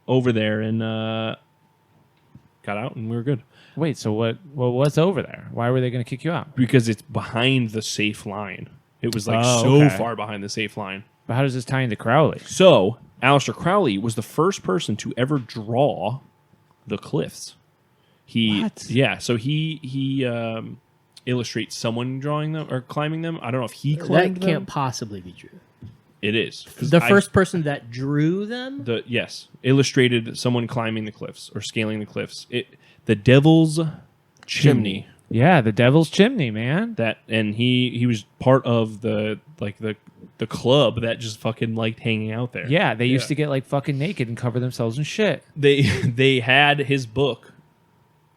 over there and got out, and we were good Wait. So what's over there? Why were they going to kick you out? because it's behind the safe line. It was like Oh, so okay. far behind the safe line. But how does this tie into Crowley? So Aleister Crowley was the first person to ever draw the cliffs. What? Yeah, so he illustrates someone drawing them or climbing them. I don't know if he climbed That them. can't possibly be true. It is. 'Cause The first person that drew them? yes, illustrated someone climbing the cliffs or scaling the cliffs. The Devil's Chimney. Yeah, the Devil's Chimney, man. And he was part of the club that just fucking liked hanging out there. Yeah, they used to get like fucking naked and cover themselves in shit. They had his book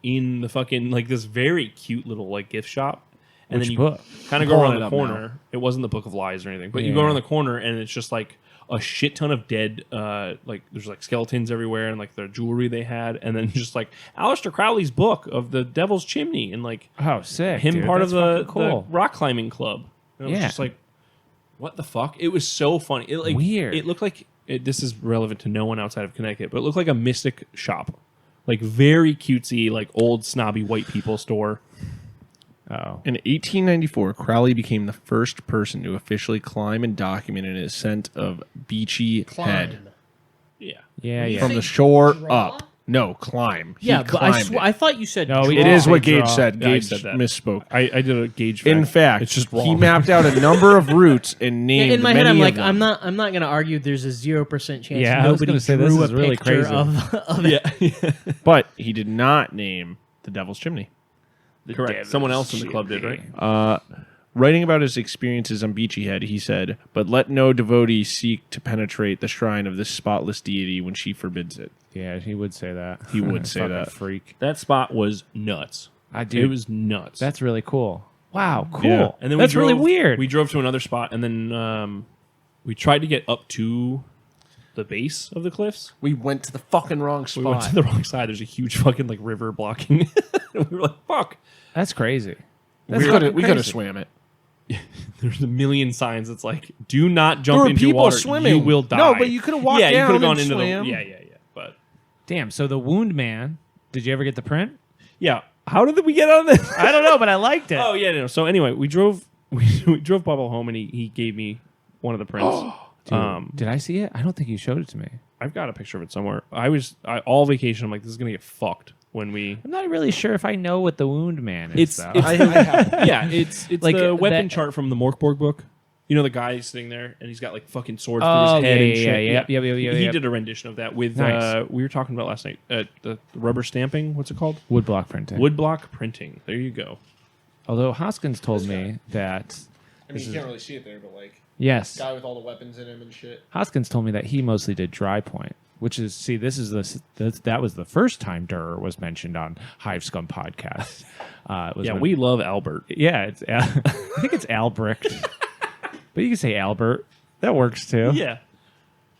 in the fucking like this very cute little like gift shop. And Which then you book? kind of I'm go pulling around it the up corner. It wasn't the Book of Lies or anything, but you go Yeah. around the corner and it's just like a shit ton of dead, like there's like skeletons everywhere and like the jewelry they had, and then just like Aleister Crowley's book of the Devil's Chimney and like Oh, sick. him dude. part That's of the fucking cool. rock climbing club. And it was Yeah. just like, what the fuck? It was so funny. It like Weird. It looked like this is relevant to no one outside of Connecticut, but it looked like a Mystic shop, like very cutesy, like old snobby white people store. Oh. In 1894, Crowley became the first person to officially climb and document an ascent of Beachy Head. Yeah. Yeah, yeah. From the shore draw? up. No, climb. He Yeah, but climbed it. I thought you said No, draw. it It is what They Gage draw. said. Yeah, I Gage said that. misspoke. I did a Gage. In fact, it's just he wrong. mapped out a number of routes and named In my head, many I'm of like, them. I'm not going to argue. There's a 0% chance Yeah, I was nobody gonna say, drew this a is really picture crazy. of it. Yeah. But he did not name the Devil's Chimney. Correct. Someone else in the club did, right? Writing about his experiences on Beachy Head, he said, "But let no devotee seek to penetrate the shrine of this spotless deity when she forbids it." Yeah, he would say that. He would say Fucking that. freak. That spot was nuts. I do. It was nuts. That's really cool. Wow, cool. Yeah. And then that's we drove, really weird. We drove to another spot, and then we tried to get up to the base of the cliffs. We went to the fucking wrong We went to the wrong side. There's a huge fucking like river blocking. And we were like, "Fuck!" That's crazy. We That's could fucking have crazy. swam it. There's a million signs that's like, "Do not jump There were into people water. swimming. You will die." No, but you could have walked Yeah, you down could have gone and into swam. the. Yeah. But Damn. So the Wound Man. Did you ever get the print? yeah, how did we get on this? I don't know, but I liked it. Oh yeah, no. So anyway, we drove Bubble home, and he gave me one of the prints. Dude, did I see it? I don't think you showed it to me. I've got a picture of it somewhere. All vacation. I'm like, this is gonna get fucked when we. I'm not really sure if I know what the Wound Man is. though. Yeah, it's Like, the weapon that- chart from the Morkborg book. You know the guy sitting there and he's got like fucking swords Oh, through his head yeah, and yeah, shit. yep, He yep. did a rendition of that with Nice. we were talking about last night the rubber stamping. What's it called? woodblock printing. Woodblock printing. There you go. Although Hoskins told me that I mean, you can't really see it there, but like yes, guy with all the weapons in him and shit. Hoskins told me that he mostly did dry point, which is this is that was the first time Durer was mentioned on Hive Scum podcast. It was Yeah, when- we love Albert. yeah, it's I think it's Albrecht, but you can say Albert. That works too. Yeah.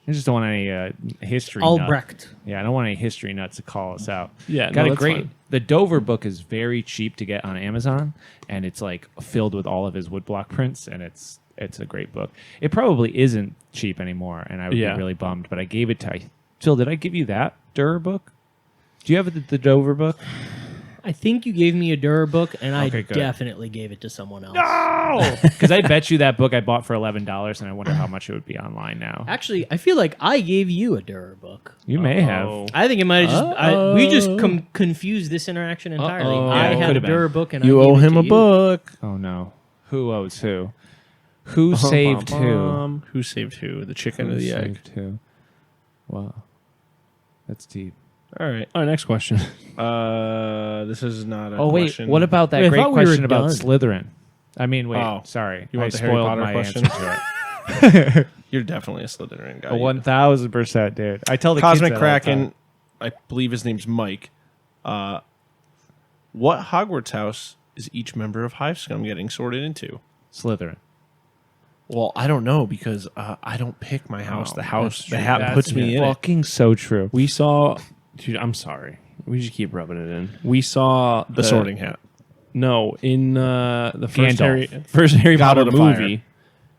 I just don't want any history. nut. Albrecht. Yeah, I don't want any history nuts to call us out. Yeah, got no, a that's great. fine. The Dover book is very cheap to get on Amazon, and it's like filled with all of his woodblock prints, and it's a great book. It probably isn't cheap anymore, and I would Yeah. be really bummed. But I gave it to Phil. Did I give you that Durer book? Do you have the Dover book? I think you gave me a Durer book, and I Okay, good. definitely gave it to someone else. No, because I bet you that book I bought for $11, and I wonder how much it would be online now. Actually, I feel like I gave you a Durer book. You may have. Oh. I think it might have just we just confused this interaction entirely. Uh-oh. I Yeah, it had a could've been. Durer book, and You I gave owe it him to a you. book. Oh no, who owes who? Who saved who? Who saved who? The chicken or Who the egg? saved who? Wow, that's deep. All right. All right, next question. This is not a Oh wait, question. what about that Wait, I great thought we were question about done. Slytherin? I mean, wait. Oh. Sorry. You want I the Harry spoiled Potter my question? answer to it. You're definitely a Slytherin guy. 1,000%, dude. I tell the Cosmic kids that all the time. Kraken, I believe his name's Mike. What Hogwarts house is each member of Hive Scum getting sorted into? Slytherin. Well, I don't know because I don't pick my house. Oh, The house, that's the true. hat That's puts me in it. fucking so true. We saw, dude. I'm sorry. We just keep rubbing it in. We saw The sorting hat. No, in the Gandalf. first Harry Potter Goblet of Fire. movie,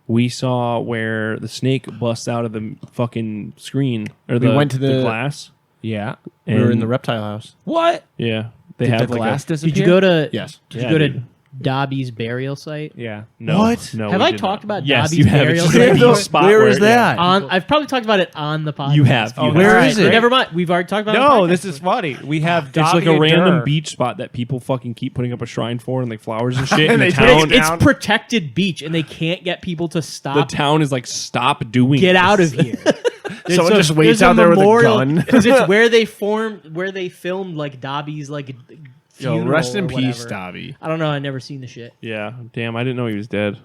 we saw where the snake busts out of the fucking screen or We the went to the- glass. Yeah. We were in and- the reptile house. What? Yeah, they Did have the like glass a, disappear? Did you go to? Yes. Did Yeah, you go to dude. Dobby's burial site? Yeah. no, What? No, Have we I did talked not. about Yes, Dobby's you have. burial It's just site? the spot Where is yeah. that? I've probably talked about it on the podcast. You have. Oh, You Where all is it? Never mind. We've already talked about it. No, on the this podcast. is funny. We have It's like Dobby a random Durr. beach spot that people fucking keep putting up a shrine for and like flowers and shit. And and the they town, take it It's down. protected beach, and they can't get people to the stop. town is like, stop doing. Get this. out of here. Someone just waits out there with a gun. because it's where they filmed like Dobby's like Yo, funeral rest in or peace, whatever. Dobby. I don't know. I never seen the shit. Yeah, damn, I didn't know he was dead.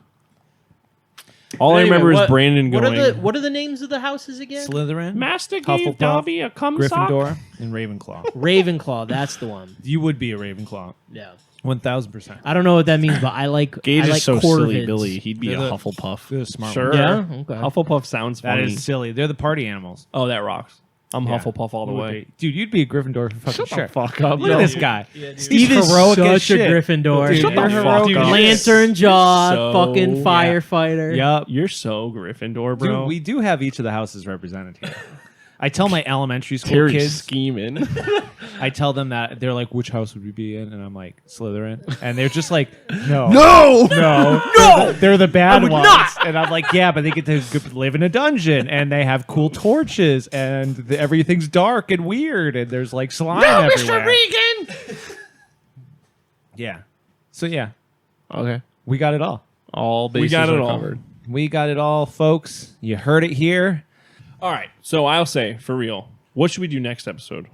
All I Anyway, remember is what- Brandon What going. what are the names of the houses again? Slytherin, Master Hufflepuff, gave Dobby a cum sock. Gryffindor, and Ravenclaw. Ravenclaw. That's the one. You would be a Ravenclaw. Yeah. 1,000%. I don't know what that means, but I like. Gage I like is so corvids. silly, Billy. He'd be They're a the- Hufflepuff. They're the smart Sure. ones. Yeah. Okay. Hufflepuff sounds That funny. is silly. They're the party animals. Oh, that rocks. I'm Yeah. Hufflepuff all the You would way. be. Dude, you'd be a Gryffindor for fucking sure. Fuck up. Look at this guy. Steve is heroic as such a shit. Gryffindor. Dude, Shut you're the heroic fuck as up. shit. Lantern jaw, So- fucking Yeah. firefighter. Yup. You're so Gryffindor, bro. Dude, we do have each of the houses represented here. I tell my elementary school Terry's kids, scheming. I tell them that they're like, which house would we be in? And I'm like, Slytherin. And they're just like, no. No! They're the bad would ones. not. And I'm like, yeah, but they get to live in a dungeon and they have cool torches and everything's dark and weird and there's like slime everywhere. Regan! Yeah. So yeah, Okay. we got it all. All bases We got it are all. covered. We got it all, folks. You heard it here. All right. So I'll say, for real, what should we do next episode?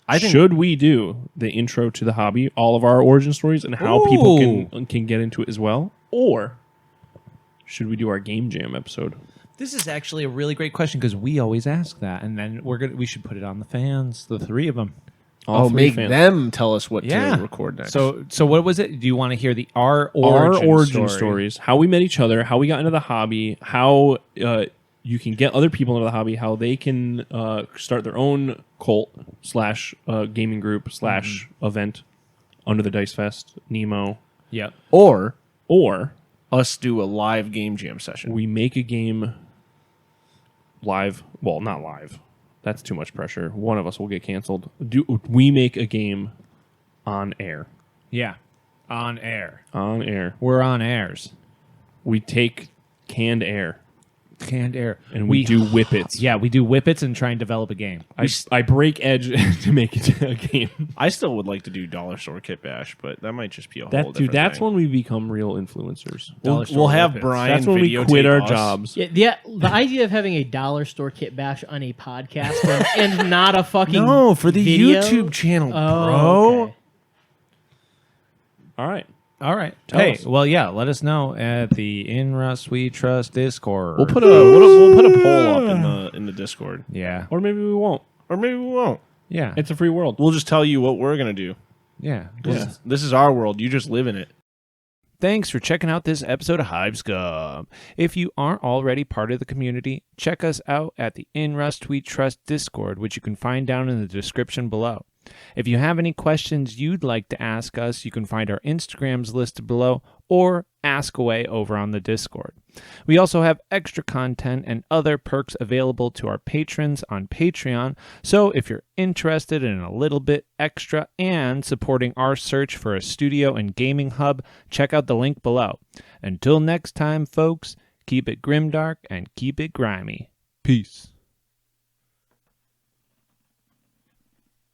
I think Should we do the intro to the hobby, all of our origin stories, and how people can get into it as well? Or should we do our game jam episode? This is actually a really great question because we always ask that, and then we should put it on the fans, the three of them. All three make fans. them tell us what Yeah. to record next. So what was it? Do you want to hear our Our origin stories, how we met each other, how we got into the hobby, how you can get other people into the hobby, how they can start their own cult / gaming group / event under the Dice Fest, Nemo, Yep. or or us do a live game jam session. we make a game live. Well, not live. That's too much pressure. One of us will get canceled. Do we make a game on air? Yeah. On air. On air. We're on airs. We take canned air Canned air. and we do whippets. Yeah, we do whippets and try and develop a game. I break edge to make it a game. I still would like to do Dollar Store Kit Bash, but that might just be a whole That different dude, that's thing. when we become real influencers. We'll have Brian That's when we videotape quit our us. jobs. Yeah, the idea of having a dollar store kit bash on a podcast and not a fucking No, for the video? YouTube channel, Oh, bro. okay. All right. All right. Tell Hey, us. well, yeah, let us know at the In Rust We Trust Discord. We'll put a poll up in the Discord, Yeah. Or maybe we won't. or maybe we won't. Yeah. It's a free world. We'll just tell you what we're gonna do. Yeah. This is our world. You just live in it. Thanks for checking out this episode of Hive Scum. If you aren't already part of the community, check us out at the In Rust We Trust Discord, which you can find down in the description below. If you have any questions you'd like to ask us, you can find our Instagrams listed below or ask away over on the Discord. We also have extra content and other perks available to our patrons on Patreon, so if you're interested in a little bit extra and supporting our search for a studio and gaming hub, check out the link below. Until next time, folks, keep it grimdark and keep it grimy. Peace.